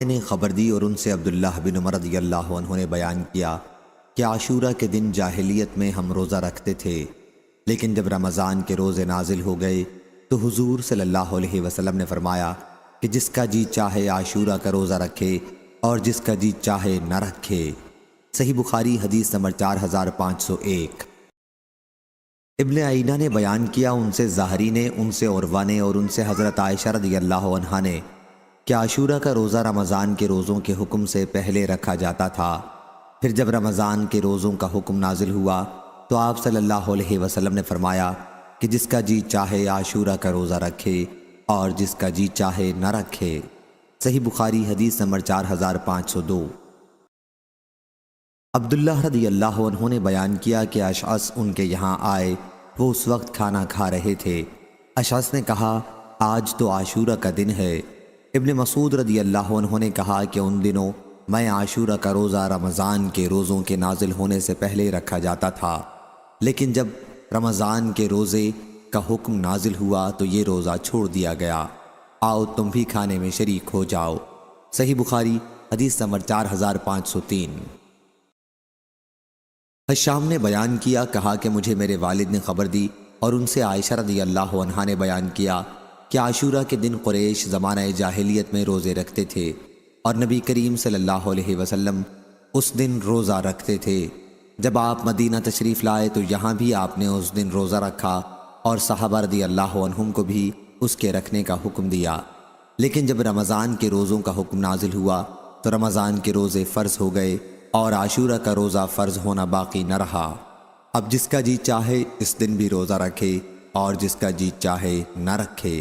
نے خبر دی اور ان سے عبداللہ بن عمر رضی اللہ عنہ نے بیان کیا کہ عاشورہ کے دن جاہلیت میں ہم روزہ رکھتے تھے، لیکن جب رمضان کے روزے نازل ہو گئے تو حضور صلی اللہ علیہ وسلم نے فرمایا کہ جس کا جی چاہے عاشورہ کا روزہ رکھے اور جس کا جی چاہے نہ رکھے۔ صحیح بخاری حدیث نمبر 4501۔ ابن عینہ نے بیان کیا، ان سے ظاہری نے، ان سے عروہ نے اور ان سے حضرت عائشہ رضی اللہ عنہا نے کہ عاشورہ کا روزہ رمضان کے روزوں کے حکم سے پہلے رکھا جاتا تھا، پھر جب رمضان کے روزوں کا حکم نازل ہوا تو آپ صلی اللہ علیہ وسلم نے فرمایا کہ جس کا جی چاہے عاشورہ کا روزہ رکھے اور جس کا جی چاہے نہ رکھے۔ صحیح بخاری حدیث نمبر 4502۔ عبداللہ رضی اللہ عنہ نے بیان کیا کہ اشعث ان کے یہاں آئے، وہ اس وقت کھانا کھا رہے تھے۔ اشعث نے کہا، آج تو عاشورہ کا دن ہے۔ ابن مسعود رضی اللہ عنہ نے کہا کہ ان دنوں میں عاشورہ کا روزہ رمضان کے روزوں کے نازل ہونے سے پہلے رکھا جاتا تھا، لیکن جب رمضان کے روزے کا حکم نازل ہوا تو یہ روزہ چھوڑ دیا گیا، آؤ تم بھی کھانے میں شریک ہو جاؤ۔ صحیح بخاری حدیث نمبر 4503۔ حشام نے بیان کیا، کہا کہ مجھے میرے والد نے خبر دی اور ان سے عائشہ رضی اللہ عنہا نے بیان کیا کہ عاشورہ کے دن قریش زمانہ جاہلیت میں روزے رکھتے تھے اور نبی کریم صلی اللہ علیہ وسلم اس دن روزہ رکھتے تھے۔ جب آپ مدینہ تشریف لائے تو یہاں بھی آپ نے اس دن روزہ رکھا اور صحابہ رضی اللہ عنہم کو بھی اس کے رکھنے کا حکم دیا، لیکن جب رمضان کے روزوں کا حکم نازل ہوا تو رمضان کے روزے فرض ہو گئے اور عاشورہ کا روزہ فرض ہونا باقی نہ رہا۔ اب جس کا جی چاہے اس دن بھی روزہ رکھے اور جس کا جی چاہے نہ رکھے۔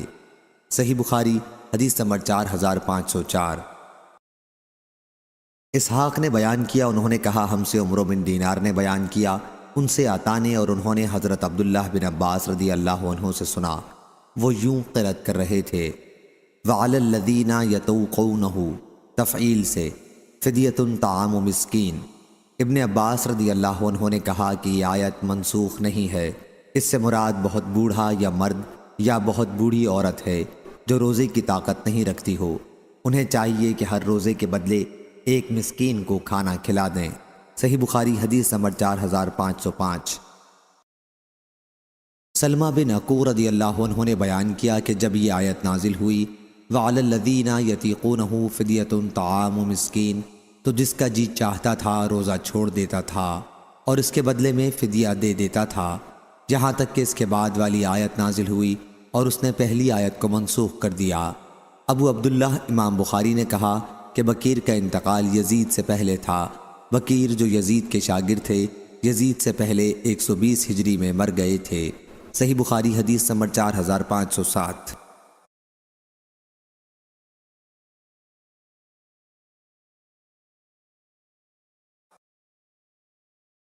صحیح بخاری حدیث نمبر 4504۔ اسحاق نے بیان کیا، انہوں نے کہا ہم سے عمرو بن دینار نے بیان کیا، ان سے عطا نے اور انہوں نے حضرت عبداللہ بن عباس رضی اللہ عنہ سے سنا، وہ یوں قرأت کر رہے تھے، وَعَلَى الَّذِينَ يَطُوقُونَهُ تفعیل سے فدیۃ طعام مسکین۔ ابن عباس رضی اللہ عنہ نے کہا کہ یہ آیت منسوخ نہیں ہے، اس سے مراد بہت بوڑھا یا مرد یا بہت بوڑھی عورت ہے جو روزے کی طاقت نہیں رکھتی ہو، انہیں چاہیے کہ ہر روزے کے بدلے ایک مسکین کو کھانا کھلا دیں۔ صحیح بخاری حدیث نمبر 4505۔ سلمہ بن عقور رضی اللہ عنہ نے بیان کیا کہ جب یہ آیت نازل ہوئی وَعَلَى الَّذِينَ يَطِيقُونَهُ فِدْيَةٌ طَعَامُ مِسْكِين، تو جس کا جی چاہتا تھا روزہ چھوڑ دیتا تھا اور اس کے بدلے میں فدیہ دے دیتا تھا، یہاں تک کہ اس کے بعد والی آیت نازل ہوئی اور اس نے پہلی آیت کو منسوخ کر دیا۔ ابو عبداللہ امام بخاری نے کہا کہ بکیر کا انتقال یزید سے پہلے تھا۔ بکیر جو یزید کے شاگرد تھے، یزید سے پہلے 120 ہجری میں مر گئے تھے۔ صحیح بخاری حدیث نمبر 4507۔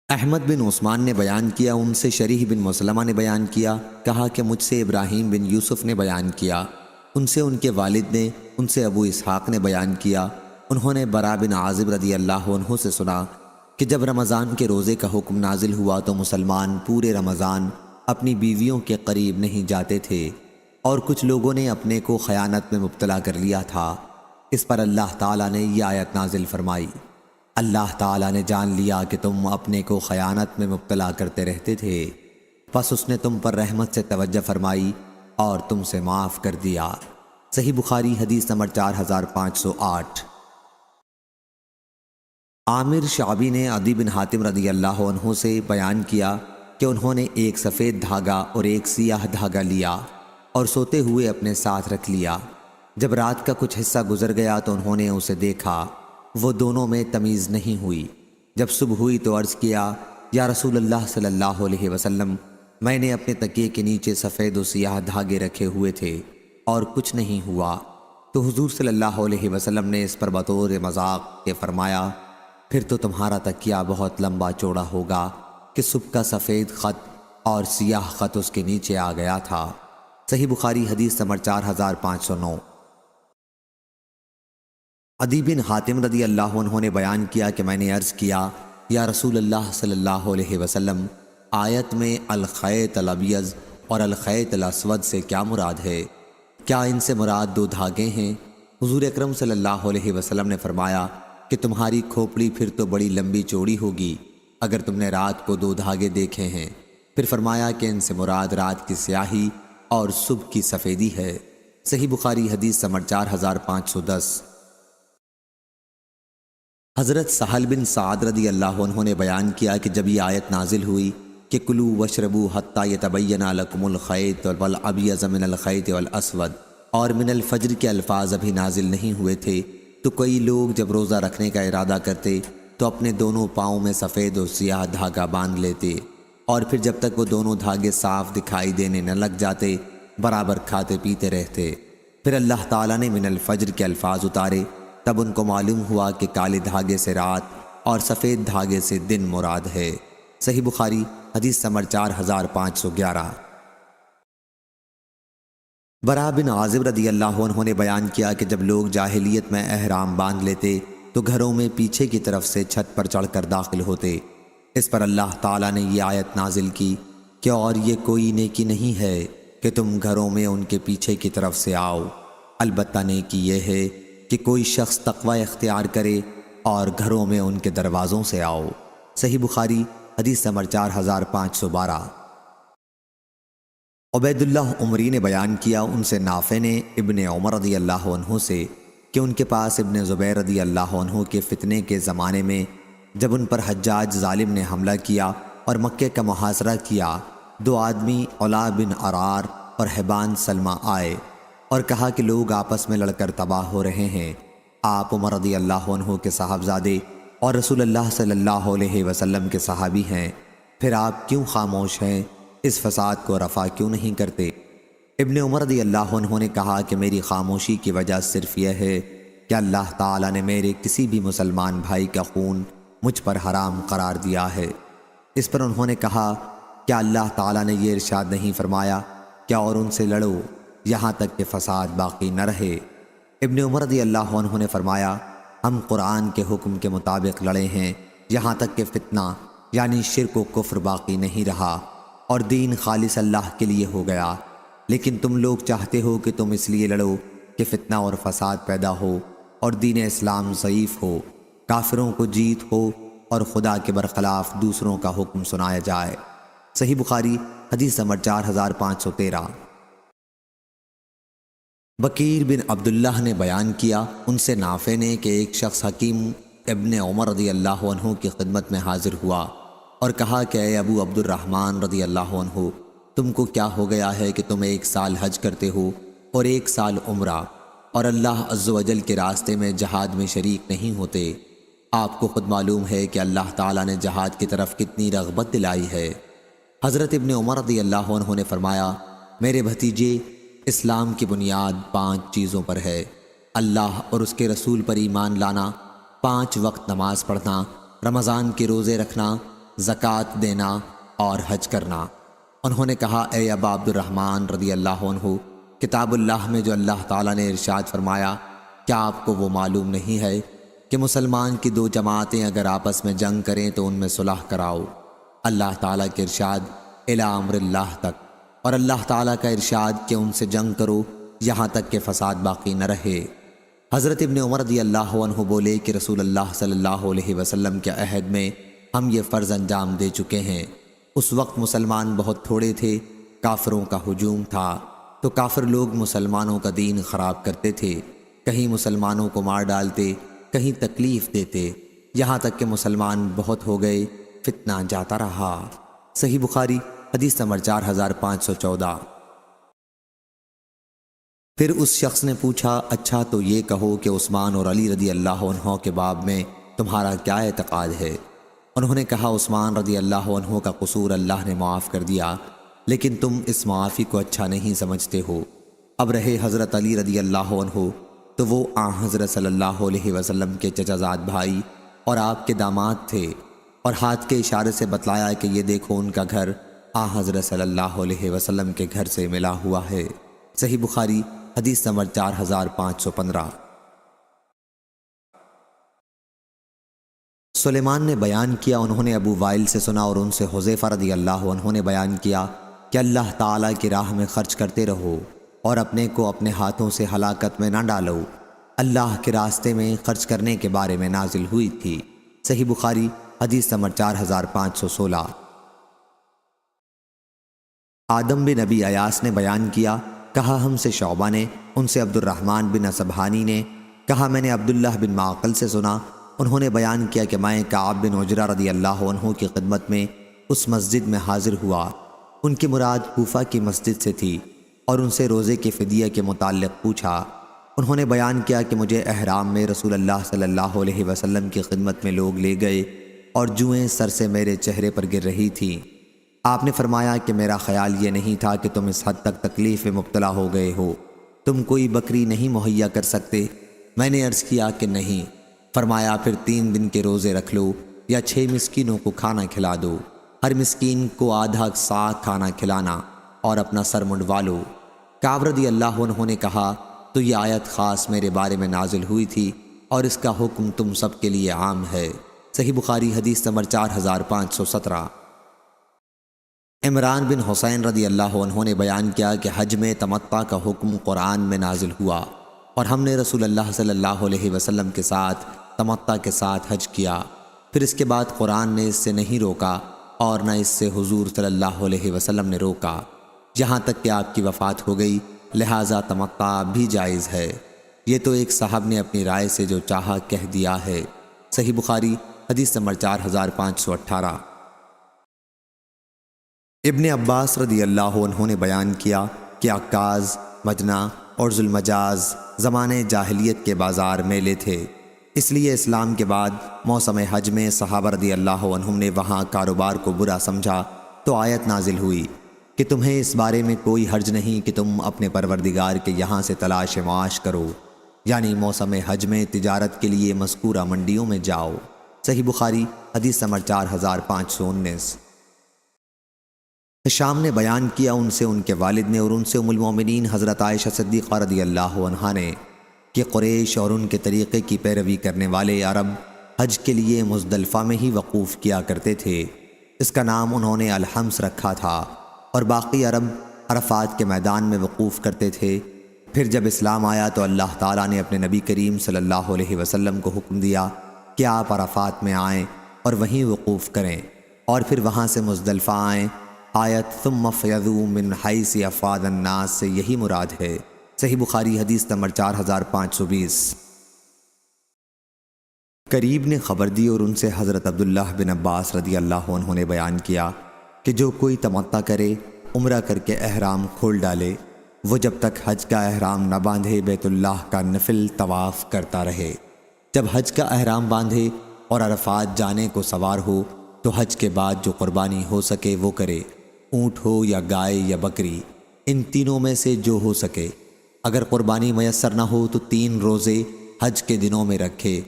احمد بن عثمان نے بیان کیا، ان سے شریح بن مسلمہ نے بیان کیا، کہا کہ مجھ سے ابراہیم بن یوسف نے بیان کیا، ان سے ان کے والد نے، ان سے ابو اسحاق نے بیان کیا، انہوں نے برا بن عازب رضی اللہ عنہ سے سنا کہ جب رمضان کے روزے کا حکم نازل ہوا تو مسلمان پورے رمضان اپنی بیویوں کے قریب نہیں جاتے تھے اور کچھ لوگوں نے اپنے کو خیانت میں مبتلا کر لیا تھا۔ اس پر اللہ تعالیٰ نے یہ آیت نازل فرمائی، اللہ تعالیٰ نے جان لیا کہ تم اپنے کو خیانت میں مبتلا کرتے رہتے تھے، پس اس نے تم پر رحمت سے توجہ فرمائی اور تم سے معاف کر دیا۔ صحیح بخاری حدیث نمبر 4508۔ عامر شعبی نے عدی بن حاتم رضی اللہ عنہ سے بیان کیا کہ انہوں نے ایک سفید دھاگا اور ایک سیاہ دھاگا لیا اور سوتے ہوئے اپنے ساتھ رکھ لیا۔ جب رات کا کچھ حصہ گزر گیا تو انہوں نے اسے دیکھا، وہ دونوں میں تمیز نہیں ہوئی۔ جب صبح ہوئی تو عرض کیا، یا رسول اللہ صلی اللہ علیہ وسلم، میں نے اپنے تکیے کے نیچے سفید و سیاہ دھاگے رکھے ہوئے تھے اور کچھ نہیں ہوا، تو حضور صلی اللہ علیہ وسلم نے اس پر بطور مذاق کے فرمایا، پھر تو تمہارا تکیہ بہت لمبا چوڑا ہوگا کہ صبح کا سفید خط اور سیاہ خط اس کے نیچے آ گیا تھا۔ صحیح بخاری حدیث نمبر 4509۔ عدی بن حاتم رضی اللہ عنہ نے بیان کیا کہ میں نے عرض کیا، یا رسول اللہ صلی اللہ علیہ وسلم، آیت میں الخیط الابیض اور الخیط الاسود سے کیا مراد ہے؟ کیا ان سے مراد دو دھاگے ہیں؟ حضور اکرم صلی اللہ علیہ وسلم نے فرمایا کہ تمہاری کھوپڑی پھر تو بڑی لمبی چوڑی ہوگی اگر تم نے رات کو 2 دھاگے دیکھے ہیں۔ پھر فرمایا کہ ان سے مراد رات کی سیاہی اور صبح کی سفیدی ہے۔ صحیح بخاری حدیث نمبر 4510۔ حضرت سہل بن سعد رضی اللہ عنہ نے بیان کیا کہ جب یہ آیت نازل ہوئی کہ کلوا واشربوا حتی یتبین لکم الخیط الابیض من الخیط الاسود اور من الفجر کے الفاظ ابھی نازل نہیں ہوئے تھے، تو کئی لوگ جب روزہ رکھنے کا ارادہ کرتے تو اپنے دونوں پاؤں میں سفید اور سیاہ دھاگا باندھ لیتے، اور پھر جب تک وہ دونوں دھاگے صاف دکھائی دینے نہ لگ جاتے برابر کھاتے پیتے رہتے۔ پھر اللہ تعالیٰ نے من الفجر کے الفاظ اتارے، تب ان کو معلوم ہوا کہ کالے دھاگے سے رات اور سفید دھاگے سے دن مراد ہے۔ صحیح بخاری حدیث نمبر 4511۔ برا بن عازب رضی اللہ عنہ نے بیان کیا کہ جب لوگ جاہلیت میں احرام باندھ لیتے تو گھروں میں پیچھے کی طرف سے چھت پر چڑھ کر داخل ہوتے۔ اس پر اللہ تعالیٰ نے یہ آیت نازل کی کہ اور یہ کوئی نیکی نہیں ہے کہ تم گھروں میں ان کے پیچھے کی طرف سے آؤ، البتہ نیکی یہ ہے کہ کوئی شخص تقوی اختیار کرے اور گھروں میں ان کے دروازوں سے آؤ۔ صحیح بخاری حدیث نمبر 4512۔ عبید اللہ عمری نے بیان کیا، ان سے نافع نے ابن عمر رضی اللہ عنہ سے کہ ان کے پاس ابن زبیر رضی اللہ عنہ کے فتنے کے زمانے میں جب ان پر حجاج ظالم نے حملہ کیا اور مکے کا محاصرہ کیا، 2 آدمی علا بن عرار اور حبان سلمہ آئے اور کہا کہ لوگ آپس میں لڑ کر تباہ ہو رہے ہیں، آپ عمر رضی اللہ عنہ کے صاحبزادے اور رسول اللہ صلی اللہ علیہ وسلم کے صحابی ہیں، پھر آپ کیوں خاموش ہیں؟ اس فساد کو رفع کیوں نہیں کرتے؟ ابن عمر رضی اللہ عنہ نے کہا کہ میری خاموشی کی وجہ صرف یہ ہے کہ اللہ تعالیٰ نے میرے کسی بھی مسلمان بھائی کا خون مجھ پر حرام قرار دیا ہے۔ اس پر انہوں نے کہا کیا اللہ تعالیٰ نے یہ ارشاد نہیں فرمایا کیا اور ان سے لڑو یہاں تک کہ فساد باقی نہ رہے؟ ابن عمر رضی اللہ عنہ نے فرمایا ہم قرآن کے حکم کے مطابق لڑے ہیں یہاں تک کہ فتنہ یعنی شرک و کفر باقی نہیں رہا اور دین خالص اللہ کے لیے ہو گیا، لیکن تم لوگ چاہتے ہو کہ تم اس لیے لڑو کہ فتنہ اور فساد پیدا ہو اور دین اسلام ضعیف ہو، کافروں کو جیت ہو اور خدا کے برخلاف دوسروں کا حکم سنایا جائے۔ صحیح بخاری حدیث نمبر 4513۔ بکیر بن عبداللہ نے بیان کیا، ان سے نافع نے کہ ایک شخص حکیم ابن عمر رضی اللہ عنہ کی خدمت میں حاضر ہوا اور کہا کہ اے ابو عبد الرحمن رضی اللہ عنہ، تم کو کیا ہو گیا ہے کہ تم 1 سال حج کرتے ہو اور 1 سال عمرہ اور اللہ عز و جل کے راستے میں جہاد میں شریک نہیں ہوتے؟ آپ کو خود معلوم ہے کہ اللہ تعالیٰ نے جہاد کی طرف کتنی رغبت دلائی ہے۔ حضرت ابن عمر رضی اللہ عنہ نے فرمایا میرے بھتیجے، اسلام کی بنیاد 5 چیزوں پر ہے، اللہ اور اس کے رسول پر ایمان لانا، 5 وقت نماز پڑھنا، رمضان کے روزے رکھنا، زکوٰۃ دینا اور حج کرنا۔ انہوں نے کہا اے ابا عبد الرحمن رضی اللہ عنہ، کتاب اللہ میں جو اللہ تعالیٰ نے ارشاد فرمایا کیا آپ کو وہ معلوم نہیں ہے کہ مسلمان کی 2 جماعتیں اگر آپس میں جنگ کریں تو ان میں صلح کراؤ؟ اللہ تعالیٰ کے ارشاد الی امر اللہ تک، اور اللہ تعالیٰ کا ارشاد کہ ان سے جنگ کرو یہاں تک کہ فساد باقی نہ رہے۔ حضرت ابن عمر رضی اللہ عنہ بولے کہ رسول اللہ صلی اللہ علیہ وسلم کے عہد میں ہم یہ فرض انجام دے چکے ہیں۔ اس وقت مسلمان بہت تھوڑے تھے، کافروں کا ہجوم تھا، تو کافر لوگ مسلمانوں کا دین خراب کرتے تھے، کہیں مسلمانوں کو مار ڈالتے، کہیں تکلیف دیتے، یہاں تک کہ مسلمان بہت ہو گئے، فتنہ جاتا رہا۔ صحیح بخاری حدیث نمبر 4514۔ پھر اس شخص نے پوچھا اچھا تو یہ کہو کہ عثمان اور علی رضی اللہ عنہ کے باب میں تمہارا کیا اعتقاد ہے؟ انہوں نے کہا عثمان رضی اللہ عنہ کا قصور اللہ نے معاف کر دیا، لیکن تم اس معافی کو اچھا نہیں سمجھتے ہو۔ اب رہے حضرت علی رضی اللہ عنہ، تو وہ حضرت صلی اللہ علیہ وسلم کے چچا زاد بھائی اور آپ کے داماد تھے، اور ہاتھ کے اشارے سے بتلایا کہ یہ دیکھو ان کا گھر حضرت صلی اللہ علیہ وسلم کے گھر سے ملا ہوا ہے۔ صحیح بخاری حدیث نمبر 4515۔ سلیمان نے بیان کیا، انہوں نے ابو وائل سے سنا اور ان سے حذیفہ رضی اللہ عنہ نے بیان کیا کہ اللہ تعالیٰ کی راہ میں خرچ کرتے رہو اور اپنے کو اپنے ہاتھوں سے ہلاکت میں نہ ڈالو۔ اللہ کے راستے میں خرچ کرنے کے بارے میں نازل ہوئی تھی۔ صحیح بخاری حدیث نمبر 4516۔ آدم بن ابی ایاس نے بیان کیا، کہا ہم سے شعبہ نے، ان سے عبد الرحمن بن اصبہانی نے کہا میں نے عبداللہ بن معقل سے سنا، انہوں نے بیان کیا کہ میں کعب بن عجرہ رضی اللہ عنہ کی خدمت میں اس مسجد میں حاضر ہوا۔ ان کی مراد کوفہ کی مسجد سے تھی اور ان سے روزے کے فدیہ کے متعلق پوچھا۔ انہوں نے بیان کیا کہ مجھے احرام میں رسول اللہ صلی اللہ علیہ وسلم کی خدمت میں لوگ لے گئے اور جوئیں سر سے میرے چہرے پر گر رہی تھیں۔ آپ نے فرمایا کہ میرا خیال یہ نہیں تھا کہ تم اس حد تک تکلیف میں مبتلا ہو گئے ہو، تم کوئی بکری نہیں مہیا کر سکتے؟ میں نے عرض کیا کہ نہیں۔ فرمایا پھر 3 دن کے روزے رکھ لو یا 6 مسکینوں کو کھانا کھلا دو، ہر مسکین کو آدھا سا کھانا کھلانا اور اپنا سر منڈوا لو۔ کعب رضی اللہ عنہ نے کہا تو یہ آیت خاص میرے بارے میں نازل ہوئی تھی اور اس کا حکم تم سب کے لیے عام ہے۔ صحیح بخاری حدیث نمبر 4517۔ عمران بن حسین رضی اللہ عنہ نے بیان کیا کہ حج میں تمتع کا حکم قرآن میں نازل ہوا اور ہم نے رسول اللہ صلی اللہ علیہ وسلم کے ساتھ تمتع کے ساتھ حج کیا، پھر اس کے بعد قرآن نے اس سے نہیں روکا اور نہ اس سے حضور صلی اللہ علیہ وسلم نے روکا، جہاں تک کہ آپ کی وفات ہو گئی، لہٰذا تمتع بھی جائز ہے۔ یہ تو ایک صاحب نے اپنی رائے سے جو چاہا کہہ دیا ہے۔ صحیح بخاری حدیث نمبر 4518۔ ابن عباس رضی اللہ عنہ نے بیان کیا کہ عکاظ، مجنہ اور ذوالمجاز زمانے جاہلیت کے بازار میلے تھے، اس لیے اسلام کے بعد موسم حج میں صحابہ رضی اللہ عنہم نے وہاں کاروبار کو برا سمجھا تو آیت نازل ہوئی کہ تمہیں اس بارے میں کوئی حرج نہیں کہ تم اپنے پروردگار کے یہاں سے تلاش معاش کرو، یعنی موسم حج میں تجارت کے لیے مذکورہ منڈیوں میں جاؤ۔ صحیح بخاری حدیث نمبر 4519۔ شام نے بیان کیا ان سے ان کے والد نے اور ان سے ام المومنین حضرت عائشہ صدیقہ رضی اللہ عنہا نے کہ قریش اور ان کے طریقے کی پیروی کرنے والے عرب حج کے لیے مزدلفہ میں ہی وقوف کیا کرتے تھے، اس کا نام انہوں نے الحمص رکھا تھا، اور باقی عرب عرفات کے میدان میں وقوف کرتے تھے۔ پھر جب اسلام آیا تو اللہ تعالیٰ نے اپنے نبی کریم صلی اللہ علیہ وسلم کو حکم دیا کہ آپ عرفات میں آئیں اور وہیں وقوف کریں اور پھر وہاں سے مزدلفہ آئیں۔ آیت ثم افیضوا من حیث افاض الناس سے یہی مراد ہے۔ صحیح بخاری حدیث نمبر 4520۔ قریب نے خبر دی اور ان سے حضرت عبداللہ بن عباس رضی اللہ عنہ نے بیان کیا کہ جو کوئی تمتع کرے، عمرہ کر کے احرام کھول ڈالے، وہ جب تک حج کا احرام نہ باندھے بیت اللہ کا نفل طواف کرتا رہے۔ جب حج کا احرام باندھے اور عرفات جانے کو سوار ہو تو حج کے بعد جو قربانی ہو سکے وہ کرے، اونٹ ہو یا گائے یا بکری، ان تینوں میں سے جو ہو سکے۔ اگر قربانی میسر نہ ہو تو 3 روزے حج کے دنوں میں رکھے۔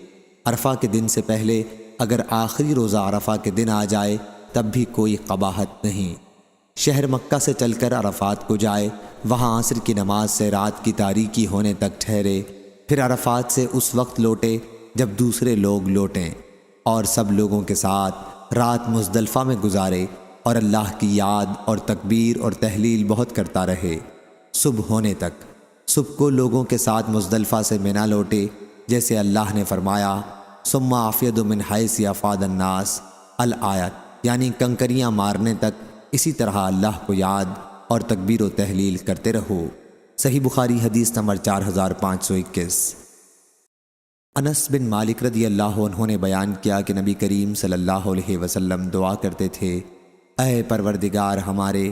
عرفہ کے دن سے پہلے اگر آخری روزہ عرفہ کے دن آ جائے تب بھی کوئی قباحت نہیں۔ شہر مکہ سے چل کر عرفات کو جائے، وہاں عصر کی نماز سے رات کی تاریکی ہونے تک ٹھہرے، پھر عرفات سے اس وقت لوٹے جب دوسرے لوگ لوٹیں، اور سب لوگوں کے ساتھ رات مزدلفہ میں گزارے اور اللہ کی یاد اور تکبیر اور تحلیل بہت کرتا رہے صبح ہونے تک۔ صبح کو لوگوں کے ساتھ مزدلفہ سے منی لوٹے، جیسے اللہ نے فرمایا ثم افیضوا من حیث افاض الناس الآیت، یعنی کنکریاں مارنے تک اسی طرح اللہ کو یاد اور تکبیر و تحلیل کرتے رہو۔ صحیح بخاری حدیث نمبر 4521۔ انس بن مالک رضی اللہ عنہ نے بیان کیا کہ نبی کریم صلی اللہ علیہ وسلم دعا کرتے تھے، اے پروردگار ہمارے،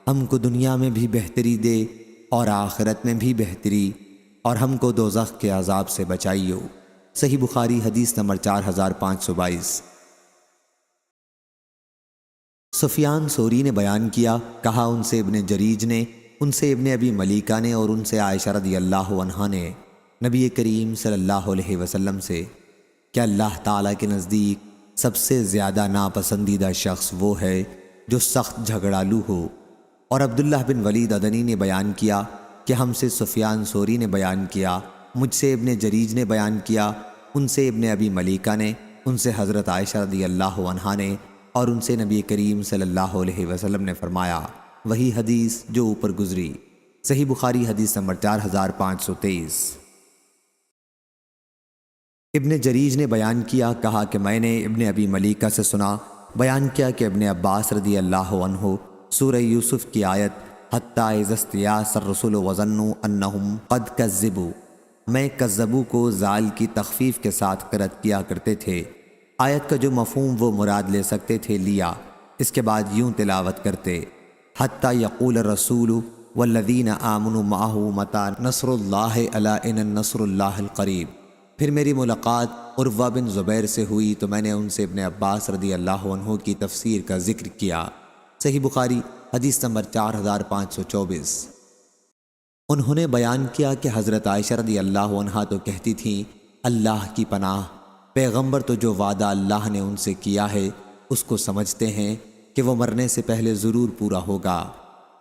ہم کو دنیا میں بھی بہتری دے اور آخرت میں بھی بہتری، اور ہم کو دوزخ کے عذاب سے بچائیو۔ صحیح بخاری حدیث نمبر 4522۔ سفیان ثوری نے بیان کیا، کہا ان سے ابن جریج نے، ان سے ابن ابی ملیکہ نے اور ان سے عائشہ رضی اللہ عنہا نے نبی کریم صلی اللہ علیہ وسلم سے کہ اللہ تعالیٰ کے نزدیک سب سے زیادہ ناپسندیدہ شخص وہ ہے جو سخت جھگڑالو ہو۔ اور عبداللہ بن ولید ادنی نے بیان کیا کہ ہم سے سفیان ثوری نے بیان کیا، مجھ سے ابن جریج نے بیان کیا، ان سے ابن ابی ملیکہ نے، ان سے حضرت عائشہ رضی اللہ عنہا نے، اور ان سے نبی کریم صلی اللہ علیہ وسلم نے فرمایا، وہی حدیث جو اوپر گزری۔ صحیح بخاری حدیث نمبر 4523۔ ابن جریج نے بیان کیا، کہا کہ میں نے ابن ابی ملیکہ سے سنا، بیان کیا کہ ابن عباس رضی اللہ عنہ سورہ یوسف کی آیت حتیٰ اذا استیأس الرسل وظنوا انہم قد کذبوا میں کذبوا کو زال کی تخفیف کے ساتھ قرأت کیا کرتے تھے۔ آیت کا جو مفہوم وہ مراد لے سکتے تھے لیا، اس کے بعد یوں تلاوت کرتے حتیٰ یقول الرسول والذین آمنوا معہ متی نصر اللہ الا ان النصر اللہ القریب۔ پھر میری ملاقات عروہ بن زبیر سے ہوئی تو میں نے ان سے ابن عباس رضی اللہ عنہ کی تفسیر کا ذکر کیا۔ صحیح بخاری حدیث نمبر 4524۔ انہوں نے بیان کیا کہ حضرت عائشہ رضی اللہ عنہا تو کہتی تھیں، اللہ کی پناہ، پیغمبر تو جو وعدہ اللہ نے ان سے کیا ہے اس کو سمجھتے ہیں کہ وہ مرنے سے پہلے ضرور پورا ہوگا۔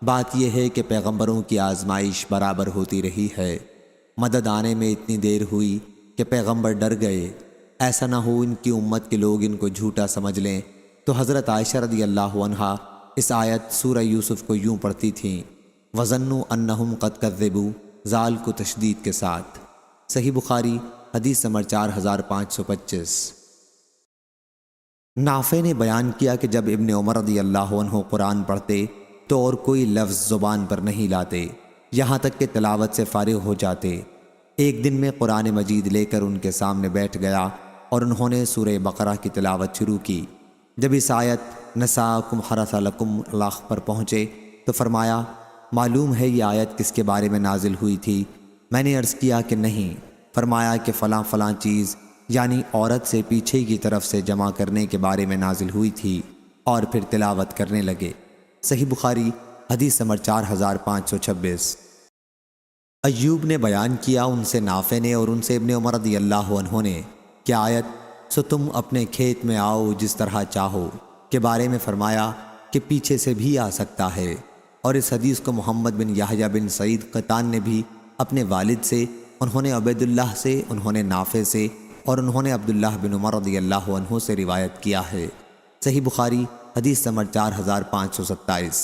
بات یہ ہے کہ پیغمبروں کی آزمائش برابر ہوتی رہی ہے۔ مدد آنے میں اتنی دیر ہوئی کہ پیغمبر ڈر گئے، ایسا نہ ہو ان کی امت کے لوگ ان کو جھوٹا سمجھ لیں، تو حضرت عائشہ رضی اللہ عنہا اس آیت سورہ یوسف کو یوں پڑھتی تھیں، وَظَنُّوا أَنَّهُمْ قَدْ كَذَّبُوا زال کو تشدید کے ساتھ۔ صحیح بخاری حدیث نمبر 4525۔ نافع نے بیان کیا کہ جب ابن عمر رضی اللہ عنہ قرآن پڑھتے تو اور کوئی لفظ زبان پر نہیں لاتے، یہاں تک کہ تلاوت سے فارغ ہو جاتے۔ ایک دن میں قرآن مجید لے کر ان کے سامنے بیٹھ گیا اور انہوں نے سورہ بقرہ کی تلاوت شروع کی۔ جب اس آیت نساکم حرث لکم الاخ پر پہنچے تو فرمایا، معلوم ہے یہ آیت کس کے بارے میں نازل ہوئی تھی؟ میں نے عرض کیا کہ نہیں۔ فرمایا کہ فلاں فلاں چیز یعنی عورت سے پیچھے کی طرف سے جمع کرنے کے بارے میں نازل ہوئی تھی، اور پھر تلاوت کرنے لگے۔ صحیح بخاری حدیث نمبر 4526۔ ایوب نے بیان کیا ان سے نافع نے اور ان سے ابن عمر رضی اللہ عنہ نے کہ آیت سو تم اپنے کھیت میں آؤ جس طرح چاہو کے بارے میں فرمایا کہ پیچھے سے بھی آ سکتا ہے، اور اس حدیث کو محمد بن یحییٰ بن سعید قطان نے بھی اپنے والد سے، انہوں نے عبید اللہ سے، انہوں نے نافع سے، اور انہوں نے عبداللہ بن عمر رضی اللہ عنہ سے روایت کیا ہے۔ صحیح بخاری حدیث نمبر 4527۔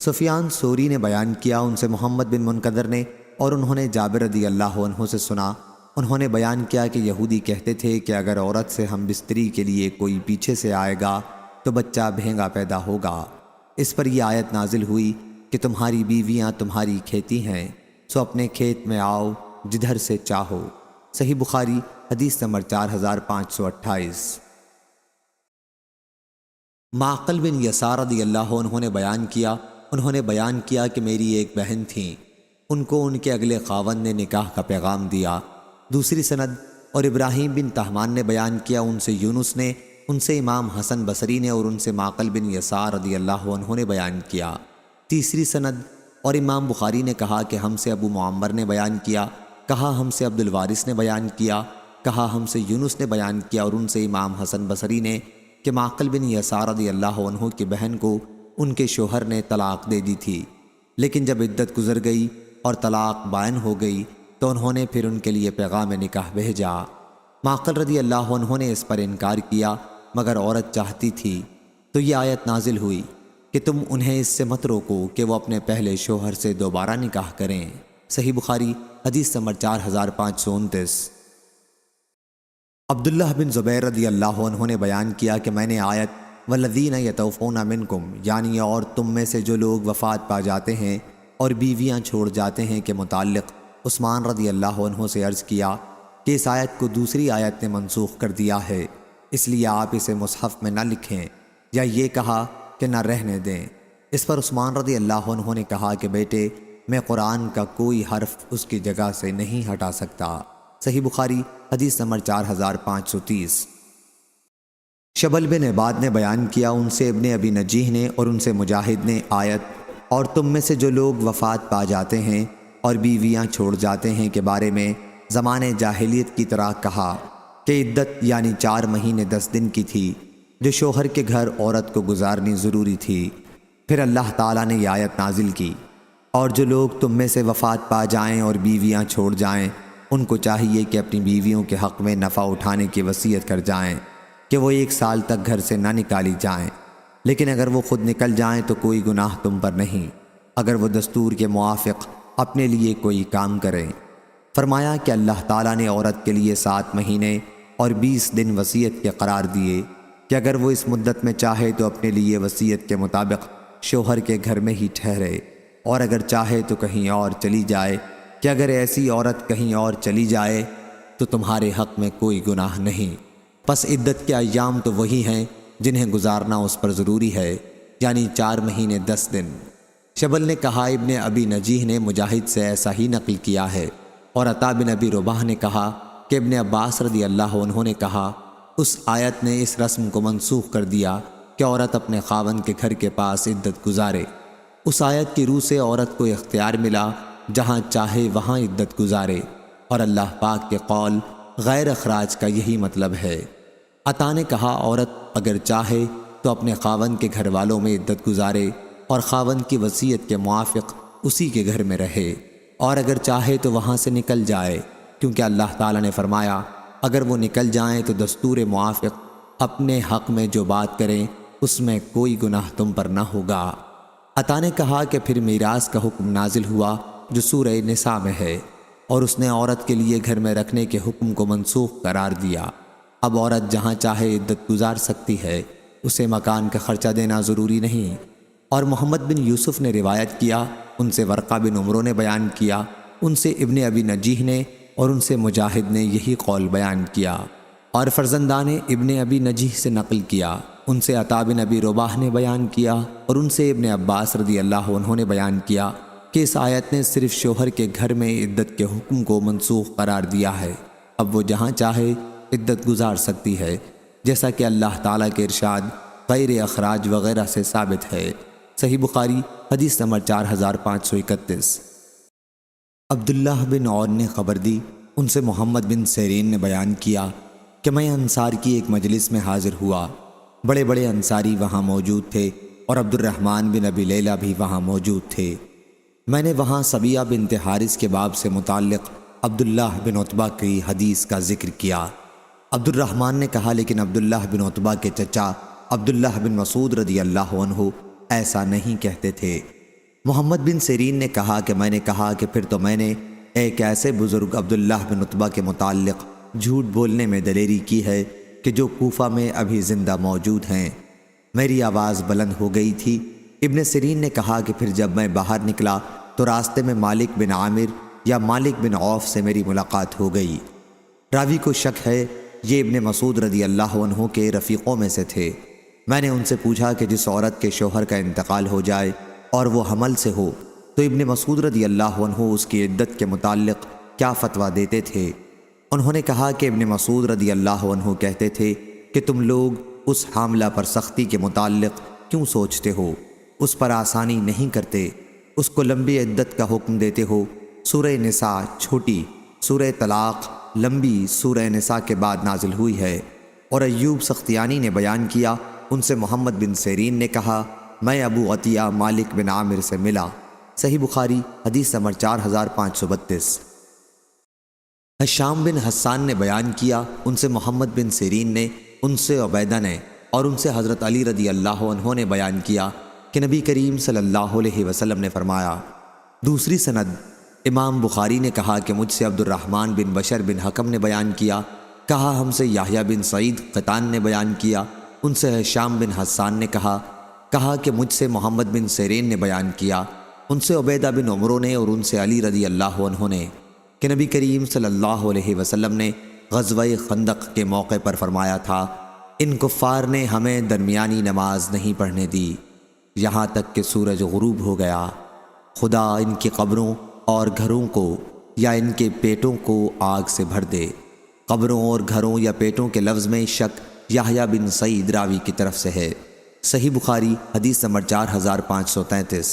سفیان ثوری نے بیان کیا ان سے محمد بن منکدر نے، اور انہوں نے جابر رضی اللہ عنہ سے سنا، انہوں نے بیان کیا کہ یہودی کہتے تھے کہ اگر عورت سے ہم بستری کے لیے کوئی پیچھے سے آئے گا تو بچہ بھینگا پیدا ہوگا۔ اس پر یہ آیت نازل ہوئی کہ تمہاری بیویاں تمہاری کھیتی ہیں، سو اپنے کھیت میں آؤ جدھر سے چاہو۔ صحیح بخاری حدیث نمبر 4528۔ معقل بن یسار رضی اللہ عنہ نے بیان کیا کہ میری ایک بہن تھیں، ان کو ان کے اگلے خاوند نے نکاح کا پیغام دیا۔ دوسری سند اور ابراہیم بن تہمان نے بیان کیا ان سے یونس نے، ان سے امام حسن بصری نے، اور ان سے معقل بن یسار رضی اللہ عنہ نے بیان کیا۔ تیسری سند اور امام بخاری نے کہا کہ ہم سے ابو معمر نے بیان کیا، کہا ہم سے عبد الوارث نے بیان کیا، کہا ہم سے یونس نے بیان کیا، اور ان سے امام حسن بصری نے کہ معقل بن یسار رضی اللہ عنہ کی بہن کو ان کے شوہر نے طلاق دے دی تھی، لیکن جب عدت گزر گئی اور طلاق بائن ہو گئی تو انہوں نے پھر ان کے لیے پیغام نکاح بھیجا۔ معقل رضی اللہ عنہ نے اس پر انکار کیا مگر عورت چاہتی تھی، تو یہ آیت نازل ہوئی کہ تم انہیں اس سے مت روکو کہ وہ اپنے پہلے شوہر سے دوبارہ نکاح کریں۔ صحیح بخاری حدیث نمبر 4529۔ عبداللہ بن زبیر رضی اللہ عنہ نے بیان کیا کہ میں نے آیت والذین یتوفون منکم یعنی اور تم میں سے جو لوگ وفات پا جاتے ہیں اور بیویاں چھوڑ جاتے ہیں کے متعلق عثمان رضی اللہ عنہ سے عرض کیا کہ اس آیت کو دوسری آیت نے منسوخ کر دیا ہے، اس لیے آپ اسے مصحف میں نہ لکھیں، یا یہ کہا کہ نہ رہنے دیں۔ اس پر عثمان رضی اللہ عنہ نے کہا کہ بیٹے، میں قرآن کا کوئی حرف اس کی جگہ سے نہیں ہٹا سکتا۔ صحیح بخاری حدیث نمبر 4530۔ شبل بن عباد نے بیان کیا ان سے ابن ابی نجیح نے اور ان سے مجاہد نے آیت اور تم میں سے جو لوگ وفات پا جاتے ہیں اور بیویاں چھوڑ جاتے ہیں کے بارے میں زمانے جاہلیت کی طرح کہا کہ عدت یعنی 4 مہینے 10 دن کی تھی جو شوہر کے گھر عورت کو گزارنی ضروری تھی۔ پھر اللہ تعالیٰ نے یہ آیت نازل کی، اور جو لوگ تم میں سے وفات پا جائیں اور بیویاں چھوڑ جائیں ان کو چاہیے کہ اپنی بیویوں کے حق میں نفع اٹھانے کی وصیت کر جائیں کہ وہ 1 سال تک گھر سے نہ نکالی جائیں، لیکن اگر وہ خود نکل جائیں تو کوئی گناہ تم پر نہیں، اگر وہ دستور کے موافق اپنے لیے کوئی کام کریں۔ فرمایا کہ اللہ تعالیٰ نے عورت کے لیے 7 مہینے اور 20 دن وصیت کے قرار دیے کہ اگر وہ اس مدت میں چاہے تو اپنے لیے وصیت کے مطابق شوہر کے گھر میں ہی ٹھہرے، اور اگر چاہے تو کہیں اور چلی جائے، کہ اگر ایسی عورت کہیں اور چلی جائے تو تمہارے حق میں کوئی گناہ نہیں۔ پس عدت کے ایام تو وہی ہیں جنہیں گزارنا اس پر ضروری ہے، یعنی 4 مہینے 10 دن۔ شبل نے کہا ابن ابی نجیح نے مجاہد سے ایسا ہی نقل کیا ہے، اور عطا بن ابی رباح نے کہا کہ ابن عباس رضی اللہ عنہ نے کہا اس آیت نے اس رسم کو منسوخ کر دیا کہ عورت اپنے خاوند کے گھر کے پاس عدت گزارے۔ اس آیت کی روح سے عورت کو اختیار ملا جہاں چاہے وہاں عدت گزارے، اور اللہ پاک کے قول غیر اخراج کا یہی مطلب ہے۔ عطا نے کہا عورت اگر چاہے تو اپنے خاوند کے گھر والوں میں عدت گزارے اور خاوند کی وصیت کے موافق اسی کے گھر میں رہے، اور اگر چاہے تو وہاں سے نکل جائے، کیونکہ اللہ تعالیٰ نے فرمایا اگر وہ نکل جائیں تو دستور موافق اپنے حق میں جو بات کریں اس میں کوئی گناہ تم پر نہ ہوگا۔ عطا نے کہا کہ پھر میراث کا حکم نازل ہوا جو سورہ نساء میں ہے، اور اس نے عورت کے لیے گھر میں رکھنے کے حکم کو منسوخ قرار دیا۔ اب عورت جہاں چاہے عدت گزار سکتی ہے، اسے مکان کا خرچہ دینا ضروری نہیں۔ اور محمد بن یوسف نے روایت کیا، ان سے ورقہ بن عمرو نے بیان کیا، ان سے ابن ابی نجیح نے، اور ان سے مجاہد نے یہی قول بیان کیا، اور فرزندان ابن ابی نجیح سے نقل کیا، ان سے عطا بن ابی رباح نے بیان کیا، اور ان سے ابن عباس رضی اللہ عنہ نے بیان کیا کہ اس آیت نے صرف شوہر کے گھر میں عدت کے حکم کو منسوخ قرار دیا ہے، اب وہ جہاں چاہے عدت گزار سکتی ہے، جیسا کہ اللہ تعالیٰ کے ارشاد غیر اخراج وغیرہ سے ثابت ہے۔ صحیح بخاری حدیث نمبر 4531۔ عبداللہ بن عون نے خبر دی، ان سے محمد بن سیرین نے بیان کیا کہ میں انصار کی ایک مجلس میں حاضر ہوا، بڑے بڑے انصاری وہاں موجود تھے اور عبد الرحمن بن ابی لیلہ بھی وہاں موجود تھے۔ میں نے وہاں صبیہ بنت حارث کے باب سے متعلق عبداللہ بن عتبہ کی حدیث کا ذکر کیا۔ عبد الرحمن نے کہا لیکن عبداللہ بن عتبہ کے چچا عبداللہ بن مسعود رضی اللہ عنہ ایسا نہیں کہتے تھے۔ محمد بن سیرین نے کہا کہ میں نے کہا کہ پھر تو میں نے ایک ایسے بزرگ عبداللہ بن عتبہ کے متعلق جھوٹ بولنے میں دلیری کی ہے کہ جو کوفہ میں ابھی زندہ موجود ہیں۔ میری آواز بلند ہو گئی تھی۔ ابن سیرین نے کہا کہ پھر جب میں باہر نکلا تو راستے میں مالک بن عامر یا مالک بن عوف سے میری ملاقات ہو گئی۔ راوی کو شک ہے یہ ابن مسعود رضی اللہ عنہ کے رفیقوں میں سے تھے۔ میں نے ان سے پوچھا کہ جس عورت کے شوہر کا انتقال ہو جائے اور وہ حمل سے ہو تو ابن مسعود رضی اللہ عنہ اس کی عدت کے متعلق کیا فتویٰ دیتے تھے؟ انہوں نے کہا کہ ابن مسعود رضی اللہ عنہ کہتے تھے کہ تم لوگ اس حاملہ پر سختی کے متعلق کیوں سوچتے ہو؟ اس پر آسانی نہیں کرتے، اس کو لمبی عدت کا حکم دیتے ہو۔ سورہ نساء چھوٹی، سورہ طلاق لمبی سورہ نساء کے بعد نازل ہوئی ہے۔ اور ایوب سختیانی نے بیان کیا، ان سے محمد بن سیرین نے کہا میں ابو عطیہ مالک بن عامر سے ملا۔ صحیح بخاری حدیث نمبر 4532۔ حشام بن حسان نے بیان کیا، ان سے محمد بن سیرین نے، ان سے عبیدہ نے، اور ان سے حضرت علی رضی اللہ عنہ نے بیان کیا کہ نبی کریم صلی اللہ علیہ وسلم نے فرمایا۔ دوسری سند امام بخاری نے کہا کہ مجھ سے عبد الرحمن بن بشر بن حکم نے بیان کیا، کہا ہم سے یحییٰ بن سعید قطان نے بیان کیا، ان سے حشام بن حسان نے کہا کہ مجھ سے محمد بن سیرین نے بیان کیا، ان سے عبیدہ بن عمرو نے، اور ان سے علی رضی اللہ عنہ نے کہ نبی کریم صلی اللہ علیہ وسلم نے غزوہ خندق کے موقع پر فرمایا تھا ان کفار نے ہمیں درمیانی نماز نہیں پڑھنے دی یہاں تک کہ سورج غروب ہو گیا۔ خدا ان کی قبروں اور گھروں کو یا ان کے پیٹوں کو آگ سے بھر دے۔ قبروں اور گھروں یا پیٹوں کے لفظ میں شک یحییٰ بن سعید راوی کی طرف سے ہے۔ صحیح بخاری حدیث نمبر 4533۔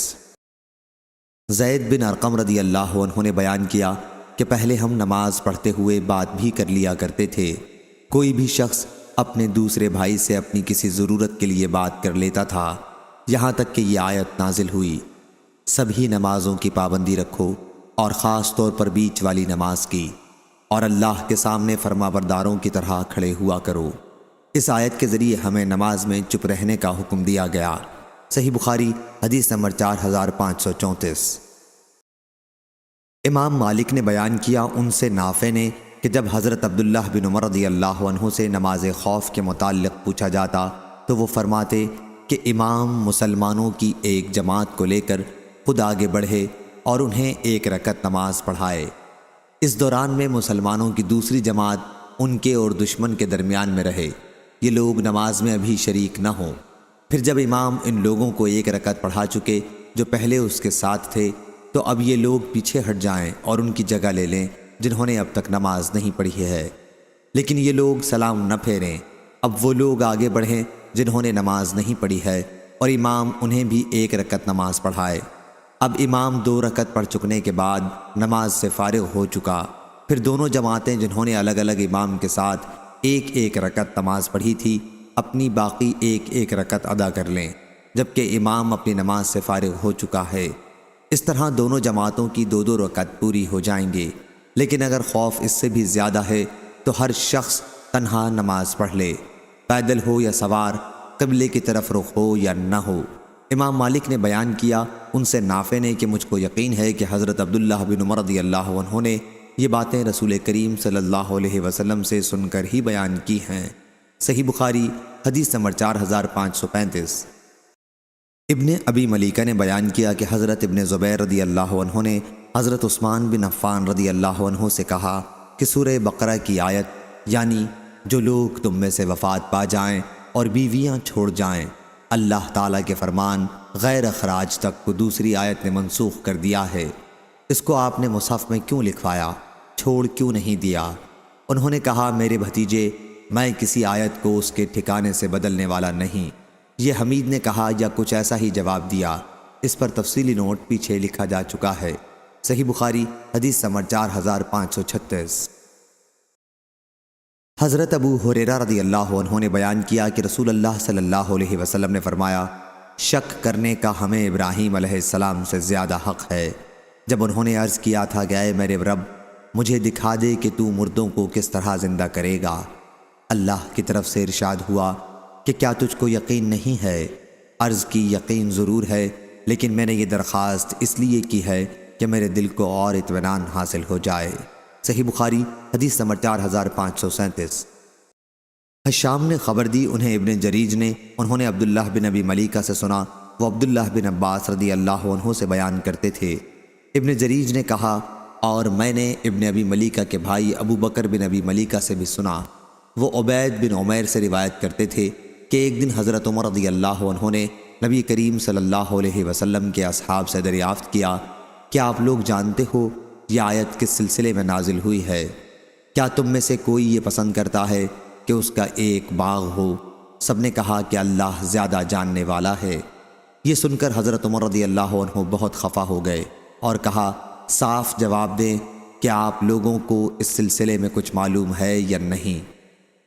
زید بن ارقم رضی اللہ عنہ نے بیان کیا کہ پہلے ہم نماز پڑھتے ہوئے بات بھی کر لیا کرتے تھے۔ کوئی بھی شخص اپنے دوسرے بھائی سے اپنی کسی ضرورت کے لیے بات کر لیتا تھا، یہاں تک کہ یہ آیت نازل ہوئی، سبھی نمازوں کی پابندی رکھو اور خاص طور پر بیچ والی نماز کی، اور اللہ کے سامنے فرما برداروں کی طرح کھڑے ہوا کرو۔ اس آیت کے ذریعے ہمیں نماز میں چپ رہنے کا حکم دیا گیا۔ صحیح بخاری حدیث نمبر 4534۔ امام مالک نے بیان کیا ان سے نافع نے کہ جب حضرت عبداللہ بن عمر رضی اللہ عنہ سے نماز خوف کے متعلق پوچھا جاتا تو وہ فرماتے کہ امام مسلمانوں کی ایک جماعت کو لے کر خود آگے بڑھے اور انہیں ایک رکعت نماز پڑھائے۔ اس دوران میں مسلمانوں کی دوسری جماعت ان کے اور دشمن کے درمیان میں رہے، یہ لوگ نماز میں ابھی شریک نہ ہوں۔ پھر جب امام ان لوگوں کو ایک رکعت پڑھا چکے جو پہلے اس کے ساتھ تھے، تو اب یہ لوگ پیچھے ہٹ جائیں اور ان کی جگہ لے لیں جنہوں نے اب تک نماز نہیں پڑھی ہے، لیکن یہ لوگ سلام نہ پھیریں۔ اب وہ لوگ آگے بڑھیں جنہوں نے نماز نہیں پڑھی ہے، اور امام انہیں بھی ایک رکعت نماز پڑھائے۔ اب امام 2 رکعت پڑھ چکنے کے بعد نماز سے فارغ ہو چکا، پھر دونوں جماعتیں جنہوں نے الگ الگ امام کے ساتھ ایک ایک رکعت نماز پڑھی تھی اپنی باقی ایک ایک رکعت ادا کر لیں، جبکہ امام اپنی نماز سے فارغ ہو چکا ہے۔ اس طرح دونوں جماعتوں کی 2 رکعت پوری ہو جائیں گے، لیکن اگر خوف اس سے بھی زیادہ ہے تو ہر شخص تنہا نماز پڑھ لے، پیدل ہو یا سوار، قبلے کی طرف رخ ہو یا نہ ہو۔ امام مالک نے بیان کیا ان سے نافع نے کہ مجھ کو یقین ہے کہ حضرت عبداللہ بن عمر رضی اللہ عنہ نے یہ باتیں رسول کریم صلی اللہ علیہ وسلم سے سن کر ہی بیان کی ہیں۔ صحیح بخاری حدیث نمبر 4535۔ ابن ابی ملیکہ نے بیان کیا کہ حضرت ابن زبیر رضی اللہ عنہ نے حضرت عثمان بن عفان رضی اللہ عنہ سے کہا کہ سورہ بقرہ کی آیت یعنی جو لوگ تم میں سے وفات پا جائیں اور بیویاں چھوڑ جائیں، اللہ تعالیٰ کے فرمان غیر اخراج تک کو دوسری آیت نے منسوخ کر دیا ہے، اس کو آپ نے مصحف میں کیوں لکھوایا، چھوڑ کیوں نہیں دیا؟ انہوں نے کہا میرے بھتیجے، میں کسی آیت کو اس کے ٹھکانے سے بدلنے والا نہیں۔ یہ حمید نے کہا یا کچھ ایسا ہی جواب دیا، اس پر تفصیلی نوٹ پیچھے لکھا جا چکا ہے۔ صحیح بخاری حدیث نمبر 4536۔ حضرت ابو ہریرہ رضی اللہ عنہ نے بیان کیا کہ رسول اللہ صلی اللہ علیہ وسلم نے فرمایا شک کرنے کا ہمیں ابراہیم علیہ السلام سے زیادہ حق ہے۔ جب انہوں نے عرض کیا تھا کہ اے میرے رب، مجھے دکھا دے کہ تو مردوں کو کس طرح زندہ کرے گا، اللہ کی طرف سے ارشاد ہوا کہ کیا تجھ کو یقین نہیں ہے؟ عرض کی یقین ضرور ہے، لیکن میں نے یہ درخواست اس لیے کی ہے کہ میرے دل کو اور اطمینان حاصل ہو جائے۔ صحیح بخاری حدیث نمبر 4537۔ حشام نے خبر دی انہیں ابن جریج نے، انہوں نے عبداللہ بن ابی ملیکہ سے سنا، وہ عبداللہ بن عباس رضی اللہ عنہ سے بیان کرتے تھے۔ ابن جریج نے کہا اور میں نے ابن ابی ملیکہ کے بھائی ابو بکر بن ابی ملیکہ سے بھی سنا، وہ عبید بن عمیر سے روایت کرتے تھے کہ ایک دن حضرت عمر رضی اللہ عنہ نے نبی کریم صلی اللہ علیہ وسلم کے اصحاب سے دریافت کیا کہ آپ لوگ جانتے ہو یہ آیت کس سلسلے میں نازل ہوئی ہے؟ کیا تم میں سے کوئی یہ پسند کرتا ہے کہ اس کا ایک باغ ہو؟ سب نے کہا کہ اللہ زیادہ جاننے والا ہے۔ یہ سن کر حضرت عمر رضی اللہ عنہ بہت خفا ہو گئے اور کہا صاف جواب دیں کہ آپ لوگوں کو اس سلسلے میں کچھ معلوم ہے یا نہیں؟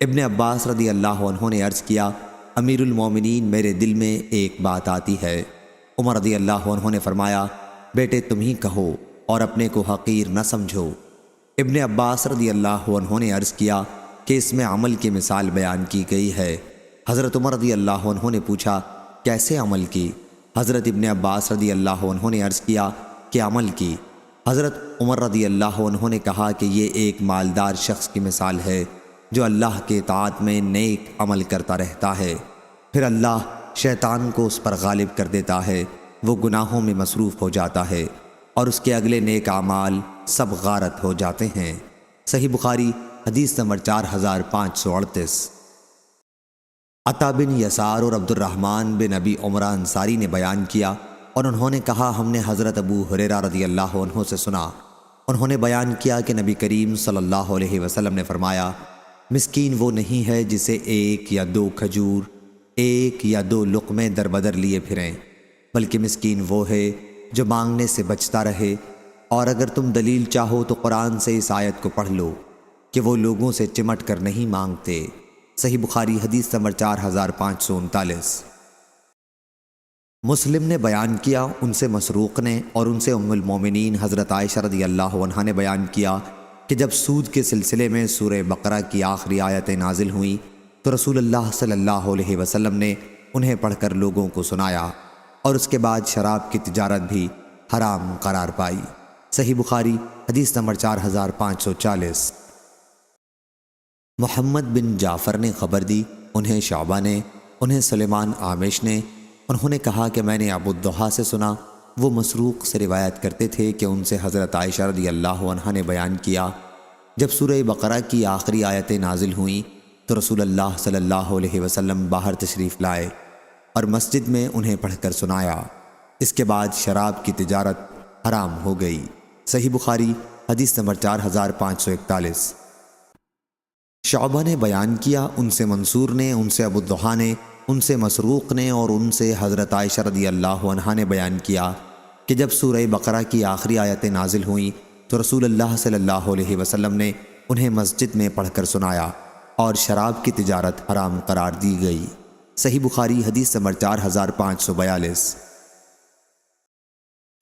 ابن عباس رضی اللہ عنہ نے عرض کیا امیر المومنین میرے دل میں ایک بات آتی ہے۔ عمر رضی اللہ عنہ نے فرمایا بیٹے تم ہی کہو اور اپنے کو حقیر نہ سمجھو۔ ابن عباس رضی اللہ عنہ نے عرض کیا کہ اس میں عمل کی مثال بیان کی گئی ہے۔ حضرت عمر رضی اللہ عنہ نے پوچھا کیسے عمل کی؟ حضرت ابن عباس رضی اللہ عنہ نے عرض کیا کہ عمل کی۔ حضرت عمر رضی اللہ عنہ نے کہا کہ یہ ایک مالدار شخص کی مثال ہے جو اللہ کے اطاعت میں نیک عمل کرتا رہتا ہے، پھر اللہ شیطان کو اس پر غالب کر دیتا ہے، وہ گناہوں میں مصروف ہو جاتا ہے اور اس کے اگلے نیک اعمال سب غارت ہو جاتے ہیں۔ صحیح بخاری حدیث نمبر 4538۔ عطا بن یسار اور عبد الرحمن بن ابی عمرہ انصاری نے بیان کیا اور انہوں نے کہا ہم نے حضرت ابو ہریرہ رضی اللہ عنہ سے سنا، انہوں نے بیان کیا کہ نبی کریم صلی اللہ علیہ وسلم نے فرمایا مسکین وہ نہیں ہے جسے 1 یا 2 کھجور 1 یا 2 لقمے در بدر لیے پھریں، بلکہ مسکین وہ ہے جو مانگنے سے بچتا رہے۔ اور اگر تم دلیل چاہو تو قرآن سے اس آیت کو پڑھ لو کہ وہ لوگوں سے چمٹ کر نہیں مانگتے۔ صحیح بخاری حدیث نمبر 4539۔ مسلم نے بیان کیا ان سے مسروق نے اور ان سے ام المومنین حضرت عائشہ رضی اللہ عنہا نے بیان کیا کہ جب سود کے سلسلے میں سورہ بقرہ کی آخری آیتیں نازل ہوئیں تو رسول اللہ صلی اللہ علیہ وسلم نے انہیں پڑھ کر لوگوں کو سنایا اور اس کے بعد شراب کی تجارت بھی حرام قرار پائی۔ صحیح بخاری حدیث نمبر 4540۔ محمد بن جعفر نے خبر دی، انہیں شعبہ نے، انہیں سلیمان عامش نے، انہوں نے کہا کہ میں نے ابو الضحیٰ سے سنا، وہ مسروق سے روایت کرتے تھے کہ ان سے حضرت عائشہ رضی اللہ عنہا نے بیان کیا، جب سورہ بقرہ کی آخری آیتیں نازل ہوئیں تو رسول اللہ صلی اللہ علیہ وسلم باہر تشریف لائے اور مسجد میں انہیں پڑھ کر سنایا۔ اس کے بعد شراب کی تجارت حرام ہو گئی۔ صحیح بخاری حدیث نمبر 4541۔ شعبہ نے بیان کیا، ان سے منصور نے، ان سے ابو الضحیٰ نے، ان سے مسروق نے اور ان سے حضرت عائشہ رضی اللہ عنہا نے بیان کیا کہ جب سورہ بقرہ کی آخری آیتیں نازل ہوئیں تو رسول اللہ صلی اللہ علیہ وسلم نے انہیں مسجد میں پڑھ کر سنایا اور شراب کی تجارت حرام قرار دی گئی۔ صحیح بخاری حدیث نمبر 4542۔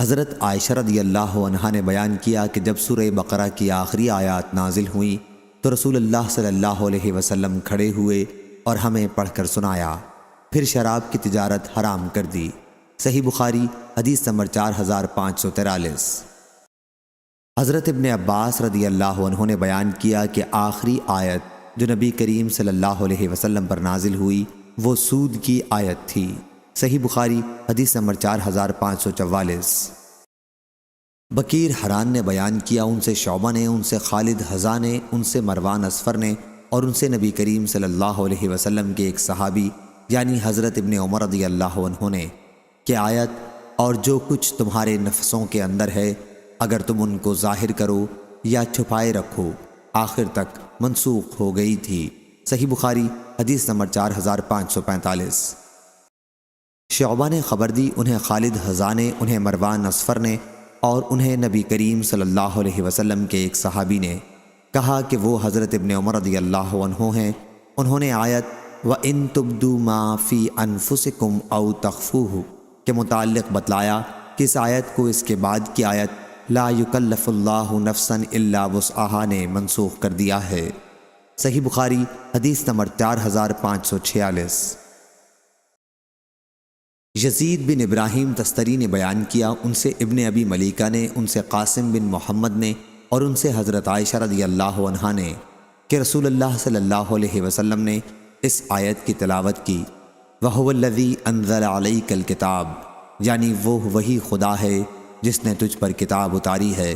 حضرت عائشہ رضی اللہ عنہا نے بیان کیا کہ جب سورہ بقرہ کی آخری آیات نازل ہوئیں تو رسول اللہ صلی اللہ علیہ وسلم کھڑے ہوئے اور ہمیں پڑھ کر سنایا، پھر شراب کی تجارت حرام کر دی۔ صحیح بخاری حدیث نمبر 4543۔ حضرت ابن عباس رضی اللہ عنہ نے بیان کیا کہ آخری آیت جو نبی کریم صلی اللہ علیہ وسلم پر نازل ہوئی وہ سود کی آیت تھی۔ صحیح بخاری حدیث نمبر 4544۔ بکیر حران نے بیان کیا، ان سے شعبہ نے، ان سے خالد حذا نے، ان سے مروان اصفر نے اور ان سے نبی کریم صلی اللہ علیہ وسلم کے ایک صحابی یعنی حضرت ابن عمر رضی اللہ عنہ نے کہ آیت اور جو کچھ تمہارے نفسوں کے اندر ہے اگر تم ان کو ظاہر کرو یا چھپائے رکھو آخر تک منسوخ ہو گئی تھی۔ صحیح بخاری حدیث نمبر 4545۔ شعبہ نے خبر دی، انہیں خالد حذا نے، انہیں مروان اصفر نے اور انہیں نبی کریم صلی اللہ علیہ وسلم کے ایک صحابی نے کہا کہ وہ حضرت ابن عمر رضی اللہ عنہ ہیں، انہوں نے آیت وَإِن تُبْدُوا مَا فِي أَنفُسِكُمْ أَوْ تَخْفُوهُ کے متعلق بتلایا کہ اس آیت کو اس کے بعد کی آیت لا یکلف اللہ نفسا الا وسعها نے منسوخ کر دیا ہے۔ صحیح بخاری حدیث نمبر 4546۔ یزید بن ابراہیم تستری نے بیان کیا، ان سے ابن ابی ملیکہ نے، ان سے قاسم بن محمد نے اور ان سے حضرت عائشہ رضی اللہ عنہا نے کہ رسول اللہ صلی اللہ علیہ وسلم نے اس آیت کی تلاوت کی، وَهُوَ الَّذِي أَنزَلَ عَلَيْكَ الْكِتَابَ، یعنی وہ وہی خدا ہے جس نے تجھ پر کتاب اتاری ہے،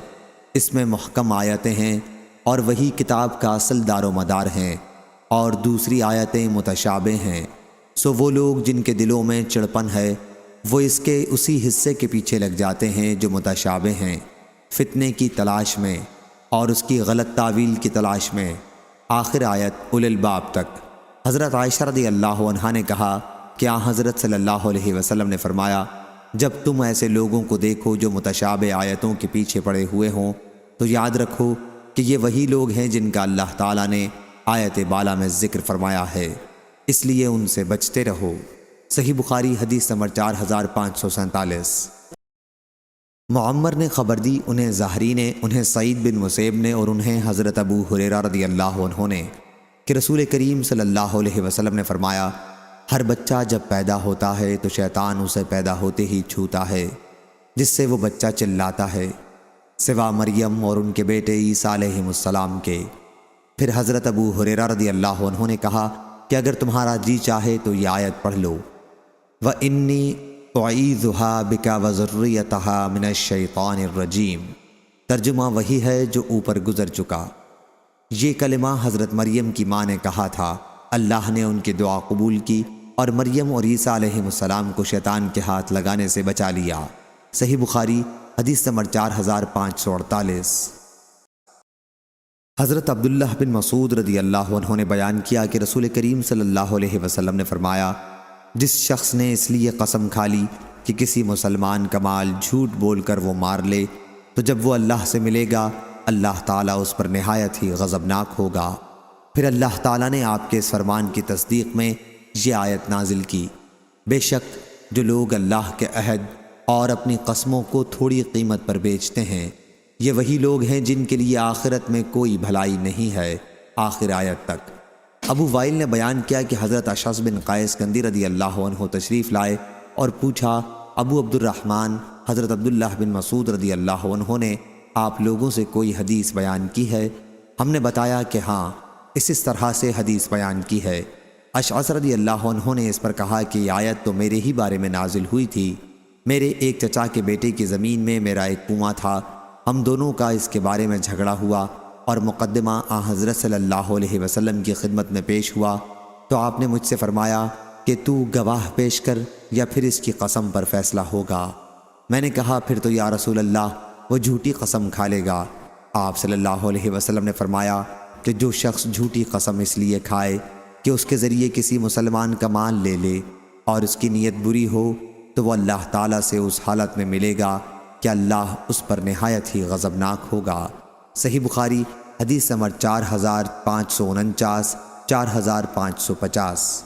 اس میں محکم آیتیں ہیں اور وہی کتاب کا اصل دار و مدار ہیں اور دوسری آیتیں متشابہ ہیں، سو وہ لوگ جن کے دلوں میں چڑپن ہے وہ اس کے اسی حصے کے پیچھے لگ جاتے ہیں جو متشابہ ہیں، فتنے کی تلاش میں اور اس کی غلط تعویل کی تلاش میں، آخر آیت اولی الباب تک۔ حضرت عائشہ رضی اللہ عنہا نے کہا کہ حضرت صلی اللہ علیہ وسلم نے فرمایا، جب تم ایسے لوگوں کو دیکھو جو متشابہ آیتوں کے پیچھے پڑے ہوئے ہوں تو یاد رکھو کہ یہ وہی لوگ ہیں جن کا اللہ تعالیٰ نے آیت بالا میں ذکر فرمایا ہے، اس لیے ان سے بچتے رہو۔ صحیح بخاری حدیث نمبر 4547۔ معمر نے خبر دی، انہیں زہری نے، انہیں سعید بن مسیب نے اور انہیں حضرت ابو ہریرہ رضی اللہ عنہ نے کہ رسول کریم صلی اللہ علیہ وسلم نے فرمایا، ہر بچہ جب پیدا ہوتا ہے تو شیطان اسے پیدا ہوتے ہی چھوتا ہے جس سے وہ بچہ چلاتا ہے، سوا مریم اور ان کے بیٹے عیسیٰ علیہ السلام کے۔ پھر حضرت ابو ہریرہ رضی اللہ عنہ نے کہا کہ اگر تمہارا جی چاہے تو یہ آیت پڑھ لو، وَإِنِّي أُعِيذُهَا بِكَ وَذُرِّيَّتَهَا مِنَ الشَّيْطَانِ الرَّجِيمِ، ترجمہ وہی ہے جو اوپر گزر چکا۔ یہ کلمہ حضرت مریم کی ماں نے کہا تھا، اللہ نے ان کی دعا قبول کی اور مریم اور عیسیٰ علیہ السلام کو شیطان کے ہاتھ لگانے سے بچا لیا۔ صحیح بخاری حدیث نمبر 4548۔ حضرت عبداللہ بن مسعود رضی اللہ عنہ نے بیان کیا کہ رسول کریم صلی اللہ علیہ وسلم نے فرمایا، جس شخص نے اس لیے قسم کھا لی کہ کسی مسلمان کا مال جھوٹ بول کر وہ مار لے تو جب وہ اللہ سے ملے گا اللہ تعالیٰ اس پر نہایت ہی غضبناک ہوگا۔ پھر اللہ تعالیٰ نے آپ کے اس فرمان کی تصدیق میں یہ آیت نازل کی، بے شک جو لوگ اللہ کے عہد اور اپنی قسموں کو تھوڑی قیمت پر بیچتے ہیں یہ وہی لوگ ہیں جن کے لیے آخرت میں کوئی بھلائی نہیں ہے، آخر آیت تک۔ ابو وائل نے بیان کیا کہ حضرت اشعث بن قیس کندی رضی اللہ عنہ تشریف لائے اور پوچھا، ابو عبد الرحمن حضرت عبداللہ بن مسعود رضی اللہ عنہ نے آپ لوگوں سے کوئی حدیث بیان کی ہے؟ ہم نے بتایا کہ ہاں، اس طرح سے حدیث بیان کی ہے۔ اشعث رضی اللہ عنہ نے اس پر کہا کہ یہ آیت تو میرے ہی بارے میں نازل ہوئی تھی۔ میرے ایک چچا کے بیٹے کی زمین میں میرا ایک کنواں تھا، ہم دونوں کا اس کے بارے میں جھگڑا ہوا اور مقدمہ حضرت صلی اللہ علیہ وسلم کی خدمت میں پیش ہوا تو آپ نے مجھ سے فرمایا کہ تو گواہ پیش کر یا پھر اس کی قسم پر فیصلہ ہوگا۔ میں نے کہا پھر تو یا رسول اللہ وہ جھوٹی قسم کھا لے گا۔ آپ صلی اللہ علیہ وسلم نے فرمایا کہ جو شخص جھوٹی قسم اس لیے کھائے کہ اس کے ذریعے کسی مسلمان کا مال لے لے اور اس کی نیت بری ہو تو وہ اللہ تعالیٰ سے اس حالت میں ملے گا کہ اللہ اس پر نہایت ہی غضبناک ہوگا۔ صحیح بخاری حدیث نمبر 4549 4550۔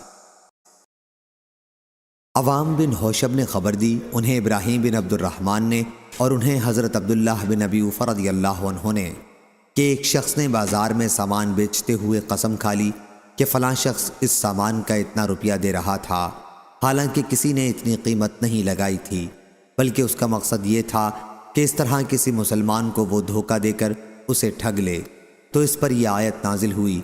عوام بن حوشب نے خبر دی، انہیں ابراہیم بن عبد الرحمن نے اور انہیں حضرت عبداللہ بن ابی اوفیٰ رضی اللہ عنہ نے کہ ایک شخص نے بازار میں سامان بیچتے ہوئے قسم کھا لی کہ فلاں شخص اس سامان کا اتنا روپیہ دے رہا تھا، حالانکہ کسی نے اتنی قیمت نہیں لگائی تھی، بلکہ اس کا مقصد یہ تھا کہ اس طرح کسی مسلمان کو وہ دھوکہ دے کر اسے ٹھگ لے۔ تو اس پر یہ آیت نازل ہوئی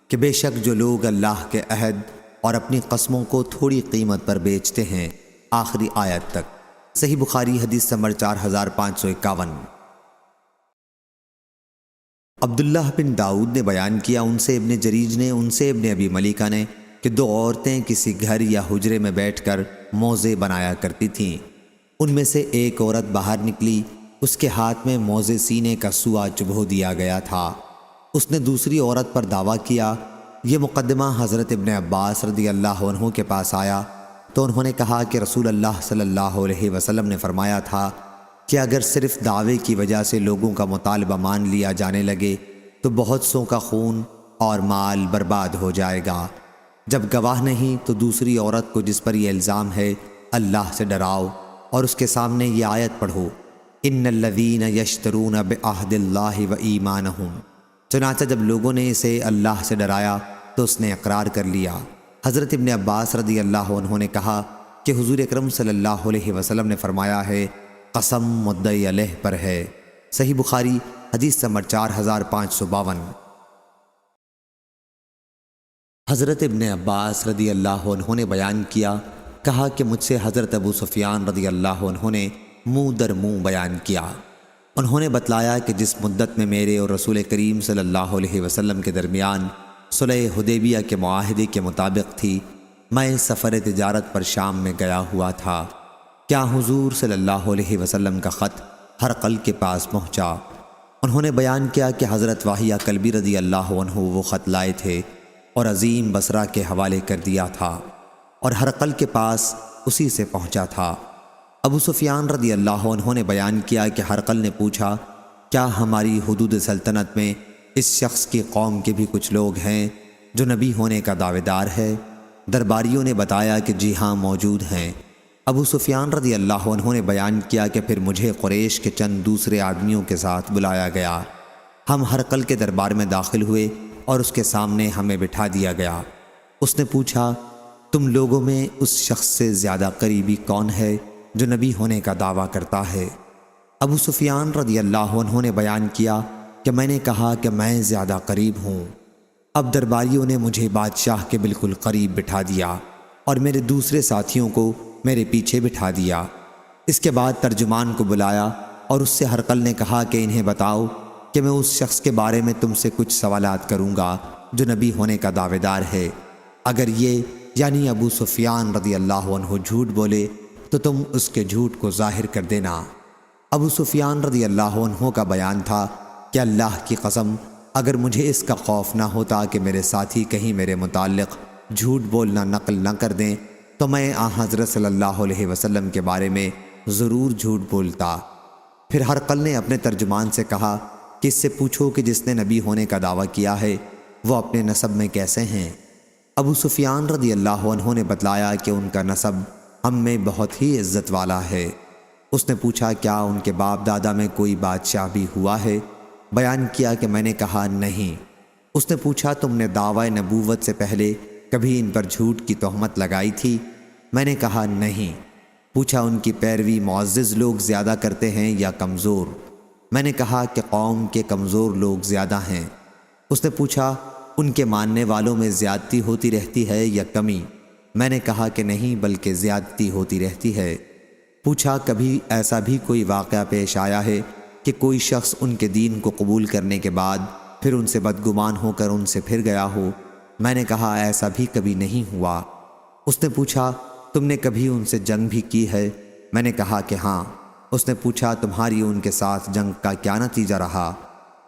کہ بے شک جو لوگ اللہ کے عہد اور اپنی قسموں کو تھوڑی قیمت پر بیچتے ہیں، آخری آیت تک۔ صحیح بخاری حدیث نمبر 4551۔ عبداللہ بن داؤد نے بیان کیا، ان سے ابن جریج نے، ان سے ابن ابی ملیکہ نے کہ دو عورتیں کسی گھر یا حجرے میں بیٹھ کر موزے بنایا کرتی تھیں۔ ان میں سے ایک عورت باہر نکلی، اس کے ہاتھ میں موزے سینے کا سوا چبھو دیا گیا تھا۔ اس نے دوسری عورت پر دعویٰ کیا۔ یہ مقدمہ حضرت ابن عباس رضی اللہ عنہ کے پاس آیا تو انہوں نے کہا کہ رسول اللہ صلی اللہ علیہ وسلم نے فرمایا تھا کہ اگر صرف دعوے کی وجہ سے لوگوں کا مطالبہ مان لیا جانے لگے تو بہت سوں کا خون اور مال برباد ہو جائے گا۔ جب گواہ نہیں تو دوسری عورت کو جس پر یہ الزام ہے اللہ سے ڈراؤ اور اس کے سامنے یہ آیت پڑھو، ان الذین یشترون بعہد اللہ و ایمانہم۔ چنانچہ جب لوگوں نے اسے اللہ سے ڈرایا تو اس نے اقرار کر لیا۔ حضرت ابن عباس رضی اللہ عنہ نے کہا کہ حضور اکرم صلی اللہ علیہ وسلم نے فرمایا ہے قسم مدعی علیہ پر ہے۔ صحیح بخاری حدیث نمبر 4552۔ حضرت ابن عباس رضی اللہ عنہ نے بیان کیا، کہا کہ مجھ سے حضرت ابو سفیان رضی اللہ عنہ نے منہ در منہ بیان کیا۔ انہوں نے بتلایا کہ جس مدت میں میرے اور رسول کریم صلی اللہ علیہ وسلم کے درمیان صلح حدیبیہ کے معاہدے کے مطابق تھی، میں سفر تجارت پر شام میں گیا ہوا تھا۔ کیا حضور صلی اللہ علیہ وسلم کا خط ہرقل کے پاس پہنچا؟ انہوں نے بیان کیا کہ حضرت واہیہ کلبی رضی اللہ عنہ وہ خط لائے تھے اور عظیم بصرہ کے حوالے کر دیا تھا اور ہرقل کے پاس اسی سے پہنچا تھا۔ ابو سفیان رضی اللہ عنہ نے بیان کیا کہ ہرقل نے پوچھا کیا ہماری حدود سلطنت میں اس شخص کی قوم کے بھی کچھ لوگ ہیں جو نبی ہونے کا دعوے دار ہے؟ درباریوں نے بتایا کہ جی ہاں موجود ہیں۔ ابو سفیان رضی اللہ عنہ نے بیان کیا کہ پھر مجھے قریش کے چند دوسرے آدمیوں کے ساتھ بلایا گیا۔ ہم ہرقل کے دربار میں داخل ہوئے اور اس کے سامنے ہمیں بٹھا دیا گیا۔ اس نے پوچھا تم لوگوں میں اس شخص سے زیادہ قریبی کون ہے جو نبی ہونے کا دعویٰ کرتا ہے؟ ابو سفیان رضی اللہ عنہ نے بیان کیا کہ میں نے کہا کہ میں زیادہ قریب ہوں۔ اب درباریوں نے مجھے بادشاہ کے بالکل قریب بٹھا دیا اور میرے دوسرے ساتھیوں کو میرے پیچھے بٹھا دیا۔ اس کے بعد ترجمان کو بلایا اور اس سے ہرقل نے کہا کہ انہیں بتاؤ کہ میں اس شخص کے بارے میں تم سے کچھ سوالات کروں گا جو نبی ہونے کا دعوے دار ہے۔ اگر یہ یعنی ابو سفیان رضی اللہ عنہ جھوٹ بولے تو تم اس کے جھوٹ کو ظاہر کر دینا۔ ابو سفیان رضی اللہ عنہ کا بیان تھا کہ اللہ کی قسم اگر مجھے اس کا خوف نہ ہوتا کہ میرے ساتھی کہیں میرے متعلق جھوٹ بولنا نقل نہ کر دیں تو میں حضرت صلی اللہ علیہ وسلم کے بارے میں ضرور جھوٹ بولتا۔ پھر ہرقل نے اپنے ترجمان سے کہا کہ اس سے پوچھو کہ جس نے نبی ہونے کا دعویٰ کیا ہے وہ اپنے نسب میں کیسے ہیں؟ ابو سفیان رضی اللہ عنہ نے بتلایا کہ ان کا نسب ہم میں بہت ہی عزت والا ہے۔ اس نے پوچھا کیا ان کے باپ دادا میں کوئی بادشاہ بھی ہوا ہے؟ بیان کیا کہ میں نے کہا نہیں۔ اس نے پوچھا تم نے دعوی نبوت سے پہلے کبھی ان پر جھوٹ کی تہمت لگائی تھی؟ میں نے کہا نہیں۔ پوچھا ان کی پیروی معزز لوگ زیادہ کرتے ہیں یا کمزور؟ میں نے کہا کہ قوم کے کمزور لوگ زیادہ ہیں۔ اس نے پوچھا ان کے ماننے والوں میں زیادتی ہوتی رہتی ہے یا کمی؟ میں نے کہا کہ نہیں بلکہ زیادتی ہوتی رہتی ہے۔ پوچھا کبھی ایسا بھی کوئی واقعہ پیش آیا ہے کہ کوئی شخص ان کے دین کو قبول کرنے کے بعد پھر ان سے بدگمان ہو کر ان سے پھر گیا ہو؟ میں نے کہا ایسا بھی کبھی نہیں ہوا۔ اس نے پوچھا تم نے کبھی ان سے جنگ بھی کی ہے؟ میں نے کہا کہ ہاں۔ اس نے پوچھا تمہاری ان کے ساتھ جنگ کا کیا نتیجہ رہا؟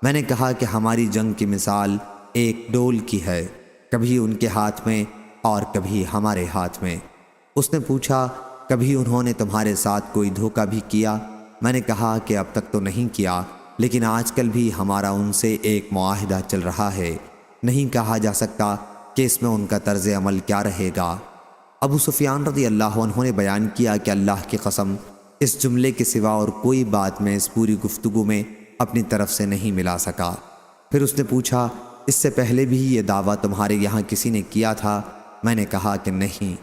میں نے کہا کہ ہماری جنگ کی مثال ایک ڈول کی ہے، کبھی ان کے ہاتھ میں اور کبھی ہمارے ہاتھ میں۔ اس نے پوچھا کبھی انہوں نے تمہارے ساتھ کوئی دھوکہ بھی کیا؟ میں نے کہا کہ اب تک تو نہیں کیا، لیکن آج کل بھی ہمارا ان سے ایک معاہدہ چل رہا ہے، نہیں کہا جا سکتا کہ اس میں ان کا طرز عمل کیا رہے گا۔ ابو سفیان رضی اللہ عنہ نے بیان کیا کہ اللہ کی قسم اس جملے کے سوا اور کوئی بات میں اس پوری گفتگو میں اپنی طرف سے نہیں ملا سکا۔ پھر اس نے پوچھا اس سے پہلے بھی یہ دعویٰ تمہارے یہاں کسی نے کیا تھا؟ میں نے کہا کہ نہیں۔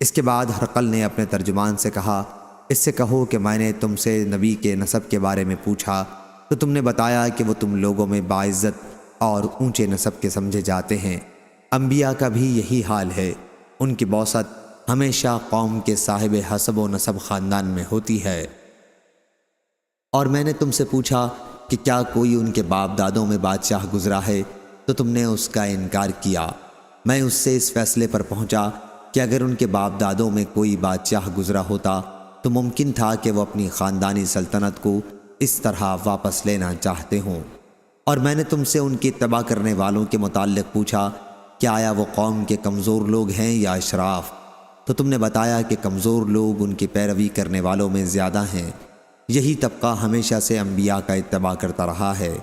اس کے بعد ہرقل نے اپنے ترجمان سے کہا اس سے کہو کہ میں نے تم سے نبی کے نسب کے بارے میں پوچھا تو تم نے بتایا کہ وہ تم لوگوں میں باعزت اور اونچے نسب کے سمجھے جاتے ہیں۔ انبیاء کا بھی یہی حال ہے، ان کی بعثت ہمیشہ قوم کے صاحب حسب و نسب خاندان میں ہوتی ہے۔ اور میں نے تم سے پوچھا کہ کیا کوئی ان کے باپ دادوں میں بادشاہ گزرا ہے تو تم نے اس کا انکار کیا۔ میں اس سے اس فیصلے پر پہنچا کہ اگر ان کے باپ دادوں میں کوئی بادشاہ گزرا ہوتا تو ممکن تھا کہ وہ اپنی خاندانی سلطنت کو اس طرح واپس لینا چاہتے ہوں۔ اور میں نے تم سے ان کی اتباع کرنے والوں کے متعلق پوچھا کہ آیا وہ قوم کے کمزور لوگ ہیں یا اشراف؟ تو تم نے بتایا کہ کمزور لوگ ان کی پیروی کرنے والوں میں زیادہ ہیں، یہی طبقہ ہمیشہ سے انبیاء کا اتباع کرتا رہا ہے۔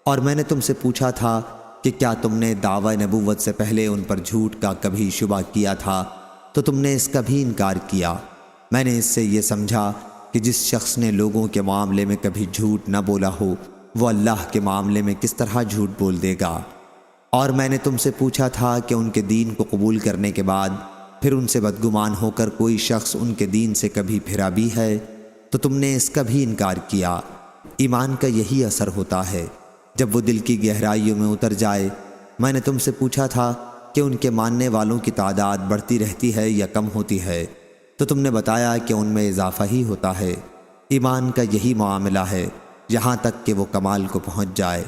اور میں نے تم سے پوچھا تھا کہ کیا تم نے دعوی نبوت سے پہلے ان پر جھوٹ کا کبھی شبہ کیا تھا تو تم نے اس کا بھی انکار کیا۔ میں نے اس سے یہ سمجھا کہ جس شخص نے لوگوں کے معاملے میں کبھی جھوٹ نہ بولا ہو وہ اللہ کے معاملے میں کس طرح جھوٹ بول دے گا۔ اور میں نے تم سے پوچھا تھا کہ ان کے دین کو قبول کرنے کے بعد پھر ان سے بدگمان ہو کر کوئی شخص ان کے دین سے کبھی پھرا بھی ہے تو تم نے اس کا بھی انکار کیا۔ ایمان کا یہی اثر ہوتا ہے جب وہ دل کی گہرائیوں میں اتر جائے۔ میں نے تم سے پوچھا تھا کہ ان کے ماننے والوں کی تعداد بڑھتی رہتی ہے یا کم ہوتی ہے تو تم نے بتایا کہ ان میں اضافہ ہی ہوتا ہے۔ ایمان کا یہی معاملہ ہے یہاں تک کہ وہ کمال کو پہنچ جائے۔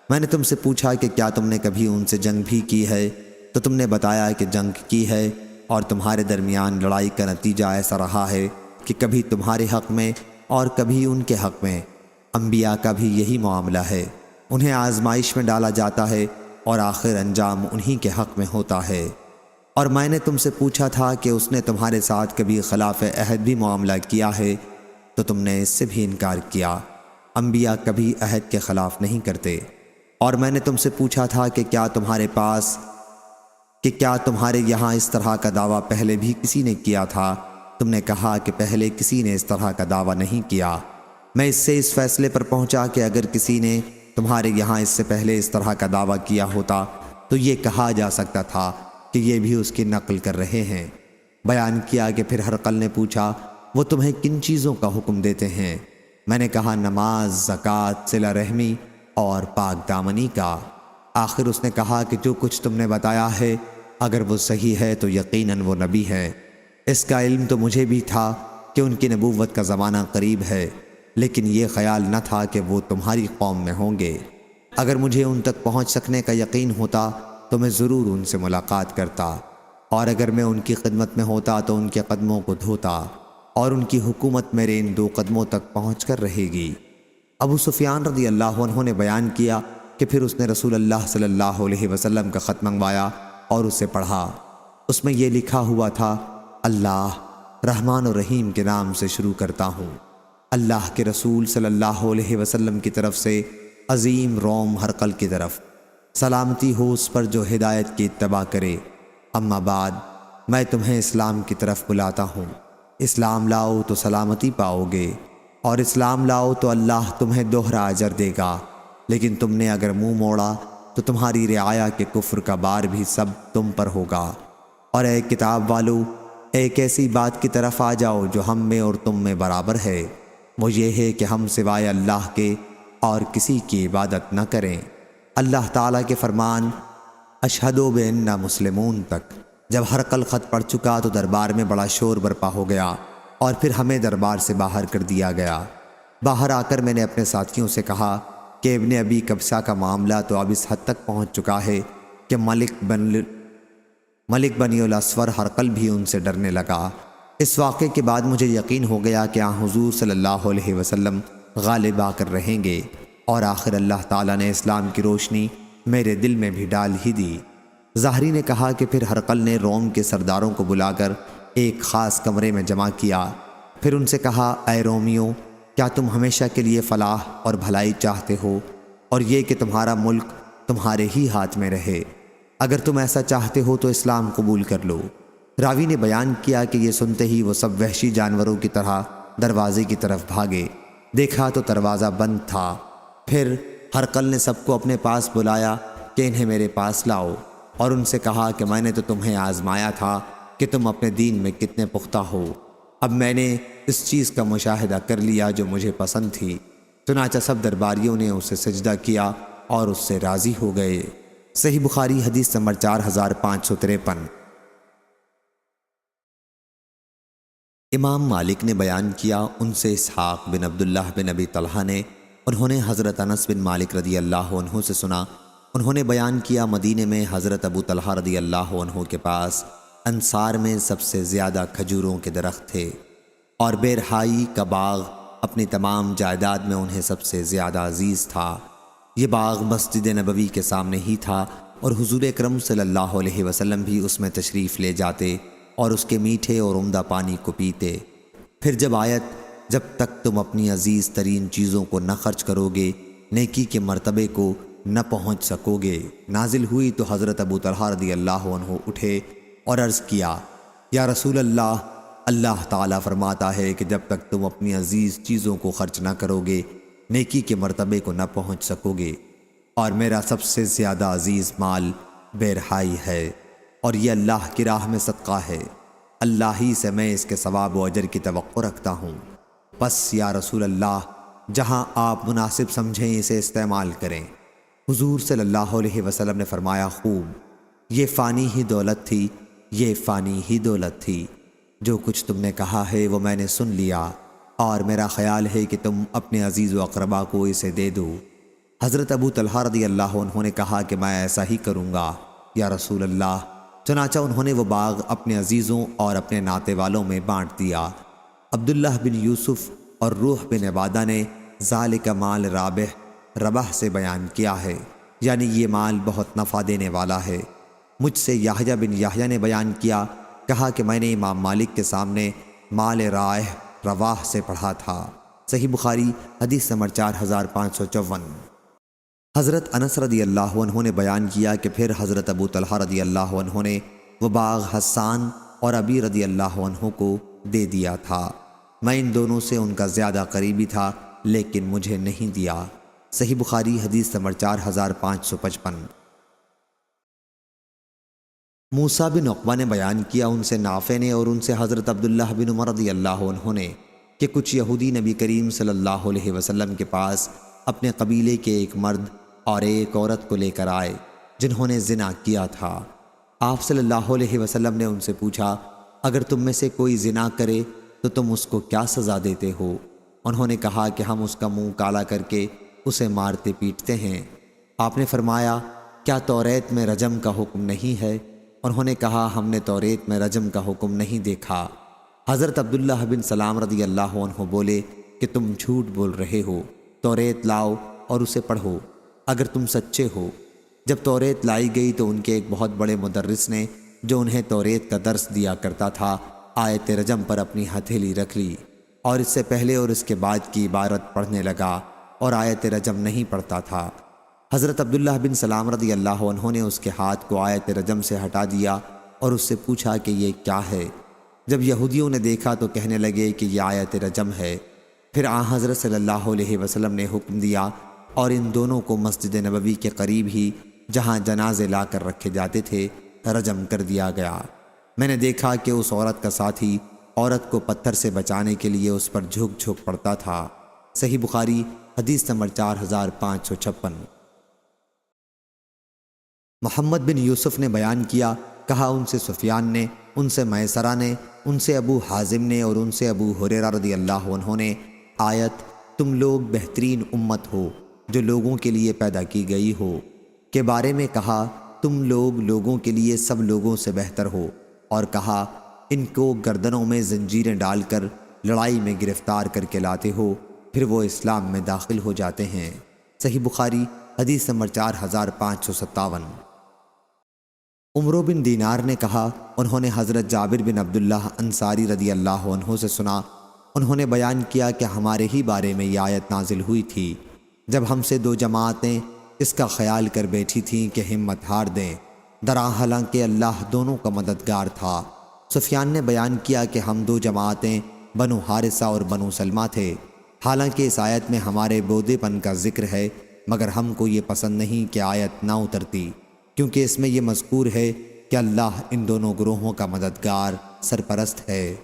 میں نے تم سے پوچھا کہ کیا تم نے کبھی ان سے جنگ بھی کی ہے تو تم نے بتایا کہ جنگ کی ہے، اور تمہارے درمیان لڑائی کا نتیجہ ایسا رہا ہے کہ کبھی تمہارے حق میں اور کبھی ان کے حق میں۔ انبیاء کا بھی یہی معاملہ ہے، انہیں آزمائش میں ڈالا جاتا ہے اور آخر انجام انہی کے حق میں ہوتا ہے۔ اور میں نے تم سے پوچھا تھا کہ اس نے تمہارے ساتھ کبھی خلاف عہد بھی معاملہ کیا ہے تو تم نے اس سے بھی انکار کیا۔ انبیاء کبھی عہد کے خلاف نہیں کرتے۔ اور میں نے تم سے پوچھا تھا کہ کیا تمہارے یہاں اس طرح کا دعویٰ پہلے بھی کسی نے کیا تھا؟ تم نے کہا کہ پہلے کسی نے اس طرح کا دعویٰ نہیں کیا۔ میں اس سے اس فیصلے پر پہنچا کہ اگر کسی نے تمہارے یہاں اس سے پہلے اس طرح کا دعویٰ کیا ہوتا تو یہ کہا جا سکتا تھا کہ یہ بھی اس کی نقل کر رہے ہیں۔ بیان کیا کہ پھر ہرقل نے پوچھا وہ تمہیں کن چیزوں کا حکم دیتے ہیں؟ میں نے کہا نماز، زکوٰۃ، صلہ رحمی اور پاک دامنی کا۔ آخر اس نے کہا کہ جو کچھ تم نے بتایا ہے اگر وہ صحیح ہے تو یقیناً وہ نبی ہے۔ اس کا علم تو مجھے بھی تھا کہ ان کی نبوت کا زمانہ قریب ہے، لیکن یہ خیال نہ تھا کہ وہ تمہاری قوم میں ہوں گے۔ اگر مجھے ان تک پہنچ سکنے کا یقین ہوتا تو میں ضرور ان سے ملاقات کرتا، اور اگر میں ان کی خدمت میں ہوتا تو ان کے قدموں کو دھوتا، اور ان کی حکومت میرے ان 2 قدموں تک پہنچ کر رہے گی۔ ابو سفیان رضی اللہ عنہ نے بیان کیا کہ پھر اس نے رسول اللہ صلی اللہ علیہ وسلم کا خط منگوایا اور اسے پڑھا۔ اس میں یہ لکھا ہوا تھا اللہ رحمان و رحیم کے نام سے شروع کرتا ہوں۔ اللہ کے رسول صلی اللہ علیہ وسلم کی طرف سے عظیم روم ہرقل کی طرف، سلامتی ہو اس پر جو ہدایت کی اتباع کرے۔ اما بعد، میں تمہیں اسلام کی طرف بلاتا ہوں۔ اسلام لاؤ تو سلامتی پاؤ گے، اور اسلام لاؤ تو اللہ تمہیں دوہرا اجر دے گا، لیکن تم نے اگر منہ موڑا تو تمہاری رعایا کے کفر کا بار بھی سب تم پر ہوگا۔ اور اے کتاب والو، ایک ایسی بات کی طرف آ جاؤ جو ہم میں اور تم میں برابر ہے، وہ یہ ہے کہ ہم سوائے اللہ کے اور کسی کی عبادت نہ کریں۔ اللہ تعالیٰ کے فرمان اشہدوا بأننا مسلمون تک جب ہرقل خط پڑھ چکا تو دربار میں بڑا شور برپا ہو گیا اور پھر ہمیں دربار سے باہر کر دیا گیا۔ باہر آ کر میں نے اپنے ساتھیوں سے کہا کہ ابن ابی کبشہ کا معاملہ تو اب اس حد تک پہنچ چکا ہے کہ ملک بنی الاسور ہرقل بھی ان سے ڈرنے لگا۔ اس واقعے کے بعد مجھے یقین ہو گیا کہ حضور صلی اللہ علیہ وسلم غالب آ کر رہیں گے، اور آخر اللہ تعالیٰ نے اسلام کی روشنی میرے دل میں بھی ڈال ہی دی۔ ظاہری نے کہا کہ پھر ہرقل نے روم کے سرداروں کو بلا کر ایک خاص کمرے میں جمع کیا، پھر ان سے کہا اے رومیوں، کیا تم ہمیشہ کے لیے فلاح اور بھلائی چاہتے ہو اور یہ کہ تمہارا ملک تمہارے ہی ہاتھ میں رہے؟ اگر تم ایسا چاہتے ہو تو اسلام قبول کر لو۔ راوی نے بیان کیا کہ یہ سنتے ہی وہ سب وحشی جانوروں کی طرح دروازے کی طرف بھاگے، دیکھا تو دروازہ بند تھا۔ پھر ہرقل نے سب کو اپنے پاس بلایا کہ انہیں میرے پاس لاؤ، اور ان سے کہا کہ میں نے تو تمہیں آزمایا تھا کہ تم اپنے دین میں کتنے پختہ ہو۔ اب میں نے اس چیز کا مشاہدہ کر لیا جو مجھے پسند تھی۔ چنانچہ سب درباریوں نے اسے سجدہ کیا اور اس سے راضی ہو گئے۔ صحیح بخاری حدیث نمبر 4553۔ امام مالک نے بیان کیا، ان سے اسحاق بن عبداللہ بن ابی طلحہ نے، انہوں نے حضرت انس بن مالک رضی اللہ عنہ سے سنا، انہوں نے بیان کیا مدینے میں حضرت ابو طلحہ رضی اللہ عنہ کے پاس انصار میں سب سے زیادہ کھجوروں کے درخت تھے، اور بیرہائی کا باغ اپنی تمام جائیداد میں انہیں سب سے زیادہ عزیز تھا۔ یہ باغ مسجد نبوی کے سامنے ہی تھا، اور حضور اکرم صلی اللہ علیہ وسلم بھی اس میں تشریف لے جاتے اور اس کے میٹھے اور عمدہ پانی کو پیتے۔ پھر جب آیت جب تک تم اپنی عزیز ترین چیزوں کو نہ خرچ کرو گے نیکی کے مرتبے کو نہ پہنچ سکو گے نازل ہوئی تو حضرت ابو طلحہ رضی اللہ عنہ اٹھے اور عرض کیا، یا رسول اللہ، اللہ تعالیٰ فرماتا ہے کہ جب تک تم اپنی عزیز چیزوں کو خرچ نہ کرو گے نیکی کے مرتبے کو نہ پہنچ سکو گے، اور میرا سب سے زیادہ عزیز مال بیرہائی ہے، اور یہ اللہ کی راہ میں صدقہ ہے، اللہ ہی سے میں اس کے ثواب و اجر کی توقع رکھتا ہوں، بس یا رسول اللہ جہاں آپ مناسب سمجھیں اسے استعمال کریں۔ حضور صلی اللہ علیہ وسلم نے فرمایا، خوب، یہ فانی ہی دولت تھی، یہ فانی ہی دولت تھی، جو کچھ تم نے کہا ہے وہ میں نے سن لیا، اور میرا خیال ہے کہ تم اپنے عزیز و اقربا کو اسے دے دو۔ حضرت ابو طلحہ رضی اللہ عنہ نے کہا کہ میں ایسا ہی کروں گا یا رسول اللہ۔ چنانچہ انہوں نے وہ باغ اپنے عزیزوں اور اپنے ناتے والوں میں بانٹ دیا۔ عبداللہ بن یوسف اور روح بن عبادہ نے ذالک مال ربح سے بیان کیا ہے، یعنی یہ مال بہت نفع دینے والا ہے۔ مجھ سے یحییٰ بن یحییٰ نے بیان کیا، کہا کہ میں نے امام مالک کے سامنے مال رواح سے پڑھا تھا۔ صحیح بخاری حدیث نمبر 4554۔ حضرت انس رضی اللہ عنہ نے بیان کیا کہ پھر حضرت ابو طلحہ رضی اللہ عنہ نے وہ باغ حسان اور ابی رضی اللہ عنہ کو دے دیا تھا۔ میں ان دونوں سے ان کا زیادہ قریبی تھا لیکن مجھے نہیں دیا۔ صحیح بخاری حدیث نمبر 4555۔ موسیٰ بن عقبہ نے بیان کیا، ان سے نافع نے اور ان سے حضرت عبداللہ بن عمر رضی اللہ عنہ نے، کہ کچھ یہودی نبی کریم صلی اللہ علیہ وسلم کے پاس اپنے قبیلے کے ایک مرد اور ایک عورت کو لے کر آئے جنہوں نے زنا کیا تھا۔ آپ صلی اللہ علیہ وسلم نے ان سے پوچھا، اگر تم میں سے کوئی زنا کرے تو تم اس کو کیا سزا دیتے ہو؟ انہوں نے کہا کہ ہم اس کا منہ کالا کر کے اسے مارتے پیٹتے ہیں۔ آپ نے فرمایا، کیا توریت میں رجم کا حکم نہیں ہے؟ انہوں نے کہا، ہم نے توریت میں رجم کا حکم نہیں دیکھا۔ حضرت عبداللہ بن سلام رضی اللہ عنہ بولے کہ تم جھوٹ بول رہے ہو، توریت لاؤ اور اسے پڑھو اگر تم سچے ہو۔ جب توریت لائی گئی تو ان کے ایک بہت بڑے مدرس نے، جو انہیں توریت کا درس دیا کرتا تھا، آیت رجم پر اپنی ہتھیلی رکھ لی اور اس سے پہلے اور اس کے بعد کی عبارت پڑھنے لگا اور آیت رجم نہیں پڑھتا تھا۔ حضرت عبداللہ بن سلام رضی اللہ عنہ نے اس کے ہاتھ کو آیت رجم سے ہٹا دیا اور اس سے پوچھا کہ یہ کیا ہے؟ جب یہودیوں نے دیکھا تو کہنے لگے کہ یہ آیت رجم ہے۔ پھر حضرت صلی اللہ علیہ وسلم نے حکم دیا اور ان دونوں کو مسجد نبوی کے قریب ہی جہاں جنازے لا کر رکھے جاتے تھے رجم کر دیا گیا۔ میں نے دیکھا کہ اس عورت کا ساتھی عورت کو پتھر سے بچانے کے لیے اس پر جھک جھک پڑتا تھا۔ صحیح بخاری حدیث نمبر 4556۔ محمد بن یوسف نے بیان کیا، کہا ان سے سفیان نے، ان سے میسرہ نے، ان سے ابو حازم نے اور ان سے ابو ہریرہ رضی اللہ عنہ نے آیت تم لوگ بہترین امت ہو جو لوگوں کے لیے پیدا کی گئی ہو کے بارے میں کہا، تم لوگ لوگوں کے لیے سب لوگوں سے بہتر ہو، اور کہا ان کو گردنوں میں زنجیریں ڈال کر لڑائی میں گرفتار کر کے لاتے ہو، پھر وہ اسلام میں داخل ہو جاتے ہیں۔ صحیح بخاری حدیث نمبر 4557۔ عمر بن دینار نے کہا، انہوں نے حضرت جابر بن عبداللہ انصاری رضی اللہ عنہ سے سنا، انہوں نے بیان کیا کہ ہمارے ہی بارے میں یہ آیت نازل ہوئی تھی جب ہم سے دو جماعتیں اس کا خیال کر بیٹھی تھیں کہ ہمت ہار دیں، درا حالانکہ اللہ دونوں کا مددگار تھا۔ سفیان نے بیان کیا کہ ہم دو جماعتیں بنو حارثہ اور بنو سلمہ تھے، حالانکہ اس آیت میں ہمارے بودے پن کا ذکر ہے، مگر ہم کو یہ پسند نہیں کہ آیت نہ اترتی، کیونکہ اس میں یہ مذکور ہے کہ اللہ ان دونوں گروہوں کا مددگار سرپرست ہے۔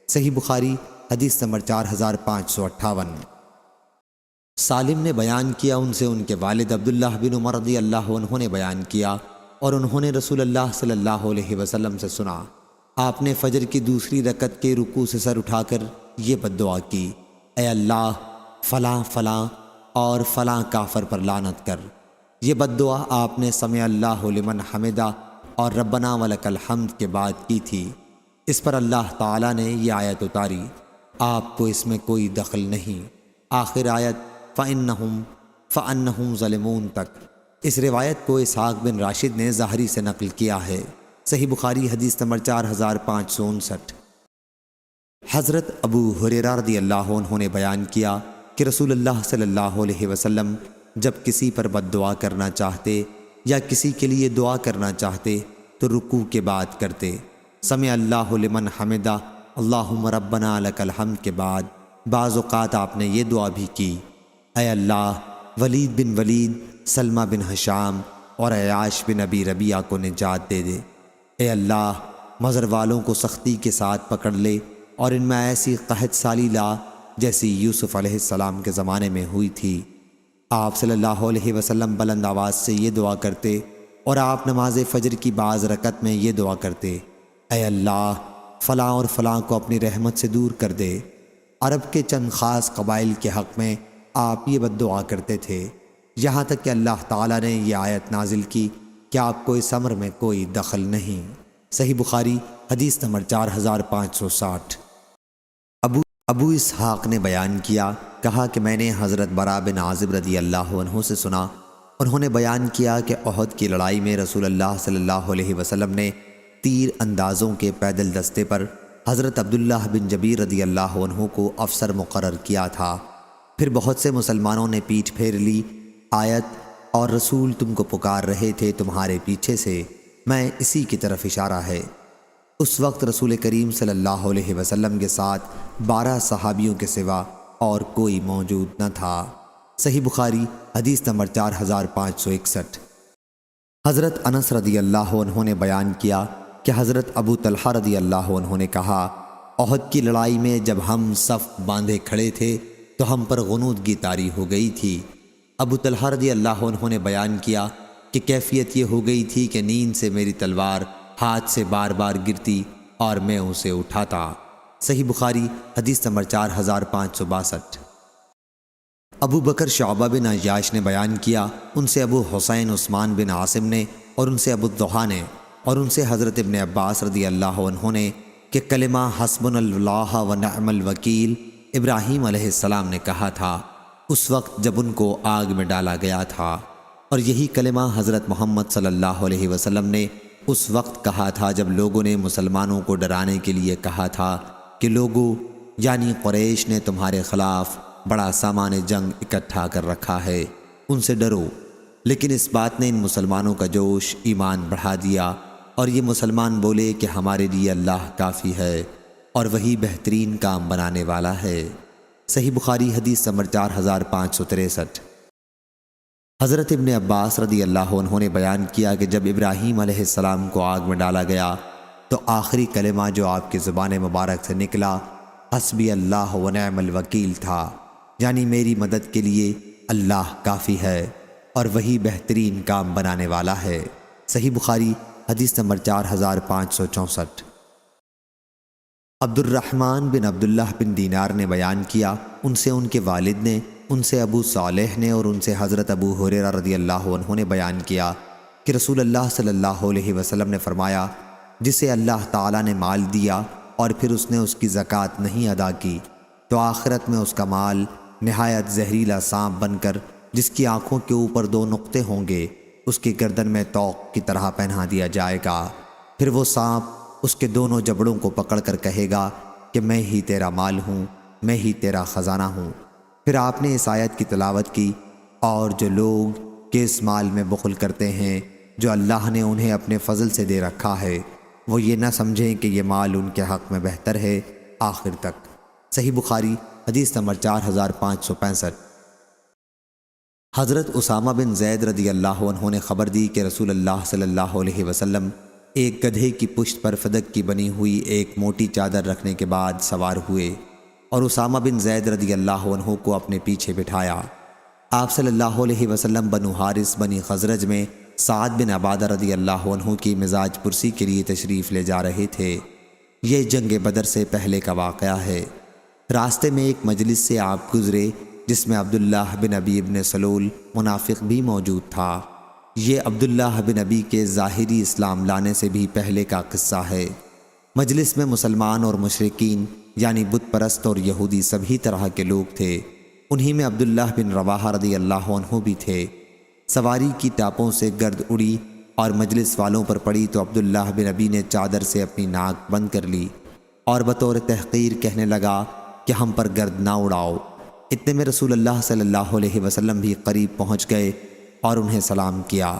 صحیح بخاری حدیث نمبر 4558۔ سالم نے بیان کیا، ان سے ان کے والد عبداللہ بن عمر رضی اللہ عنہ نے بیان کیا، اور انہوں نے رسول اللہ صلی اللہ علیہ وسلم سے سنا، آپ نے فجر کی دوسری رکعت کے رکوع سے سر اٹھا کر یہ بد دعا کی، اے اللہ فلاں فلاں اور فلاں کافر پر لعنت کر۔ یہ بد دعا آپ نے سمع اللہ لمن حمدہ اور ربنا ولک الحمد کے بعد کی تھی۔ اس پر اللہ تعالیٰ نے یہ آیت اتاری، آپ کو اس میں کوئی دخل نہیں، آخر آیت فَأَنَّهُمْ ظَلِمُونَ تک۔ اس روایت کو اسحاق بن راشد نے ظاہری سے نقل کیا ہے۔ صحیح بخاری حدیث نمبر 4559۔ حضرت ابو ہریرہ رضی اللہ عنہ نے بیان کیا کہ رسول اللہ صلی اللہ علیہ وسلم جب کسی پر بد دعا کرنا چاہتے یا کسی کے لیے دعا کرنا چاہتے تو رکوع کے بعد کرتے، سمع اللہ لمن حمدہ اللہم ربنا لک الحمد کے بعد بعض اوقات آپ نے یہ دعا بھی کی، اے اللہ ولید بن ولید، سلمہ بن ہشام اور عیاش بن ابی ربیعہ کو نجات دے دے، اے اللہ مضر والوں کو سختی کے ساتھ پکڑ لے اور ان میں ایسی قحط سالی لا جیسی یوسف علیہ السلام کے زمانے میں ہوئی تھی۔ آپ صلی اللہ علیہ وسلم بلند آواز سے یہ دعا کرتے، اور آپ نماز فجر کی بعض رکعت میں یہ دعا کرتے، اے اللہ فلاں اور فلاں کو اپنی رحمت سے دور کر دے۔ عرب کے چند خاص قبائل کے حق میں آپ یہ بد دعا کرتے تھے، یہاں تک کہ اللہ تعالیٰ نے یہ آیت نازل کی کہ آپ کو اس امر میں کوئی دخل نہیں۔ صحیح بخاری حدیث نمبر 4560۔ ابو اسحاق نے بیان کیا، کہا کہ میں نے حضرت برا بن عازب رضی اللہ عنہ سے سنا، انہوں نے بیان کیا کہ احد کی لڑائی میں رسول اللہ صلی اللہ علیہ وسلم نے تیر اندازوں کے پیدل دستے پر حضرت عبداللہ بن جبیر رضی اللہ عنہ کو افسر مقرر کیا تھا۔ پھر بہت سے مسلمانوں نے پیٹھ پھیر لی، آیت اور رسول تم کو پکار رہے تھے تمہارے پیچھے سے، میں اسی کی طرف اشارہ ہے۔ اس وقت رسول کریم صلی اللہ علیہ وسلم کے ساتھ 12 صحابیوں کے سوا اور کوئی موجود نہ تھا۔ صحیح بخاری حدیث نمبر 4561۔ حضرت انس رضی اللہ عنہ نے بیان کیا کہ حضرت ابو طلحہ رضی اللہ عنہ نے کہا، احد کی لڑائی میں جب ہم صف باندھے کھڑے تھے تو ہم پر غنودگی طاری ہو گئی تھی۔ ابو طلحہ رضی اللہ عنہ نے بیان کیا کہ کیفیت یہ ہو گئی تھی کہ نیند سے میری تلوار ہاتھ سے بار بار گرتی اور میں اسے اٹھاتا۔ صحیح بخاری حدیث نمبر 4562۔ ابو بکر شعبہ بن عیاش نے بیان کیا، ان سے ابو حسین عثمان بن عاصم نے اور ان سے ابو الضحیٰ نے اور ان سے حضرت ابن عباس رضی اللہ عنہ نے کہ کلمہ حسبنا اللہ و نعم الوکیل ابراہیم علیہ السلام نے کہا تھا اس وقت جب ان کو آگ میں ڈالا گیا تھا، اور یہی کلمہ حضرت محمد صلی اللہ علیہ وسلم نے اس وقت کہا تھا جب لوگوں نے مسلمانوں کو ڈرانے کے لیے کہا تھا کہ لوگوں یعنی قریش نے تمہارے خلاف بڑا سامان جنگ اکٹھا کر رکھا ہے، ان سے ڈرو۔ لیکن اس بات نے ان مسلمانوں کا جوش ایمان بڑھا دیا، اور یہ مسلمان بولے کہ ہمارے لیے اللہ کافی ہے اور وہی بہترین کام بنانے والا ہے۔ صحیح بخاری حدیث نمبر 4563۔ حضرت ابن عباس رضی اللہ عنہ نے بیان کیا کہ جب ابراہیم علیہ السلام کو آگ میں ڈالا گیا تو آخری کلمہ جو آپ کی زبان مبارک سے نکلا حسبی اللہ و نعم الوکیل تھا۔ یعنی میری مدد کے لیے اللہ کافی ہے اور وہی بہترین کام بنانے والا ہے۔ صحیح بخاری حدیث نمبر 4564۔ عبد الرحمن بن عبداللہ بن دینار نے بیان کیا، ان سے ان کے والد نے، ان سے ابو صالح نے اور ان سے حضرت ابو ہریرہ رضی اللہ عنہ نے بیان کیا کہ رسول اللہ صلی اللہ علیہ وسلم نے فرمایا، جسے اللہ تعالیٰ نے مال دیا اور پھر اس نے اس کی زکوٰۃ نہیں ادا کی تو آخرت میں اس کا مال نہایت زہریلا سانپ بن کر، جس کی آنکھوں کے اوپر 2 نقطے ہوں گے، اس کی گردن میں توق کی طرح پہنا دیا جائے گا۔ پھر وہ سانپ اس کے دونوں جبڑوں کو پکڑ کر کہے گا کہ میں ہی تیرا مال ہوں، میں ہی تیرا خزانہ ہوں۔ پھر آپ نے اس آیت کی تلاوت کی، اور جو لوگ کہ اس مال میں بخل کرتے ہیں جو اللہ نے انہیں اپنے فضل سے دے رکھا ہے، وہ یہ نہ سمجھیں کہ یہ مال ان کے حق میں بہتر ہے، آخر تک۔ صحیح بخاری حدیث نمبر 4565۔ حضرت اسامہ بن زید رضی اللہ عنہ نے خبر دی کہ رسول اللہ صلی اللہ علیہ وسلم ایک گدھے کی پشت پر فدق کی بنی ہوئی ایک موٹی چادر رکھنے کے بعد سوار ہوئے اور اسامہ بن زید رضی اللہ عنہ کو اپنے پیچھے بٹھایا۔ آپ صلی اللہ علیہ وسلم بنو حارث بنی خزرج میں سعد بن عبادہ رضی اللہ عنہ کی مزاج پرسی کے لیے تشریف لے جا رہے تھے۔ یہ جنگ بدر سے پہلے کا واقعہ ہے۔ راستے میں ایک مجلس سے آپ گزرے جس میں عبداللہ بن ابی بن سلول منافق بھی موجود تھا۔ یہ عبداللہ بن ابی کے ظاہری اسلام لانے سے بھی پہلے کا قصہ ہے۔ مجلس میں مسلمان اور مشرکین یعنی بت پرست اور یہودی سبھی طرح کے لوگ تھے۔ انہی میں عبداللہ بن رواحہ رضی اللہ عنہ بھی تھے۔ سواری کی ٹاپوں سے گرد اڑی اور مجلس والوں پر پڑی تو عبداللہ بن ابی نے چادر سے اپنی ناک بند کر لی اور بطور تحقیر کہنے لگا کہ ہم پر گرد نہ اڑاؤ۔ اتنے میں رسول اللہ صلی اللہ علیہ وسلم بھی قریب پہنچ گئے اور انہیں سلام کیا۔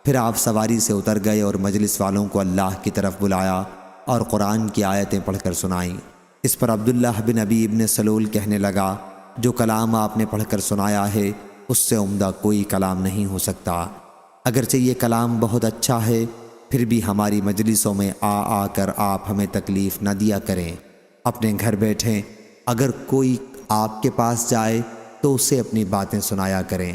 پھر آپ سواری سے اتر گئے اور مجلس والوں کو اللہ کی طرف بلایا اور قرآن کی آیتیں پڑھ کر سنائیں۔ اس پر عبداللہ بن ابی بن سلول کہنے لگا، جو کلام آپ نے پڑھ کر سنایا ہے اس سے عمدہ کوئی کلام نہیں ہو سکتا۔ اگرچہ یہ کلام بہت اچھا ہے، پھر بھی ہماری مجلسوں میں آ کر آپ ہمیں تکلیف نہ دیا کریں، اپنے گھر بیٹھیں، اگر کوئی آپ کے پاس جائے تو اسے اپنی باتیں سنایا کریں۔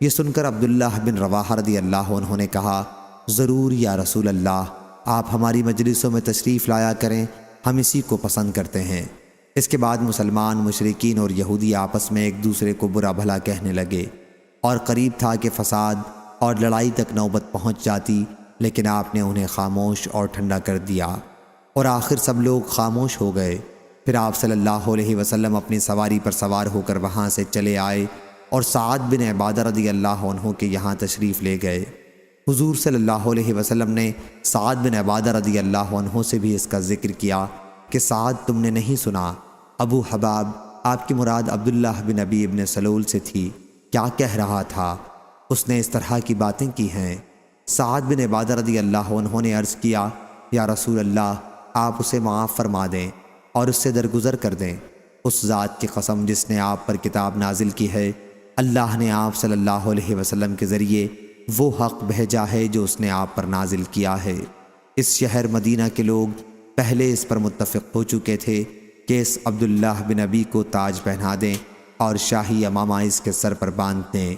یہ سن کر عبداللہ بن رواحہ رضی اللہ عنہ نے کہا، ضرور یا رسول اللہ، آپ ہماری مجلسوں میں تشریف لایا کریں، ہم اسی کو پسند کرتے ہیں۔ اس کے بعد مسلمان، مشرکین اور یہودی آپس میں ایک دوسرے کو برا بھلا کہنے لگے اور قریب تھا کہ فساد اور لڑائی تک نوبت پہنچ جاتی، لیکن آپ نے انہیں خاموش اور ٹھنڈا کر دیا اور آخر سب لوگ خاموش ہو گئے۔ پھر آپ صلی اللہ علیہ وسلم اپنی سواری پر سوار ہو کر وہاں سے چلے آئے اور سعد بن عبادہ رضی اللہ عنہ کے یہاں تشریف لے گئے۔ حضور صلی اللہ علیہ وسلم نے سعد بن عبادہ رضی اللہ عنہ سے بھی اس کا ذکر کیا کہ سعد، تم نے نہیں سنا ابو حباب، آپ کی مراد عبداللہ بن ابی بن سلول سے تھی، کیا کہہ رہا تھا؟ اس نے اس طرح کی باتیں کی ہیں۔ سعد بن عبادہ رضی اللہ عنہ نے عرض کیا، یا رسول اللہ، آپ اسے معاف فرما دیں اور اس سے درگزر کر دیں۔ اس ذات کی قسم جس نے آپ پر کتاب نازل کی ہے، اللہ نے آپ صلی اللہ علیہ وسلم کے ذریعے وہ حق بھیجا ہے جو اس نے آپ پر نازل کیا ہے۔ اس شہر مدینہ کے لوگ پہلے اس پر متفق ہو چکے تھے کہ اس عبداللہ بن ابی کو تاج پہنا دیں اور شاہی امامہ اس کے سر پر باندھ دیں،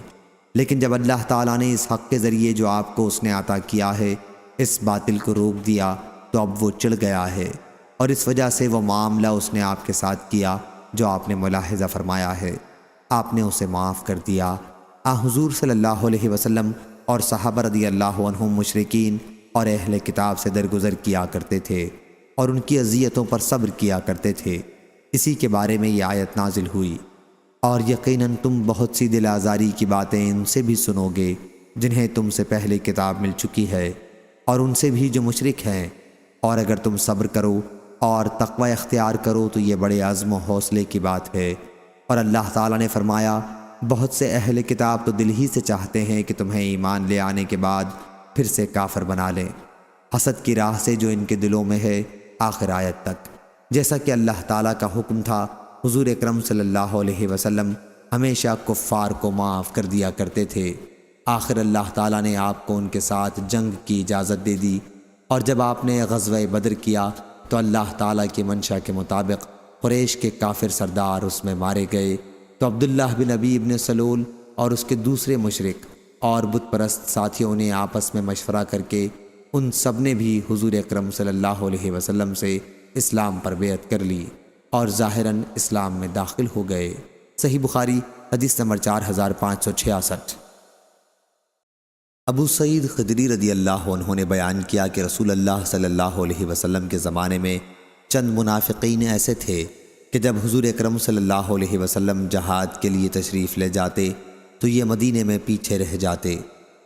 لیکن جب اللہ تعالیٰ نے اس حق کے ذریعے جو آپ کو اس نے عطا کیا ہے اس باطل کو روک دیا تو اب وہ چڑھ گیا ہے، اور اس وجہ سے وہ معاملہ اس نے آپ کے ساتھ کیا جو آپ نے ملاحظہ فرمایا ہے، آپ نے اسے معاف کر دیا۔ حضور صلی اللہ علیہ وسلم اور صحابہ رضی اللہ عنہم مشرکین اور اہل کتاب سے درگزر کیا کرتے تھے اور ان کی اذیتوں پر صبر کیا کرتے تھے۔ اسی کے بارے میں یہ آیت نازل ہوئی، اور یقیناً تم بہت سی دل آزاری کی باتیں ان سے بھی سنو گے جنہیں تم سے پہلے کتاب مل چکی ہے، اور ان سے بھی جو مشرک ہیں، اور اگر تم صبر کرو اور تقوی اختیار کرو تو یہ بڑے عزم و حوصلے کی بات ہے۔ اور اللہ تعالیٰ نے فرمایا، بہت سے اہل کتاب تو دل ہی سے چاہتے ہیں کہ تمہیں ایمان لے آنے کے بعد پھر سے کافر بنا لیں، حسد کی راہ سے جو ان کے دلوں میں ہے، آخر آیت تک۔ جیسا کہ اللہ تعالیٰ کا حکم تھا، حضور اکرم صلی اللہ علیہ وسلم ہمیشہ کفار کو معاف کر دیا کرتے تھے۔ آخر اللہ تعالیٰ نے آپ کو ان کے ساتھ جنگ کی اجازت دے دی، اور جب آپ نے غزوہ بدر کیا تو اللہ تعالیٰ کی منشا کے مطابق قریش کے کافر سردار اس میں مارے گئے، تو عبداللہ بن ابی ابن سلول اور اس کے دوسرے مشرک اور بت پرست ساتھیوں نے آپس میں مشورہ کر کے ان سب نے بھی حضور اکرم صلی اللہ علیہ وسلم سے اسلام پر بیعت کر لی اور ظاہراً اسلام میں داخل ہو گئے۔ صحیح بخاری حدیث نمبر 4566۔ ابو سعید خدری رضی اللہ عنہ نے بیان کیا کہ رسول اللہ صلی اللہ علیہ وسلم کے زمانے میں چند منافقین ایسے تھے کہ جب حضور اکرم صلی اللہ علیہ وسلم جہاد کے لیے تشریف لے جاتے تو یہ مدینے میں پیچھے رہ جاتے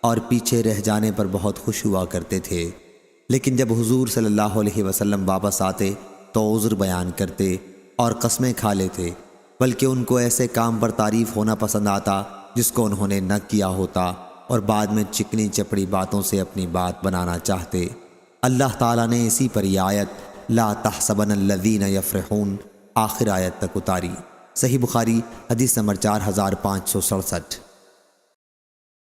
اور پیچھے رہ جانے پر بہت خوش ہوا کرتے تھے، لیکن جب حضور صلی اللہ علیہ وسلم واپس آتے تو عذر بیان کرتے اور قسمیں کھا لیتے، بلکہ ان کو ایسے کام پر تعریف ہونا پسند آتا جس کو انہوں نے نہ کیا ہوتا، اور بعد میں چکنی چپڑی باتوں سے اپنی بات بنانا چاہتے۔ اللہ تعالیٰ نے اسی پر یہ آیت لا تحسبن الذین یفرحون آخر آیت تک اتاری۔ صحیح بخاری حدیث نمبر 4567۔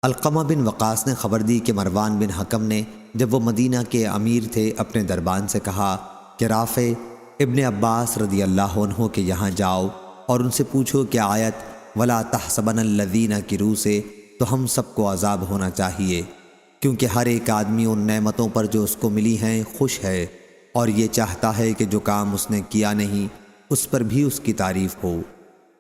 علقمہ بن وقاص نے خبر دی کہ مروان بن حکم نے جب وہ مدینہ کے امیر تھے اپنے دربان سے کہا کہ رافع ابن عباس رضی اللہ عنہ کے یہاں جاؤ اور ان سے پوچھو کہ آیت ولا تحسبن الذین کی روح سے تو ہم سب کو عذاب ہونا چاہیے، کیونکہ ہر ایک آدمی ان نعمتوں پر جو اس کو ملی ہیں خوش ہے اور یہ چاہتا ہے کہ جو کام اس نے کیا نہیں اس پر بھی اس کی تعریف ہو۔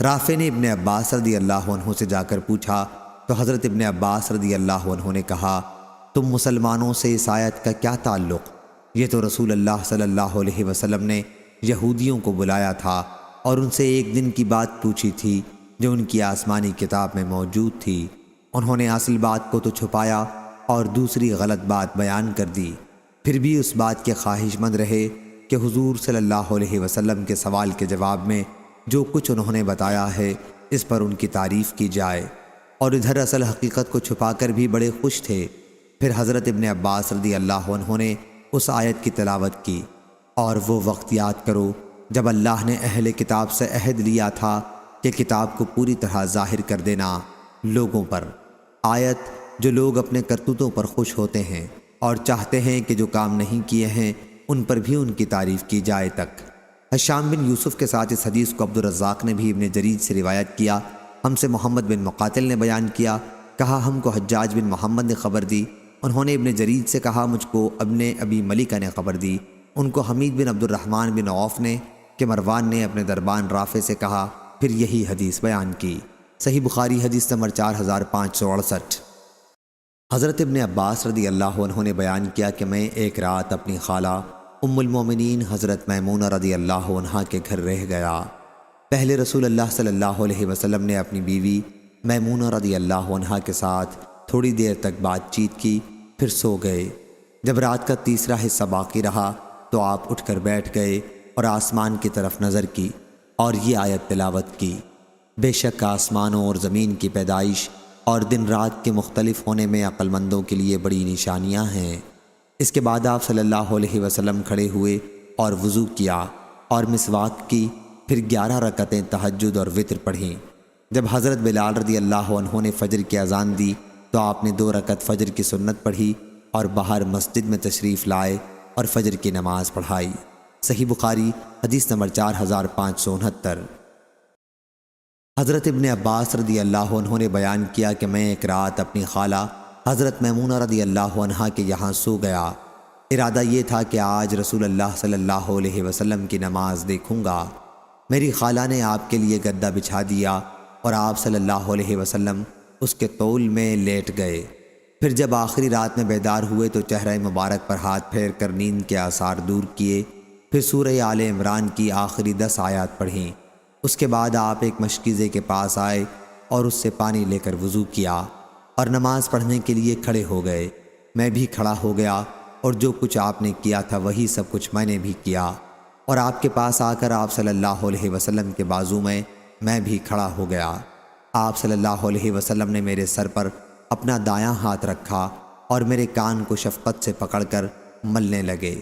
رافع نے ابن عباس رضی اللہ عنہ سے جا کر پوچھا تو حضرت ابن عباس رضی اللہ عنہ نے کہا تم مسلمانوں سے اس آیت کا کیا تعلق؟ یہ تو رسول اللہ صلی اللہ علیہ وسلم نے یہودیوں کو بلایا تھا اور ان سے ایک دن کی بات پوچھی تھی جو ان کی آسمانی کتاب میں موجود تھی، انہوں نے اصل بات کو تو چھپایا اور دوسری غلط بات بیان کر دی، پھر بھی اس بات کے خواہش مند رہے کہ حضور صلی اللہ علیہ وسلم کے سوال کے جواب میں جو کچھ انہوں نے بتایا ہے اس پر ان کی تعریف کی جائے، اور ادھر اصل حقیقت کو چھپا کر بھی بڑے خوش تھے۔ پھر حضرت ابن عباس رضی اللہ عنہ نے اس آیت کی تلاوت کی، اور وہ وقت یاد کرو جب اللہ نے اہل کتاب سے عہد لیا تھا کہ کتاب کو پوری طرح ظاہر کر دینا لوگوں پر، آیت جو لوگ اپنے کرتوتوں پر خوش ہوتے ہیں اور چاہتے ہیں کہ جو کام نہیں کیے ہیں ان پر بھی ان کی تعریف کی جائے تک۔ حشام بن یوسف کے ساتھ اس حدیث کو عبدالرزاق نے بھی ابن جرید سے روایت کیا، ہم سے محمد بن مقاتل نے بیان کیا، کہا ہم کو حجاج بن محمد نے خبر دی، انہوں نے ابن جرید سے کہا مجھ کو ابن ابی ملیکہ نے خبر دی، ان کو حمید بن عبد الرحمن بن عوف نے کہ مروان نے اپنے دربان رافع سے کہا، پھر یہی حدیث بیان کی۔ صحیح بخاری حدیث نمبر 4568۔ حضرت ابن عباس رضی اللہ عنہ نے بیان کیا کہ میں ایک رات اپنی خالہ ام المومنین حضرت میمونہ رضی اللہ عنہا کے گھر رہ گیا۔ پہلے رسول اللہ صلی اللہ علیہ وسلم نے اپنی بیوی میمونہ رضی اللہ عنہا کے ساتھ تھوڑی دیر تک بات چیت کی، پھر سو گئے۔ جب رات کا تیسرا حصہ باقی رہا تو آپ اٹھ کر بیٹھ گئے اور آسمان کی طرف نظر کی اور یہ آیت تلاوت کی، بے شک آسمانوں اور زمین کی پیدائش اور دن رات کے مختلف ہونے میں عقل مندوں کے لیے بڑی نشانیاں ہیں۔ اس کے بعد آپ صلی اللہ علیہ وسلم کھڑے ہوئے اور وضو کیا اور مسواک کی، پھر 11 رکعتیں تہجد اور وتر پڑھیں۔ جب حضرت بلال رضی اللہ عنہ نے فجر کی اذان دی تو آپ نے 2 رکعت فجر کی سنت پڑھی اور باہر مسجد میں تشریف لائے اور فجر کی نماز پڑھائی۔ صحیح بخاری حدیث نمبر 4569۔ حضرت ابن عباس رضی اللہ عنہ نے بیان کیا کہ میں ایک رات اپنی خالہ حضرت میمونہ رضی اللہ عنہا کے یہاں سو گیا، ارادہ یہ تھا کہ آج رسول اللہ صلی اللہ علیہ وسلم کی نماز دیکھوں گا۔ میری خالہ نے آپ کے لیے گدا بچھا دیا اور آپ صلی اللہ علیہ وسلم اس کے طول میں لیٹ گئے۔ پھر جب آخری رات میں بیدار ہوئے تو چہرہ مبارک پر ہاتھ پھیر کر نیند کے آثار دور کیے، پھر سورہ آل عمران کی آخری 10 آیات پڑھیں۔ اس کے بعد آپ ایک مشکیزے کے پاس آئے اور اس سے پانی لے کر وضو کیا اور نماز پڑھنے کے لیے کھڑے ہو گئے۔ میں بھی کھڑا ہو گیا اور جو کچھ آپ نے کیا تھا وہی سب کچھ میں نے بھی کیا، اور آپ کے پاس آ کر آپ صلی اللہ علیہ وسلم کے بازو میں بھی کھڑا ہو گیا۔ آپ صلی اللہ علیہ وسلم نے میرے سر پر اپنا دایاں ہاتھ رکھا اور میرے کان کو شفقت سے پکڑ کر ملنے لگے۔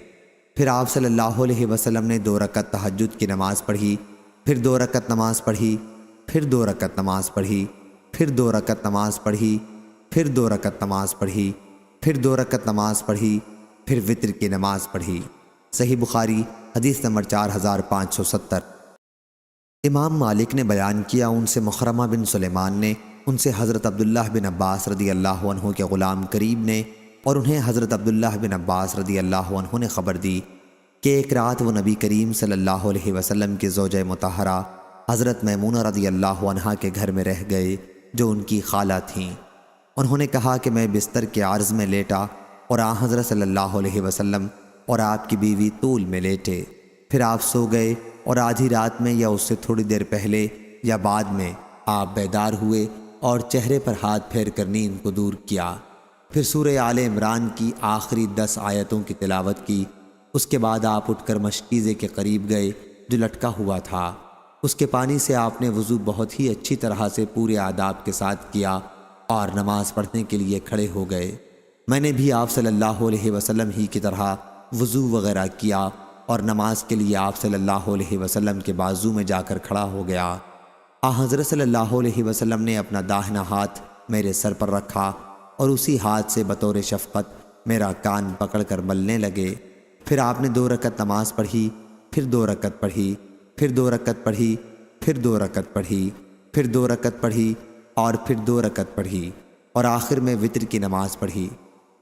پھر آپ صلی اللہ علیہ وسلم نے 2 رکعت تہجد کی نماز پڑھی، پھر 2 رکعت نماز پڑھی، پھر 2 رکعت نماز پڑھی، پھر 2 رکعت نماز پڑھی، پھر 2 رکعت نماز پڑھی، پھر 2 رکعت نماز پڑھی، پھر وتر کی نماز پڑھی۔ صحیح بخاری حدیث نمبر 4570۔ امام مالک نے بیان کیا ان سے مخرمہ بن سلیمان نے، ان سے حضرت عبداللہ بن عباس رضی اللہ عنہ کے غلام قریب نے، اور انہیں حضرت عبداللہ بن عباس رضی اللہ عنہ نے خبر دی کہ ایک رات وہ نبی کریم صلی اللہ علیہ وسلم کی زوجہ مطہرہ حضرت میمونہ رضی اللہ عنہا کے گھر میں رہ گئے جو ان کی خالہ تھیں۔ انہوں نے کہا کہ میں بستر کے عرض میں لیٹا اور آن حضرت صلی اللہ علیہ وسلم اور آپ کی بیوی طول میں لیٹے، پھر آپ سو گئے اور آدھی رات میں یا اس سے تھوڑی دیر پہلے یا بعد میں آپ بیدار ہوئے اور چہرے پر ہاتھ پھیر کر نیند کو دور کیا، پھر سورہ آل عمران کی آخری 10 آیتوں کی تلاوت کی۔ اس کے بعد آپ اٹھ کر مشکیزے کے قریب گئے جو لٹکا ہوا تھا، اس کے پانی سے آپ نے وضو بہت ہی اچھی طرح سے پورے آداب کے ساتھ کیا اور نماز پڑھنے کے لیے کھڑے ہو گئے۔ میں نے بھی آپ صلی اللہ علیہ وسلم ہی کی طرح وضو وغیرہ کیا اور نماز کے لیے آپ صلی اللہ علیہ وسلم کے بازو میں جا کر کھڑا ہو گیا۔ حضرت صلی اللہ علیہ وسلم نے اپنا داہنا ہاتھ میرے سر پر رکھا اور اسی ہاتھ سے بطور شفقت میرا کان پکڑ کر ملنے لگے۔ پھر آپ نے 2 رکعت نماز پڑھی، پھر 2 رکعت پڑھی، پھر 2 رکعت پڑھی، پھر 2 رکعت پڑھی، پھر 2 رکعت پڑھی اور پھر 2 رکعت پڑھی اور آخر میں وتر کی نماز پڑھی۔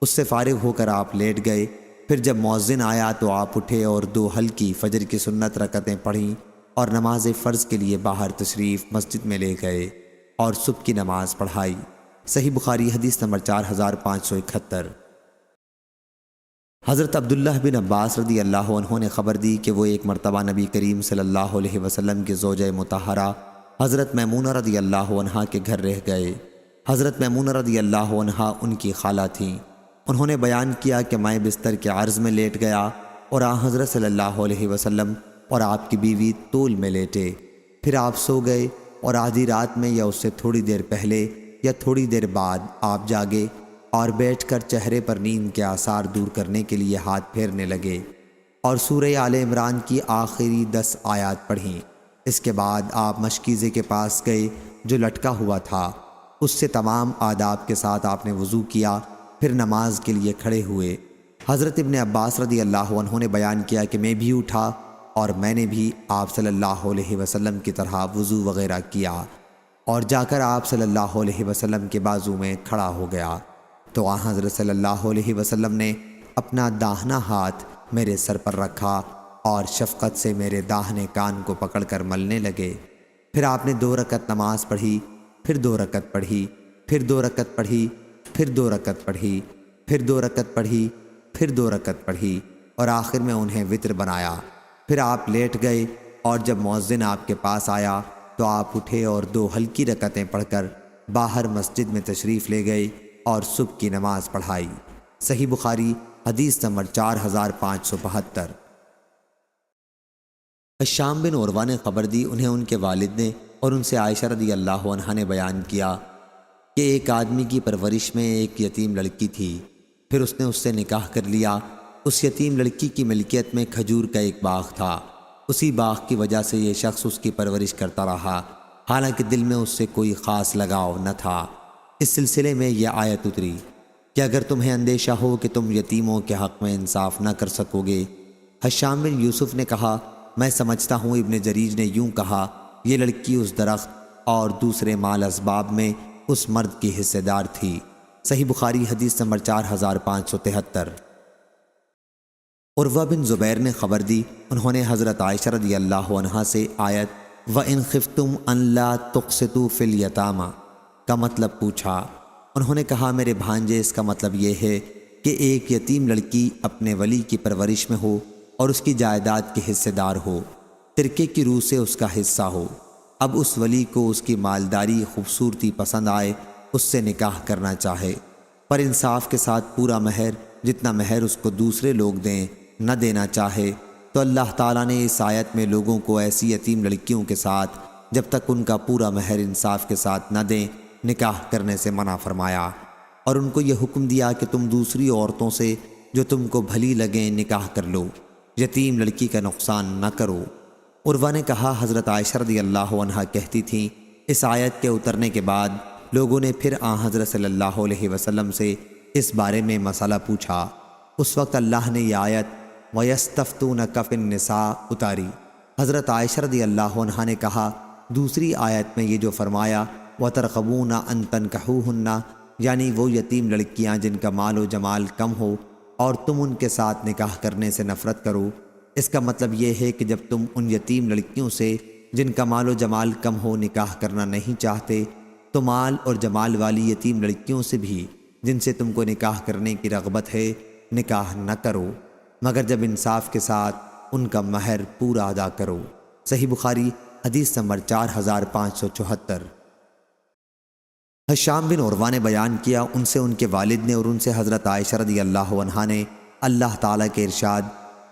اس سے فارغ ہو کر آپ لیٹ گئے۔ پھر جب مؤذن آیا تو آپ اٹھے اور 2 ہلکی فجر کی سنت رکعتیں پڑھیں اور نماز فرض کے لیے باہر تشریف مسجد میں لے گئے اور صبح کی نماز پڑھائی۔ صحیح بخاری حدیث نمبر 4571۔ حضرت عبداللہ بن عباس رضی اللہ عنہ نے خبر دی کہ وہ ایک مرتبہ نبی کریم صلی اللہ علیہ وسلم کے زوجہ مطہرہ حضرت میمونہ رضی اللہ عنہا کے گھر رہ گئے۔ حضرت میمونہ رضی اللہ عنہا ان کی خالہ تھیں۔ انہوں نے بیان کیا کہ میں بستر کے عرض میں لیٹ گیا اور آن حضرت صلی اللہ علیہ وسلم اور آپ کی بیوی طول میں لیٹے، پھر آپ سو گئے اور آدھی رات میں یا اس سے تھوڑی دیر پہلے یا تھوڑی دیر بعد آپ جاگے اور بیٹھ کر چہرے پر نیند کے آثار دور کرنے کے لیے ہاتھ پھیرنے لگے اور سورہ آل عمران کی آخری 10 آیات پڑھیں۔ اس کے بعد آپ مشکیزے کے پاس گئے جو لٹکا ہوا تھا، اس سے تمام آداب کے ساتھ آپ نے وضو کیا، پھر نماز کے لیے کھڑے ہوئے۔ حضرت ابن عباس رضی اللہ عنہ نے بیان کیا کہ میں بھی اٹھا اور میں نے بھی آپ صلی اللہ علیہ وسلم کی طرح وضو وغیرہ کیا اور جا کر آپ صلی اللہ علیہ وسلم کے بازو میں کھڑا ہو گیا تو آن حضرت صلی اللہ علیہ وسلم نے اپنا داہنا ہاتھ میرے سر پر رکھا اور شفقت سے میرے داہنے کان کو پکڑ کر ملنے لگے۔ پھر آپ نے 2 رکعت نماز پڑھی، پھر 2 رکعت پڑھی، پھر 2 رکعت پڑھی، پھر 2 رکعت پڑھی، پھر 2 رکعت پڑھی، پھر 2 رکعت پڑھی اور آخر میں انہیں وتر بنایا۔ پھر آپ لیٹ گئے اور جب مؤذن آپ کے پاس آیا تو آپ اٹھے اور 2 ہلکی رکعتیں پڑھ کر باہر مسجد میں تشریف لے گئے اور صبح کی نماز پڑھائی۔ صحیح بخاری حدیث نمبر 4572۔ الشام بن عروہ نے خبر دی، انہیں ان کے والد نے اور ان سے عائشہ رضی اللہ عنہا نے بیان کیا کہ ایک آدمی کی پرورش میں ایک یتیم لڑکی تھی، پھر اس نے اس سے نکاح کر لیا۔ اس یتیم لڑکی کی ملکیت میں کھجور کا ایک باغ تھا، اسی باغ کی وجہ سے یہ شخص اس کی پرورش کرتا رہا، حالانکہ دل میں اس سے کوئی خاص لگاؤ نہ تھا۔ اس سلسلے میں یہ آیت اتری کہ اگر تمہیں اندیشہ ہو کہ تم یتیموں کے حق میں انصاف نہ کر سکو گے۔ ہشام بن یوسف نے کہا، میں سمجھتا ہوں ابن جریج نے یوں کہا، یہ لڑکی اس درخت اور دوسرے مال اسباب میں اس مرد کی حصے دار تھی۔ صحیح بخاری حدیث نمبر 4573۔ عروہ بن زبیر نے خبر دی، انہوں نے حضرت عائشہ رضی اللہ عنہا سے آیت وَإِنْ خِفْتُمْ أَنْ لَا تُقْسِطُوا فِي الْيَتَامَى کا مطلب پوچھا۔ انہوں نے کہا، میرے بھانجے، اس کا مطلب یہ ہے کہ ایک یتیم لڑکی اپنے ولی کی پرورش میں ہو اور اس کی جائیداد کے حصے دار ہو، ترکے کی روح سے اس کا حصہ ہو۔ اب اس ولی کو اس کی مالداری خوبصورتی پسند آئے، اس سے نکاح کرنا چاہے، پر انصاف کے ساتھ پورا مہر جتنا مہر اس کو دوسرے لوگ دیں نہ دینا چاہے، تو اللہ تعالیٰ نے اس آیت میں لوگوں کو ایسی یتیم لڑکیوں کے ساتھ جب تک ان کا پورا مہر انصاف کے ساتھ نہ دیں نکاح کرنے سے منع فرمایا، اور ان کو یہ حکم دیا کہ تم دوسری عورتوں سے جو تم کو بھلی لگیں نکاح کر لو، یتیم لڑکی کا نقصان نہ کرو۔ عروہ نے کہا، حضرت عائشہ رضی اللہ عنہا کہتی تھیں، اس آیت کے اترنے کے بعد لوگوں نے پھر آن حضرت صلی اللہ علیہ وسلم سے اس بارے میں مسئلہ پوچھا۔ اس وقت اللہ نے یہ آیت وَيَسْتَفْتُونَكَ فِي النِّسَاءِ اتاری۔ حضرت عائشہ رضی اللہ عنہا نے کہا، دوسری آیت میں یہ جو فرمایا وَتَرْغَبُونَ أَن تَنكِحُوهُنَّ یعنی وہ یتیم لڑکیاں جن کا مال و جمال کم ہو اور تم ان کے ساتھ نکاح کرنے سے نفرت کرو، اس کا مطلب یہ ہے کہ جب تم ان یتیم لڑکیوں سے جن کا مال و جمال کم ہو نکاح کرنا نہیں چاہتے تو مال اور جمال والی یتیم لڑکیوں سے بھی جن سے تم کو نکاح کرنے کی رغبت ہے نکاح نہ کرو، مگر جب انصاف کے ساتھ ان کا مہر پورا ادا کرو۔ صحیح بخاری حدیث نمبر 4574۔ ہشام بن عروہ نے بیان کیا ان سے ان کے والد نے اور ان سے حضرت عائشہ رضی اللہ عنہا نے اللہ تعالیٰ کے ارشاد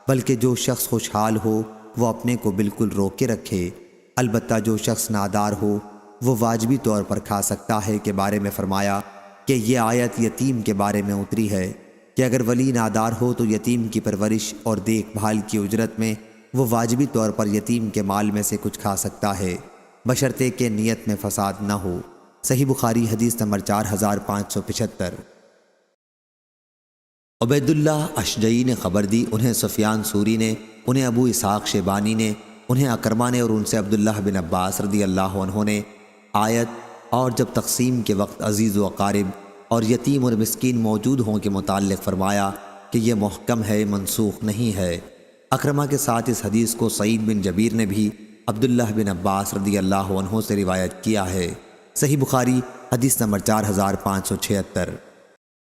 بلکہ جو شخص خوشحال ہو وہ اپنے کو بالکل روکے رکھے، البتہ جو شخص نادار ہو وہ واجبی طور پر کھا سکتا ہے کے بارے میں فرمایا کہ یہ آیت یتیم کے بارے میں اتری ہے کہ اگر ولی نادار ہو تو یتیم کی پرورش اور دیکھ بھال کی اجرت میں وہ واجبی طور پر یتیم کے مال میں سے کچھ کھا سکتا ہے بشرطے کہ نیت میں فساد نہ ہو۔ صحیح بخاری حدیث نمبر 4575۔ عبید اللہ اشجعی نے خبر دی، انہیں سفیان سوری نے، انہیں ابو اسحاق شیبانی نے، انہیں اکرمہ نے اور ان سے عبداللہ بن عباس رضی اللہ عنہ نے آیت اور جب تقسیم کے وقت عزیز و اقارب اور یتیم اور مسکین موجود ہوں کے متعلق فرمایا کہ یہ محکم ہے منسوخ نہیں ہے۔ اکرمہ کے ساتھ اس حدیث کو سعید بن جبیر نے بھی عبداللہ بن عباس رضی اللہ عنہ سے روایت کیا ہے۔ صحیح بخاری حدیث نمبر 4576۔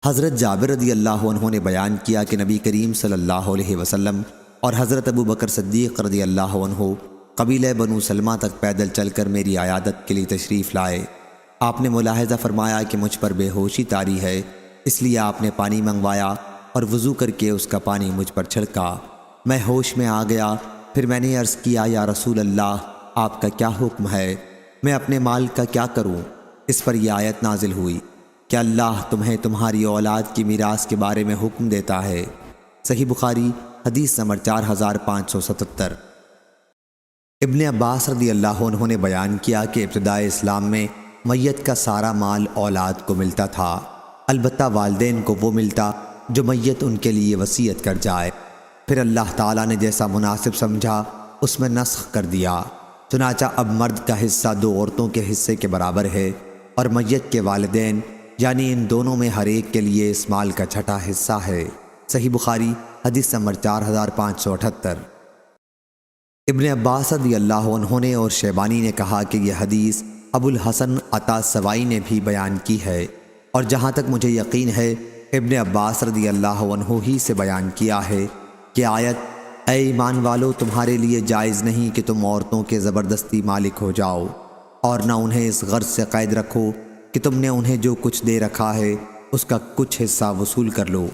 حضرت جابر رضی اللہ عنہ نے بیان کیا کہ نبی کریم صلی اللہ علیہ وسلم اور حضرت ابو بکر صدیق رضی اللہ عنہ قبیلہ بنو سلمہ تک پیدل چل کر میری عیادت کے لیے تشریف لائے۔ آپ نے ملاحظہ فرمایا کہ مجھ پر بے ہوشی طاری ہے، اس لیے آپ نے پانی منگوایا اور وضو کر کے اس کا پانی مجھ پر چھڑکا۔ میں ہوش میں آ گیا، پھر میں نے عرض کیا یا رسول اللہ آپ کا کیا حکم ہے، میں اپنے مال کا کیا کروں؟ اس پر یہ آیت نازل ہوئی کہ اللہ تمہیں تمہاری اولاد کی میراث کے بارے میں حکم دیتا ہے۔ صحیح بخاری حدیث نمبر 4577۔ ابن عباس رضی اللہ عنہ نے بیان کیا کہ ابتدائے اسلام میں میت کا سارا مال اولاد کو ملتا تھا، البتہ والدین کو وہ ملتا جو میت ان کے لیے وصیت کر جائے، پھر اللہ تعالیٰ نے جیسا مناسب سمجھا اس میں نسخ کر دیا، چنانچہ اب مرد کا حصہ 2 عورتوں کے حصے کے برابر ہے اور میت کے والدین یعنی ان دونوں میں ہر ایک کے لیے اس مال کا چھٹا حصہ ہے۔ صحیح بخاری حدیث نمبر 4578۔ ابن عباس رضی اللہ عنہ نے اور شیبانی نے کہا کہ یہ حدیث ابو الحسن عطا سوائی نے بھی بیان کی ہے، اور جہاں تک مجھے یقین ہے ابن عباس رضی اللہ عنہ ہی سے بیان کیا ہے کہ آیت اے ایمان والو تمہارے لیے جائز نہیں کہ تم عورتوں کے زبردستی مالک ہو جاؤ اور نہ انہیں اس غرض سے قید رکھو کہ تم نے انہیں جو کچھ دے رکھا ہے اس کا کچھ حصہ وصول کر لو۔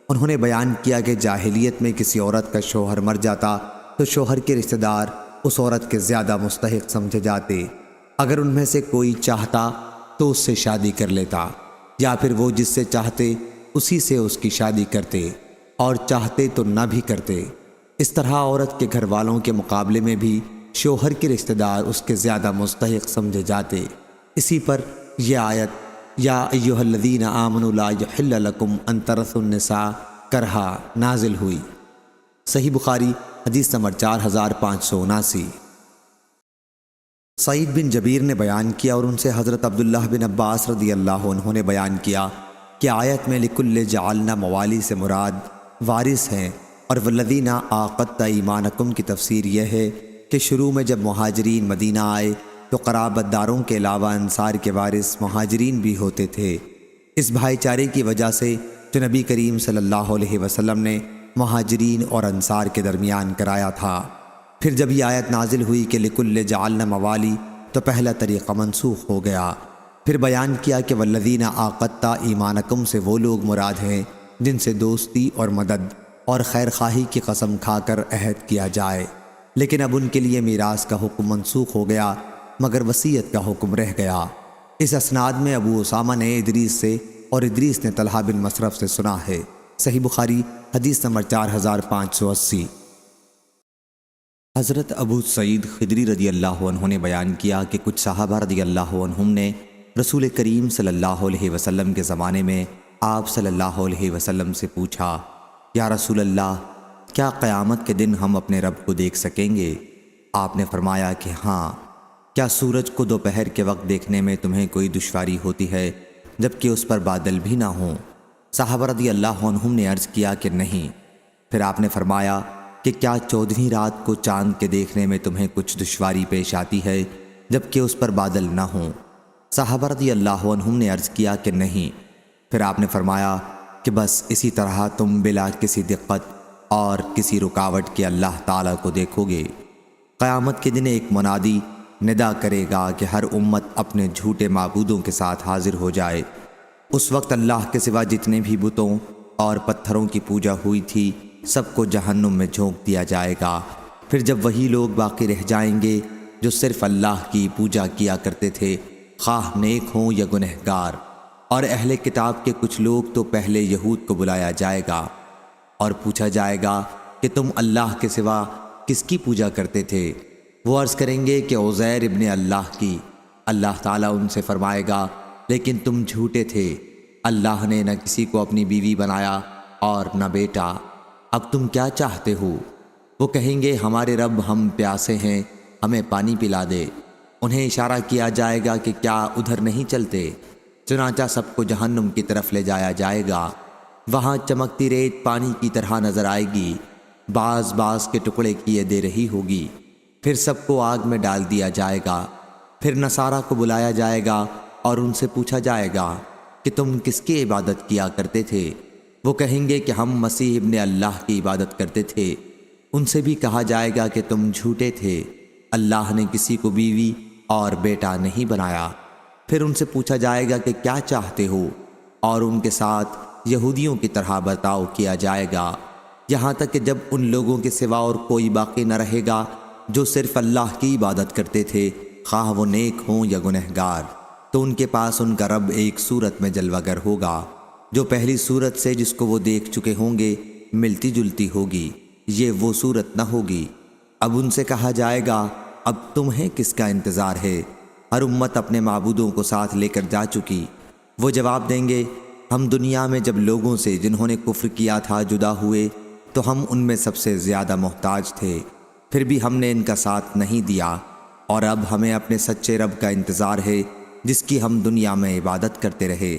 انہوں نے بیان کیا کہ جاہلیت میں کسی عورت کا شوہر مر جاتا تو شوہر کے رشتہ دار اس عورت کے زیادہ مستحق سمجھے جاتے، اگر ان میں سے کوئی چاہتا تو اس سے شادی کر لیتا، یا پھر وہ جس سے چاہتے اسی سے اس کی شادی کرتے، اور چاہتے تو نہ بھی کرتے۔ اس طرح عورت کے گھر والوں کے مقابلے میں بھی شوہر کے رشتہ دار اس کے زیادہ مستحق سمجھے جاتے۔ اسی پر یہ آیت یا ایھا الذین آمنوا لا یحل لکم ان ترثوا النساء کرہا نازل ہوئی۔ صحیح بخاری حدیث نمبر 4579۔ سعید بن جبیر نے بیان کیا اور ان سے حضرت عبداللہ بن عباس رضی اللہ عنہ نے بیان کیا کہ آیت میں لکل جعلنا موالی سے مراد وارث ہیں، اور والذین عاقدت ایمانکم کی تفسیر یہ ہے کہ شروع میں جب مہاجرین مدینہ آئے تو قرابت داروں کے علاوہ انصار کے وارث مہاجرین بھی ہوتے تھے۔ اس بھائی چارے کی وجہ سے جو نبی کریم صلی اللہ علیہ وسلم نے مہاجرین اور انصار کے درمیان کرایا تھا۔ پھر جب یہ آیت نازل ہوئی کہ لکل جعلنا موالی تو پہلا طریقہ منسوخ ہو گیا۔ پھر بیان کیا کہ والذین عاقدت ایمانکم سے وہ لوگ مراد ہیں جن سے دوستی اور مدد اور خیر خواہی کی قسم کھا کر عہد کیا جائے، لیکن اب ان کے لیے میراث کا حکم منسوخ ہو گیا مگر وصیت کا حکم رہ گیا۔ اس اسناد میں ابو اسامہ نے ادریس سے اور ادریس نے طلحہ بن مصرف سے سنا ہے۔ صحیح بخاری حدیث نمبر 4580۔ حضرت ابو سعید خدری رضی اللہ عنہ نے بیان کیا کہ کچھ صحابہ رضی اللہ عنہم نے رسول کریم صلی اللہ علیہ وسلم کے زمانے میں آپ صلی اللہ علیہ وسلم سے پوچھا یا رسول اللہ کیا قیامت کے دن ہم اپنے رب کو دیکھ سکیں گے؟ آپ نے فرمایا کہ ہاں، کیا سورج کو دوپہر کے وقت دیکھنے میں تمہیں کوئی دشواری ہوتی ہے جبکہ اس پر بادل بھی نہ ہوں؟ صحابہ رضی اللہ عنہم نے عرض کیا کہ نہیں۔ پھر آپ نے فرمایا کہ کیا 14ویں رات کو چاند کے دیکھنے میں تمہیں کچھ دشواری پیش آتی ہے جبکہ اس پر بادل نہ ہوں؟ صحابہ رضی اللہ عنہم نے عرض کیا کہ نہیں۔ پھر آپ نے فرمایا کہ بس اسی طرح تم بلا کسی دقت اور کسی رکاوٹ کے اللہ تعالیٰ کو دیکھو گے۔ قیامت کے دن ایک منادی ندا کرے گا کہ ہر امت اپنے جھوٹے معبودوں کے ساتھ حاضر ہو جائے۔ اس وقت اللہ کے سوا جتنے بھی بتوں اور پتھروں کی پوجا ہوئی تھی سب کو جہنم میں جھونک دیا جائے گا۔ پھر جب وہی لوگ باقی رہ جائیں گے جو صرف اللہ کی پوجا کیا کرتے تھے، خواہ نیک ہوں یا گنہگار، اور اہل کتاب کے کچھ لوگ تو پہلے یہود کو بلایا جائے گا اور پوچھا جائے گا کہ تم اللہ کے سوا کس کی پوجا کرتے تھے؟ وہ عرض کریں گے کہ عزیر ابن اللہ کی۔ اللہ تعالیٰ ان سے فرمائے گا لیکن تم جھوٹے تھے، اللہ نے نہ کسی کو اپنی بیوی بنایا اور نہ بیٹا، اب تم کیا چاہتے ہو؟ وہ کہیں گے ہمارے رب ہم پیاسے ہیں، ہمیں پانی پلا دے۔ انہیں اشارہ کیا جائے گا کہ کیا ادھر نہیں چلتے؟ چنانچہ سب کو جہنم کی طرف لے جایا جائے گا۔ وہاں چمکتی ریت پانی کی طرح نظر آئے گی، باز باز کے ٹکڑے کیے دے رہی ہوگی۔ پھر سب کو آگ میں ڈال دیا جائے گا۔ پھر نصارہ کو بلایا جائے گا اور ان سے پوچھا جائے گا کہ تم کس کی عبادت کیا کرتے تھے؟ وہ کہیں گے کہ ہم مسیح ابن اللہ کی عبادت کرتے تھے۔ ان سے بھی کہا جائے گا کہ تم جھوٹے تھے، اللہ نے کسی کو بیوی اور بیٹا نہیں بنایا۔ پھر ان سے پوچھا جائے گا کہ کیا چاہتے ہو، اور ان کے ساتھ یہودیوں کی طرح برتاؤ کیا جائے گا، یہاں تک کہ جب ان لوگوں کے سوا اور کوئی باقی نہ رہے گا جو صرف اللہ کی عبادت کرتے تھے، خواہ وہ نیک ہوں یا گنہگار، تو ان کے پاس ان کا رب ایک صورت میں جلوہ گر ہوگا جو پہلی صورت سے جس کو وہ دیکھ چکے ہوں گے ملتی جلتی ہوگی، یہ وہ صورت نہ ہوگی۔ اب ان سے کہا جائے گا اب تمہیں کس کا انتظار ہے؟ ہر امت اپنے معبودوں کو ساتھ لے کر جا چکی۔ وہ جواب دیں گے ہم دنیا میں جب لوگوں سے جنہوں نے کفر کیا تھا جدا ہوئے تو ہم ان میں سب سے زیادہ محتاج تھے، پھر بھی ہم نے ان کا ساتھ نہیں دیا، اور اب ہمیں اپنے سچے رب کا انتظار ہے جس کی ہم دنیا میں عبادت کرتے رہے۔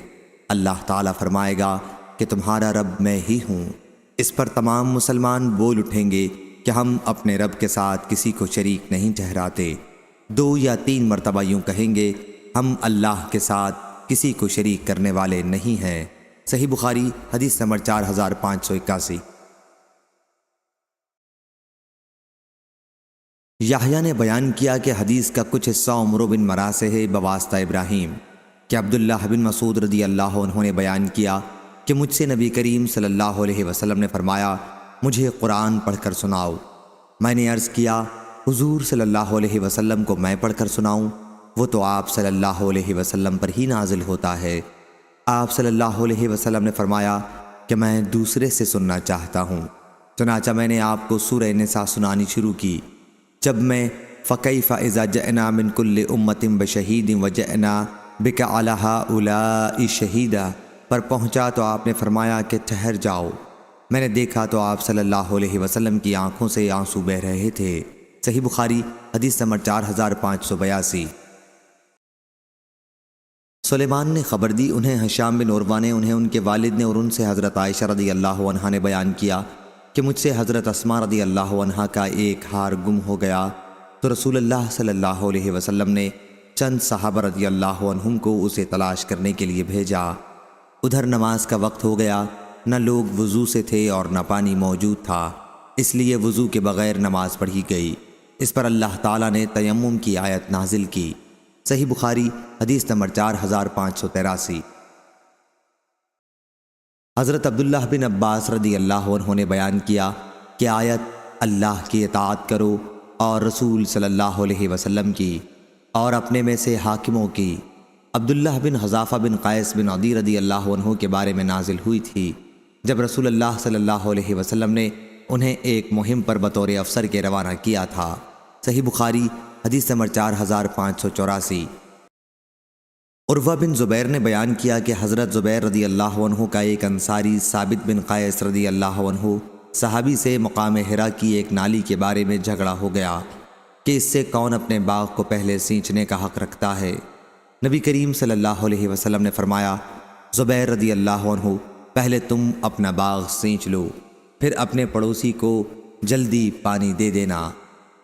اللہ تعالیٰ فرمائے گا کہ تمہارا رب میں ہی ہوں۔ اس پر تمام مسلمان بول اٹھیں گے کہ ہم اپنے رب کے ساتھ کسی کو شریک نہیں ٹھہراتے۔ 2 یا 3 مرتبہ یوں کہیں گے ہم اللہ کے ساتھ کسی کو شریک کرنے والے نہیں ہیں۔ صحیح بخاری حدیث نمبر 4581۔ یحییٰ نے بیان کیا کہ حدیث کا کچھ حصہ عمر بن مرہ سے ہے بواسطہ ابراہیم کہ عبداللہ بن مسعود رضی اللہ عنہ نے بیان کیا کہ مجھ سے نبی کریم صلی اللہ علیہ وسلم نے فرمایا مجھے قرآن پڑھ کر سناؤ۔ میں نے عرض کیا حضور صلی اللہ علیہ وسلم کو میں پڑھ کر سناؤں؟ وہ تو آپ صلی اللہ علیہ وسلم پر ہی نازل ہوتا ہے۔ آپ صلی اللہ علیہ وسلم نے فرمایا کہ میں دوسرے سے سننا چاہتا ہوں۔ چنانچہ میں نے آپ کو سورہ نساء سنانی شروع کی۔ جب میں فَكَيْفَ إِذَا جَئْنَا مِن كُلِّ أُمَّةٍ بِشَهِيدٍ وَجِئْنَا بِكَ عَلَى هَؤُلَاءِ شَهِيدًا پر پہنچا تو آپ نے فرمایا کہ ٹھہر جاؤ۔ میں نے دیکھا تو آپ صلی اللہ علیہ وسلم کی آنکھوں سے آنسو بہہ رہے تھے۔ صحیح بخاری حدیث نمبر 4582۔ سلیمان نے خبر دی، انہیں ہشام بن عروہ نے، انہیں ان کے والد نے، اور ان سے حضرت عائشہ رضی اللہ عنہا نے بیان کیا کہ مجھ سے حضرت اسماء رضی اللہ عنہا کا ایک ہار گم ہو گیا تو رسول اللہ صلی اللہ علیہ وسلم نے چند صحابہ رضی اللہ عنہم کو اسے تلاش کرنے کے لیے بھیجا۔ ادھر نماز کا وقت ہو گیا، نہ لوگ وضو سے تھے اور نہ پانی موجود تھا، اس لیے وضو کے بغیر نماز پڑھی گئی۔ اس پر اللہ تعالیٰ نے تیمم کی آیت نازل کی۔ صحیح بخاری حدیث نمبر 4583۔ حضرت عبداللہ بن عباس رضی اللہ عنہ نے بیان کیا کہ آیت اللہ کی اطاعت کرو اور رسول صلی اللہ علیہ وسلم کی اور اپنے میں سے حاکموں کی عبداللہ بن حذافہ بن قیس بن عدی رضی اللہ عنہ کے بارے میں نازل ہوئی تھی، جب رسول اللہ صلی اللہ علیہ وسلم نے انہیں ایک مہم پر بطور افسر کے روانہ کیا تھا۔ صحیح بخاری حدیث نمبر 4584۔ عروہ بن زبیر نے بیان کیا کہ حضرت زبیر رضی اللہ عنہ کا ایک انصاری ثابت بن قیس رضی اللہ عنہ صحابی سے مقام حرا کی ایک نالی کے بارے میں جھگڑا ہو گیا۔ کہ اس سے کون اپنے باغ کو پہلے سینچنے کا حق رکھتا ہے۔ نبی کریم صلی اللہ علیہ وسلم نے فرمایا، زبیر رضی اللہ عنہ، پہلے تم اپنا باغ سینچ لو، پھر اپنے پڑوسی کو جلدی پانی دے دینا۔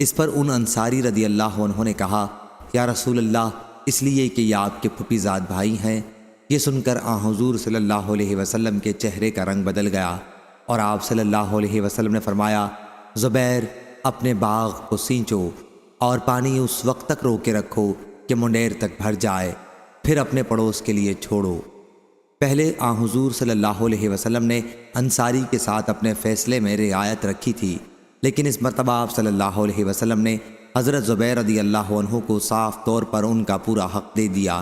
اس پر ان انصاری رضی اللہ عنہ نے کہا، یا رسول اللہ، اس لیے کہ یہ آپ کے پھوپھی زاد بھائی ہیں۔ یہ سن کر حضور صلی اللہ علیہ وسلم کے چہرے کا رنگ بدل گیا اور آپ صلی اللہ علیہ وسلم نے فرمایا، زبیر، اپنے باغ کو سینچو اور پانی اس وقت تک روکے رکھو کہ منڈیر تک بھر جائے، پھر اپنے پڑوس کے لیے چھوڑو۔ پہلے حضور صلی اللہ علیہ وسلم نے انصاری کے ساتھ اپنے فیصلے میں رعایت رکھی تھی، لیکن اس مرتبہ آپ صلی اللہ علیہ وسلم نے حضرت زبیر رضی اللہ عنہ کو صاف طور پر ان کا پورا حق دے دیا،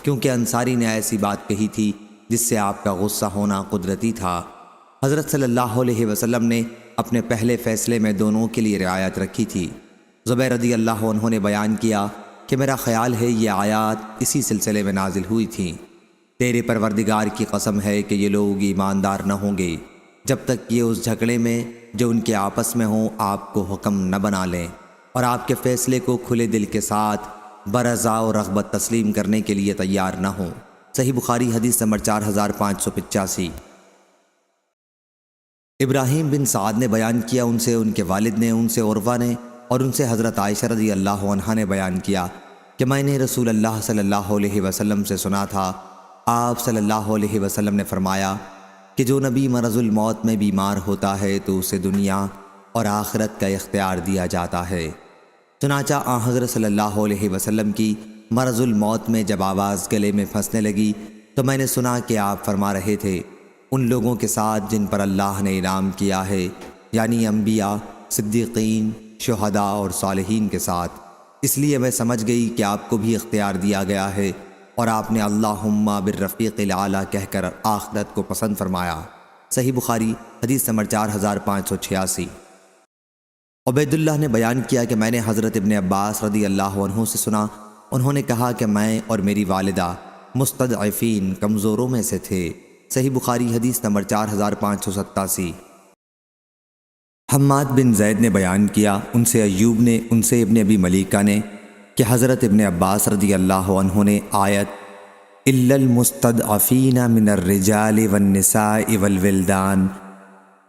کیونکہ انصاری نے ایسی بات کہی تھی جس سے آپ کا غصہ ہونا قدرتی تھا۔ حضرت صلی اللہ علیہ وسلم نے اپنے پہلے فیصلے میں دونوں کے لیے رعایت رکھی تھی۔ زبیر رضی اللہ عنہ نے بیان کیا کہ میرا خیال ہے یہ آیات اسی سلسلے میں نازل ہوئی تھیں، تیرے پروردگار کی قسم ہے کہ یہ لوگ ایماندار نہ ہوں گے جب تک یہ اس جھگڑے میں جو ان کے آپس میں ہوں آپ کو حکم نہ بنا لیں اور آپ کے فیصلے کو کھلے دل کے ساتھ برضا و رغبت تسلیم کرنے کے لیے تیار نہ ہوں۔ صحیح بخاری حدیث نمبر 4585۔ ابراہیم بن سعد نے بیان کیا، ان سے ان کے والد نے، ان سے عروہ نے اور ان سے حضرت عائشہ رضی اللہ عنہا نے بیان کیا کہ میں نے رسول اللہ صلی اللہ علیہ وسلم سے سنا تھا، آپ صلی اللہ علیہ وسلم نے فرمایا کہ جو نبی مرض الموت میں بیمار ہوتا ہے تو اسے دنیا اور آخرت کا اختیار دیا جاتا ہے۔ چنانچہ حضرت صلی اللہ علیہ وسلم کی مرض الموت میں جب آواز گلے میں پھنسنے لگی تو میں نے سنا کہ آپ فرما رہے تھے، ان لوگوں کے ساتھ جن پر اللہ نے انعام کیا ہے، یعنی انبیاء، صدیقین، شہداء اور صالحین کے ساتھ۔ اس لیے میں سمجھ گئی کہ آپ کو بھی اختیار دیا گیا ہے اور آپ نے اللہم بالرفیق الاعلیٰ کہہ کر آخرت کو پسند فرمایا۔ صحیح بخاری حدیث نمبر 4586۔ عبید اللہ نے بیان کیا کہ میں نے حضرت ابن عباس رضی اللہ عنہ سے سنا، انہوں نے کہا کہ میں اور میری والدہ مستضعفین کمزوروں میں سے تھے۔ صحیح بخاری حدیث نمبر 4587۔ حماد بن زید نے بیان کیا، ان سے ایوب نے، ان سے ابن ابی ملیکہ نے کہ حضرت ابن عباس رضی اللہ عنہ نے آیت الا المستضعفین من الرجال والنساء والولدان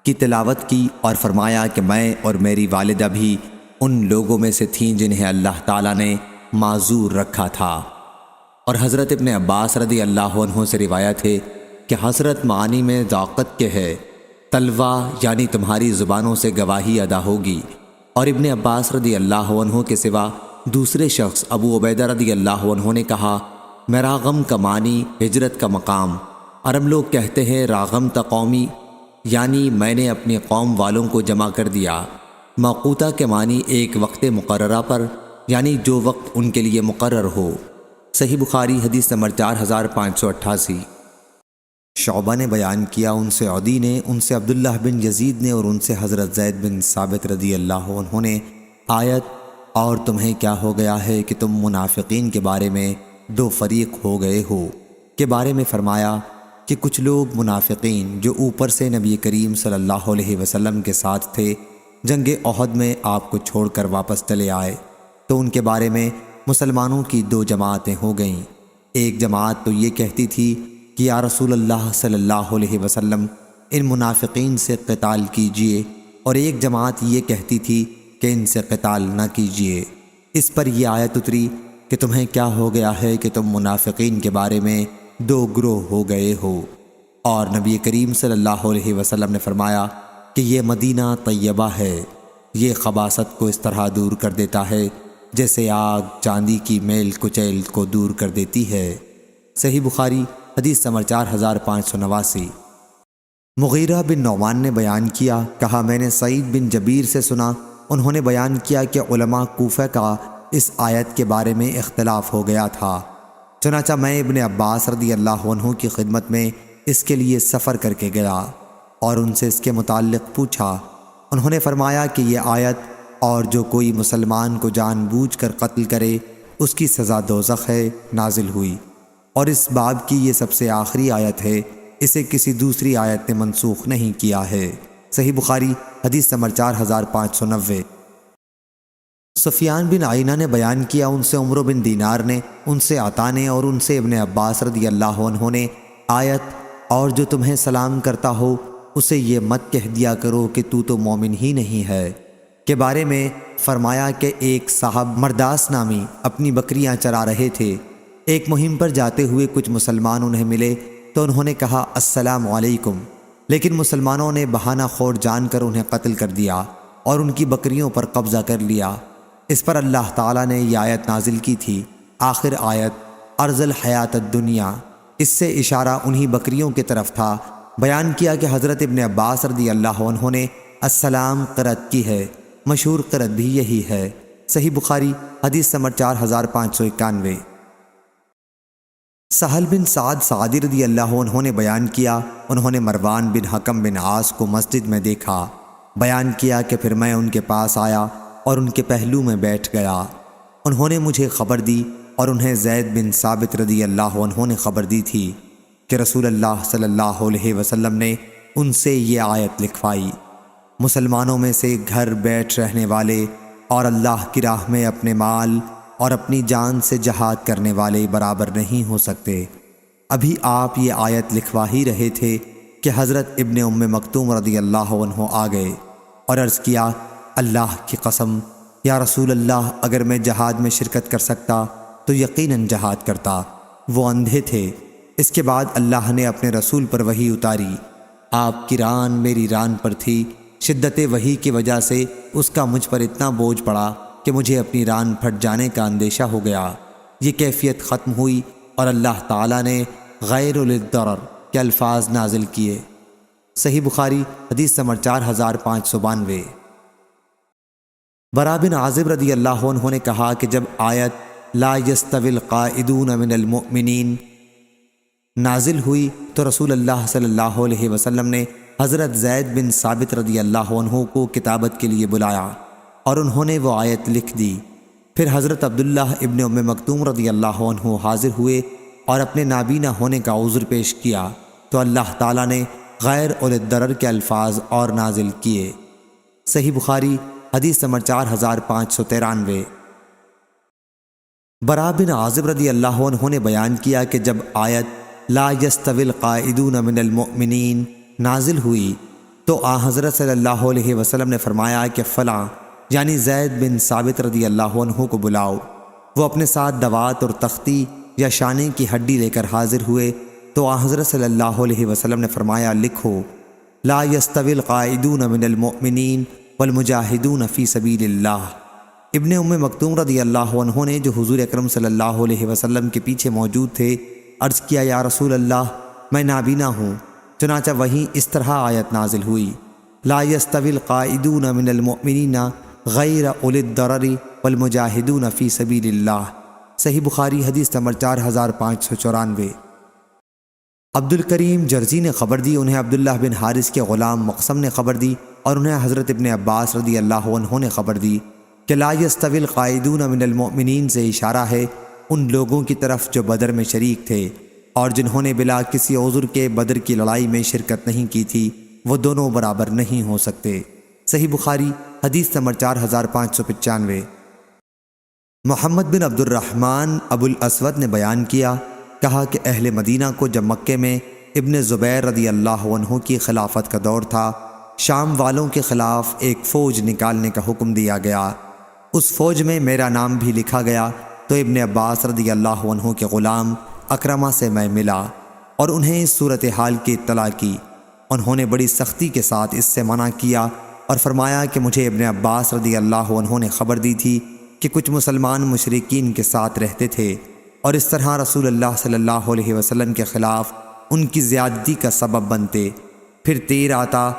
کی تلاوت کی اور فرمایا کہ میں اور میری والدہ بھی ان لوگوں میں سے تھیں جنہیں اللہ تعالیٰ نے معذور رکھا تھا۔ اور حضرت ابن عباس رضی اللہ عنہ سے روایت ہے کہ حضرت معانی میں ذاقت کے ہے، تلوہ یعنی تمہاری زبانوں سے گواہی ادا ہوگی۔ اور ابن عباس رضی اللہ عنہ کے سوا دوسرے شخص ابو عبیدہ رضی اللہ عنہ نے کہا، میں راغم کا معنی ہجرت کا مقام، عرب لوگ کہتے ہیں راغم تا قومی، یعنی میں نے اپنی قوم والوں کو جمع کر دیا۔ موقوتہ کے معنی ایک وقت مقررہ پر، یعنی جو وقت ان کے لیے مقرر ہو۔ صحیح بخاری حدیث نمبر 4588۔ شعبہ نے بیان کیا، ان سے عدی نے، ان سے عبداللہ بن یزید نے اور ان سے حضرت زید بن ثابت رضی اللہ عنہ نے آیت اور تمہیں کیا ہو گیا ہے کہ تم منافقین کے بارے میں دو فریق ہو گئے ہو کے بارے میں فرمایا کہ کچھ لوگ منافقین جو اوپر سے نبی کریم صلی اللہ علیہ وسلم کے ساتھ تھے جنگ احد میں آپ کو چھوڑ کر واپس چلے آئے، تو ان کے بارے میں مسلمانوں کی دو جماعتیں ہو گئیں۔ ایک جماعت تو یہ کہتی تھی کہ یا رسول اللہ صلی اللہ علیہ وسلم ان منافقین سے قتال کیجئے، اور ایک جماعت یہ کہتی تھی کہ ان سے قتال نہ کیجئے۔ اس پر یہ آیت اتری کہ تمہیں کیا ہو گیا ہے کہ تم منافقین کے بارے میں دو گروہ ہو گئے ہو، اور نبی کریم صلی اللہ علیہ وسلم نے فرمایا کہ یہ مدینہ طیبہ ہے، یہ خباثت کو اس طرح دور کر دیتا ہے جیسے آگ چاندی کی میل کچیل کو دور کر دیتی ہے۔ صحیح بخاری حدیث نمبر 4589۔ مغیرہ بن نعمان نے بیان کیا، کہا میں نے سعید بن جبیر سے سنا، انہوں نے بیان کیا کہ علماء کوفہ کا اس آیت کے بارے میں اختلاف ہو گیا تھا، چنانچہ میں ابن عباس رضی اللہ عنہ کی خدمت میں اس کے لیے سفر کر کے گیا اور ان سے اس کے متعلق پوچھا۔ انہوں نے فرمایا کہ یہ آیت اور جو کوئی مسلمان کو جان بوجھ کر قتل کرے اس کی سزا دوزخ ہے نازل ہوئی، اور اس باب کی یہ سب سے آخری آیت ہے، اسے کسی دوسری آیت نے منسوخ نہیں کیا ہے۔ صحیح بخاری حدیث نمبر 4590۔ سفیان بن عینہ نے بیان کیا، ان سے عمرو بن دینار نے، ان سے عطا نے اور ان سے ابن عباس رضی اللہ عنہ نے آیت اور جو تمہیں سلام کرتا ہو اسے یہ مت کہہ دیا کرو کہ تو مومن ہی نہیں ہے کے بارے میں فرمایا کہ ایک صاحب مرداس نامی اپنی بکریاں چرا رہے تھے۔ ایک مہم پر جاتے ہوئے کچھ مسلمان انہیں ملے تو انہوں نے کہا السلام علیکم، لیکن مسلمانوں نے بہانہ خور جان کر انہیں قتل کر دیا اور ان کی بکریوں پر قبضہ کر لیا۔ اس پر اللہ تعالیٰ نے یہ آیت نازل کی تھی، آخر آیت ارض الحیات الدنیا، اس سے اشارہ انہی بکریوں کی طرف تھا۔ بیان کیا کہ حضرت ابن عباس رضی اللہ عنہ نے السلام قرأت کی ہے، مشہور قرأت بھی یہی ہے۔ صحیح بخاری حدیث نمبر 4591۔ سہل بن سعد سعدی رضی اللہ عنہ نے بیان کیا، انہوں نے مروان بن حکم بن عاص کو مسجد میں دیکھا۔ بیان کیا کہ پھر میں ان کے پاس آیا اور ان کے پہلو میں بیٹھ گیا۔ انہوں نے مجھے خبر دی اور انہیں زید بن ثابت رضی اللہ عنہ نے خبر دی تھی کہ رسول اللہ صلی اللہ علیہ وسلم نے ان سے یہ آیت لکھوائی، مسلمانوں میں سے گھر بیٹھ رہنے والے اور اللہ کی راہ میں اپنے مال اور اپنی جان سے جہاد کرنے والے برابر نہیں ہو سکتے۔ ابھی آپ یہ آیت لکھوا ہی رہے تھے کہ حضرت ابن ام مکتوم رضی اللہ عنہ آ گئے اور عرض کیا، اللہ کی قسم یا رسول اللہ، اگر میں جہاد میں شرکت کر سکتا تو یقیناً جہاد کرتا۔ وہ اندھے تھے۔ اس کے بعد اللہ نے اپنے رسول پر وحی اتاری، آپ کی ران میری ران پر تھی، شدت وحی کی وجہ سے اس کا مجھ پر اتنا بوجھ پڑا کہ مجھے اپنی ران پھٹ جانے کا اندیشہ ہو گیا۔ یہ کیفیت ختم ہوئی اور اللہ تعالیٰ نے غیر للضرر کے الفاظ نازل کیے۔ صحیح بخاری حدیث نمبر 4592۔ برا بن عازب رضی اللہ عنہ نے کہا کہ جب آیت لا یستوی القاعدون من المؤمنین نازل ہوئی تو رسول اللہ صلی اللہ علیہ وسلم نے حضرت زید بن ثابت رضی اللہ عنہ کو کتابت کے لیے بلایا اور انہوں نے وہ آیت لکھ دی۔ پھر حضرت عبداللہ ابن ام مکتوم رضی اللہ عنہ حاضر ہوئے اور اپنے نابینا ہونے کا عذر پیش کیا تو اللہ تعالیٰ نے غیر اولِ الضرر کے الفاظ اور نازل کیے۔ صحیح بخاری حدیث نمبر 4593۔ برا بن عازب رضی اللہ عنہ نے بیان کیا کہ جب آیت لا یستوی القاعدون من المؤمنین نازل ہوئی تو حضرت صلی اللہ علیہ وسلم نے فرمایا کہ فلاں یعنی زید بن ثابت رضی اللہ عنہ کو بلاؤ۔ وہ اپنے ساتھ دوات اور تختی یا شانے کی ہڈی لے کر حاضر ہوئے تو حضرت صلی اللہ علیہ وسلم نے فرمایا، لکھو لا یستوی القاعدون من المؤمنین والمجاہدون فی سبیل اللہ۔ ابن ام مکتوم رضی اللہ عنہ نے جو حضور اکرم صلی اللہ علیہ وسلم کے پیچھے موجود تھے عرض کیا، یا رسول اللہ میں نابینا ہوں۔ چنانچہ وہیں اس طرح آیت نازل ہوئی، لا یستوی القاعدون من المؤمنین غیر اولی الضرر والمجاہدون فی سبیل اللہ۔ صحیح بخاری حدیث نمبر 4594۔ عبد الکریم جرزی نے خبر دی، انہیں عبداللہ بن حارث کے غلام مقسم نے خبر دی اور انہیں حضرت ابن عباس رضی اللہ عنہ نے خبر دی کہ لا یستوی القاعدون من المؤمنین سے اشارہ ہے ان لوگوں کی طرف جو بدر میں شریک تھے اور جنہوں نے بلا کسی عذر کے بدر کی لڑائی میں شرکت نہیں کی تھی، وہ دونوں برابر نہیں ہو سکتے۔ صحیح بخاری حدیث نمبر 4595۔ محمد بن عبد الرحمن ابو الاسود نے بیان کیا، کہا کہ اہل مدینہ کو جب مکے میں ابن زبیر رضی اللہ عنہ کی خلافت کا دور تھا، شام والوں کے خلاف ایک فوج نکالنے کا حکم دیا گیا۔ اس فوج میں میرا نام بھی لکھا گیا تو ابن عباس رضی اللہ عنہ کے غلام اکرمہ سے میں ملا اور انہیں اس صورتحال کی اطلاع کی۔ انہوں نے بڑی سختی کے ساتھ اس سے منع کیا اور فرمایا کہ مجھے ابن عباس رضی اللہ عنہ نے خبر دی تھی کہ کچھ مسلمان مشرکین کے ساتھ رہتے تھے اور اس طرح رسول اللہ صلی اللہ علیہ وسلم کے خلاف ان کی زیادتی کا سبب بنتے، پھر تیر آتا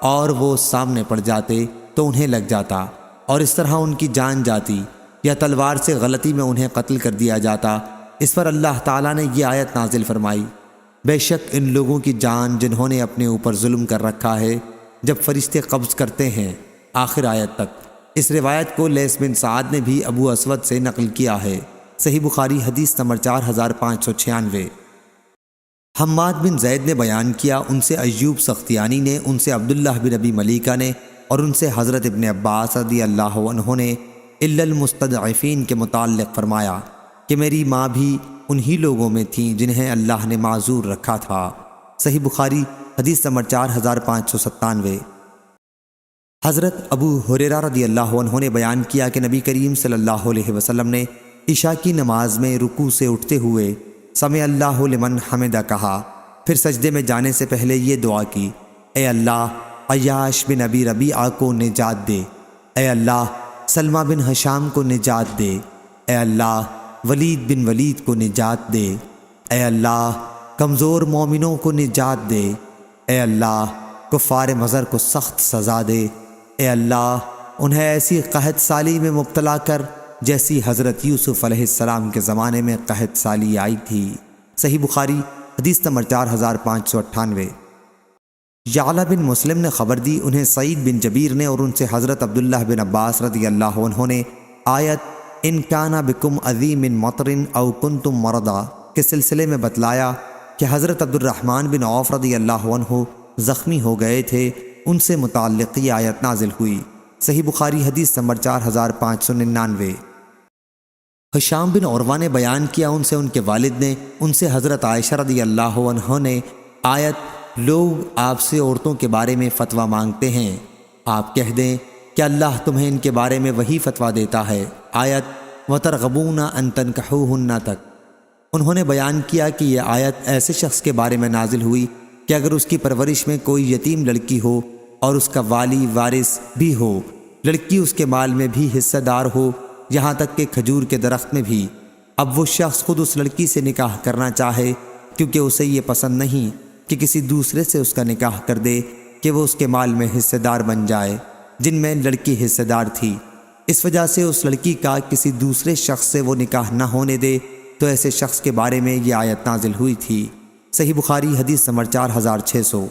اور وہ سامنے پڑ جاتے تو انہیں لگ جاتا اور اس طرح ان کی جان جاتی یا تلوار سے غلطی میں انہیں قتل کر دیا جاتا۔ اس پر اللہ تعالیٰ نے یہ آیت نازل فرمائی، بے شک ان لوگوں کی جان جنہوں نے اپنے اوپر ظلم کر رکھا ہے جب فرشتے قبض کرتے ہیں، آخر آیت تک۔ اس روایت کو لیث بن سعد نے بھی ابو اسود سے نقل کیا ہے۔ صحیح بخاری حدیث نمبر 4596۔ حماد بن زید نے بیان کیا، ان سے ایوب سختیانی نے، ان سے عبداللہ بن ابی ملیکہ نے اور ان سے حضرت ابن عباس رضی اللہ عنہ نے الا المستضعفین کے متعلق فرمایا کہ میری ماں بھی انہی لوگوں میں تھیں جنہیں اللہ نے معذور رکھا تھا۔ صحیح بخاری حدیث نمبر 4597۔ حضرت ابو ہریرہ رضی اللہ عنہ نے بیان کیا کہ نبی کریم صلی اللہ علیہ وسلم نے عشاء کی نماز میں رکوع سے اٹھتے ہوئے سمع اللہ لمن حمدہ کہا، پھر سجدے میں جانے سے پہلے یہ دعا کی، اے اللہ عیاش بن ابی ربیعہ کو نجات دے، اے اللہ سلمہ بن ہشام کو نجات دے، اے اللہ ولید بن ولید کو نجات دے، اے اللہ کمزور مومنوں کو نجات دے، اے اللہ کفار مضر کو سخت سزا دے، اے اللہ انہیں ایسی قحط سالی میں مبتلا کر جیسی حضرت یوسف علیہ السلام کے زمانے میں قحط سالی آئی تھی۔ صحیح بخاری حدیث نمبر 4598۔ یعلا بن مسلم نے خبر دی، انہیں سعید بن جبیر نے اور ان سے حضرت عبداللہ بن عباس رضی اللہ عنہ نے آیت ان کان بکم عظیم مطر او کنتم مرضى کے سلسلے میں بتلایا کہ حضرت عبد الرحمن بن عوف رضی اللہ عنہ زخمی ہو گئے تھے، ان سے متعلق یہ آیت نازل ہوئی۔ صحیح بخاری حدیث نمبر 4599۔ ہشام بن عروہ نے بیان کیا، ان سے ان کے والد نے ان سے حضرت عائشہ رضی اللہ عنہ نے آیت لوگ آپ سے عورتوں کے بارے میں فتویٰ مانگتے ہیں، آپ کہہ دیں کہ اللہ تمہیں ان کے بارے میں وہی فتویٰ دیتا ہے، آیت وَتَرْغَبُونَ أَن تَنكِحُوهُنَّ تک۔ انہوں نے بیان کیا کہ یہ آیت ایسے شخص کے بارے میں نازل ہوئی کہ اگر اس کی پرورش میں کوئی یتیم لڑکی ہو اور اس کا والی وارث بھی ہو، لڑکی اس کے مال میں بھی حصہ دار ہو، یہاں تک کہ کھجور کے درخت میں بھی، اب وہ شخص خود اس لڑکی سے نکاح کرنا چاہے کیونکہ اسے یہ پسند نہیں کہ کسی دوسرے سے اس کا نکاح کر دے کہ وہ اس کے مال میں حصہ دار بن جائے جن میں لڑکی حصہ دار تھی، اس وجہ سے اس لڑکی کا کسی دوسرے شخص سے وہ نکاح نہ ہونے دے، تو ایسے شخص کے بارے میں یہ آیت نازل ہوئی تھی۔ صحیح بخاری حدیث نمبر 4600۔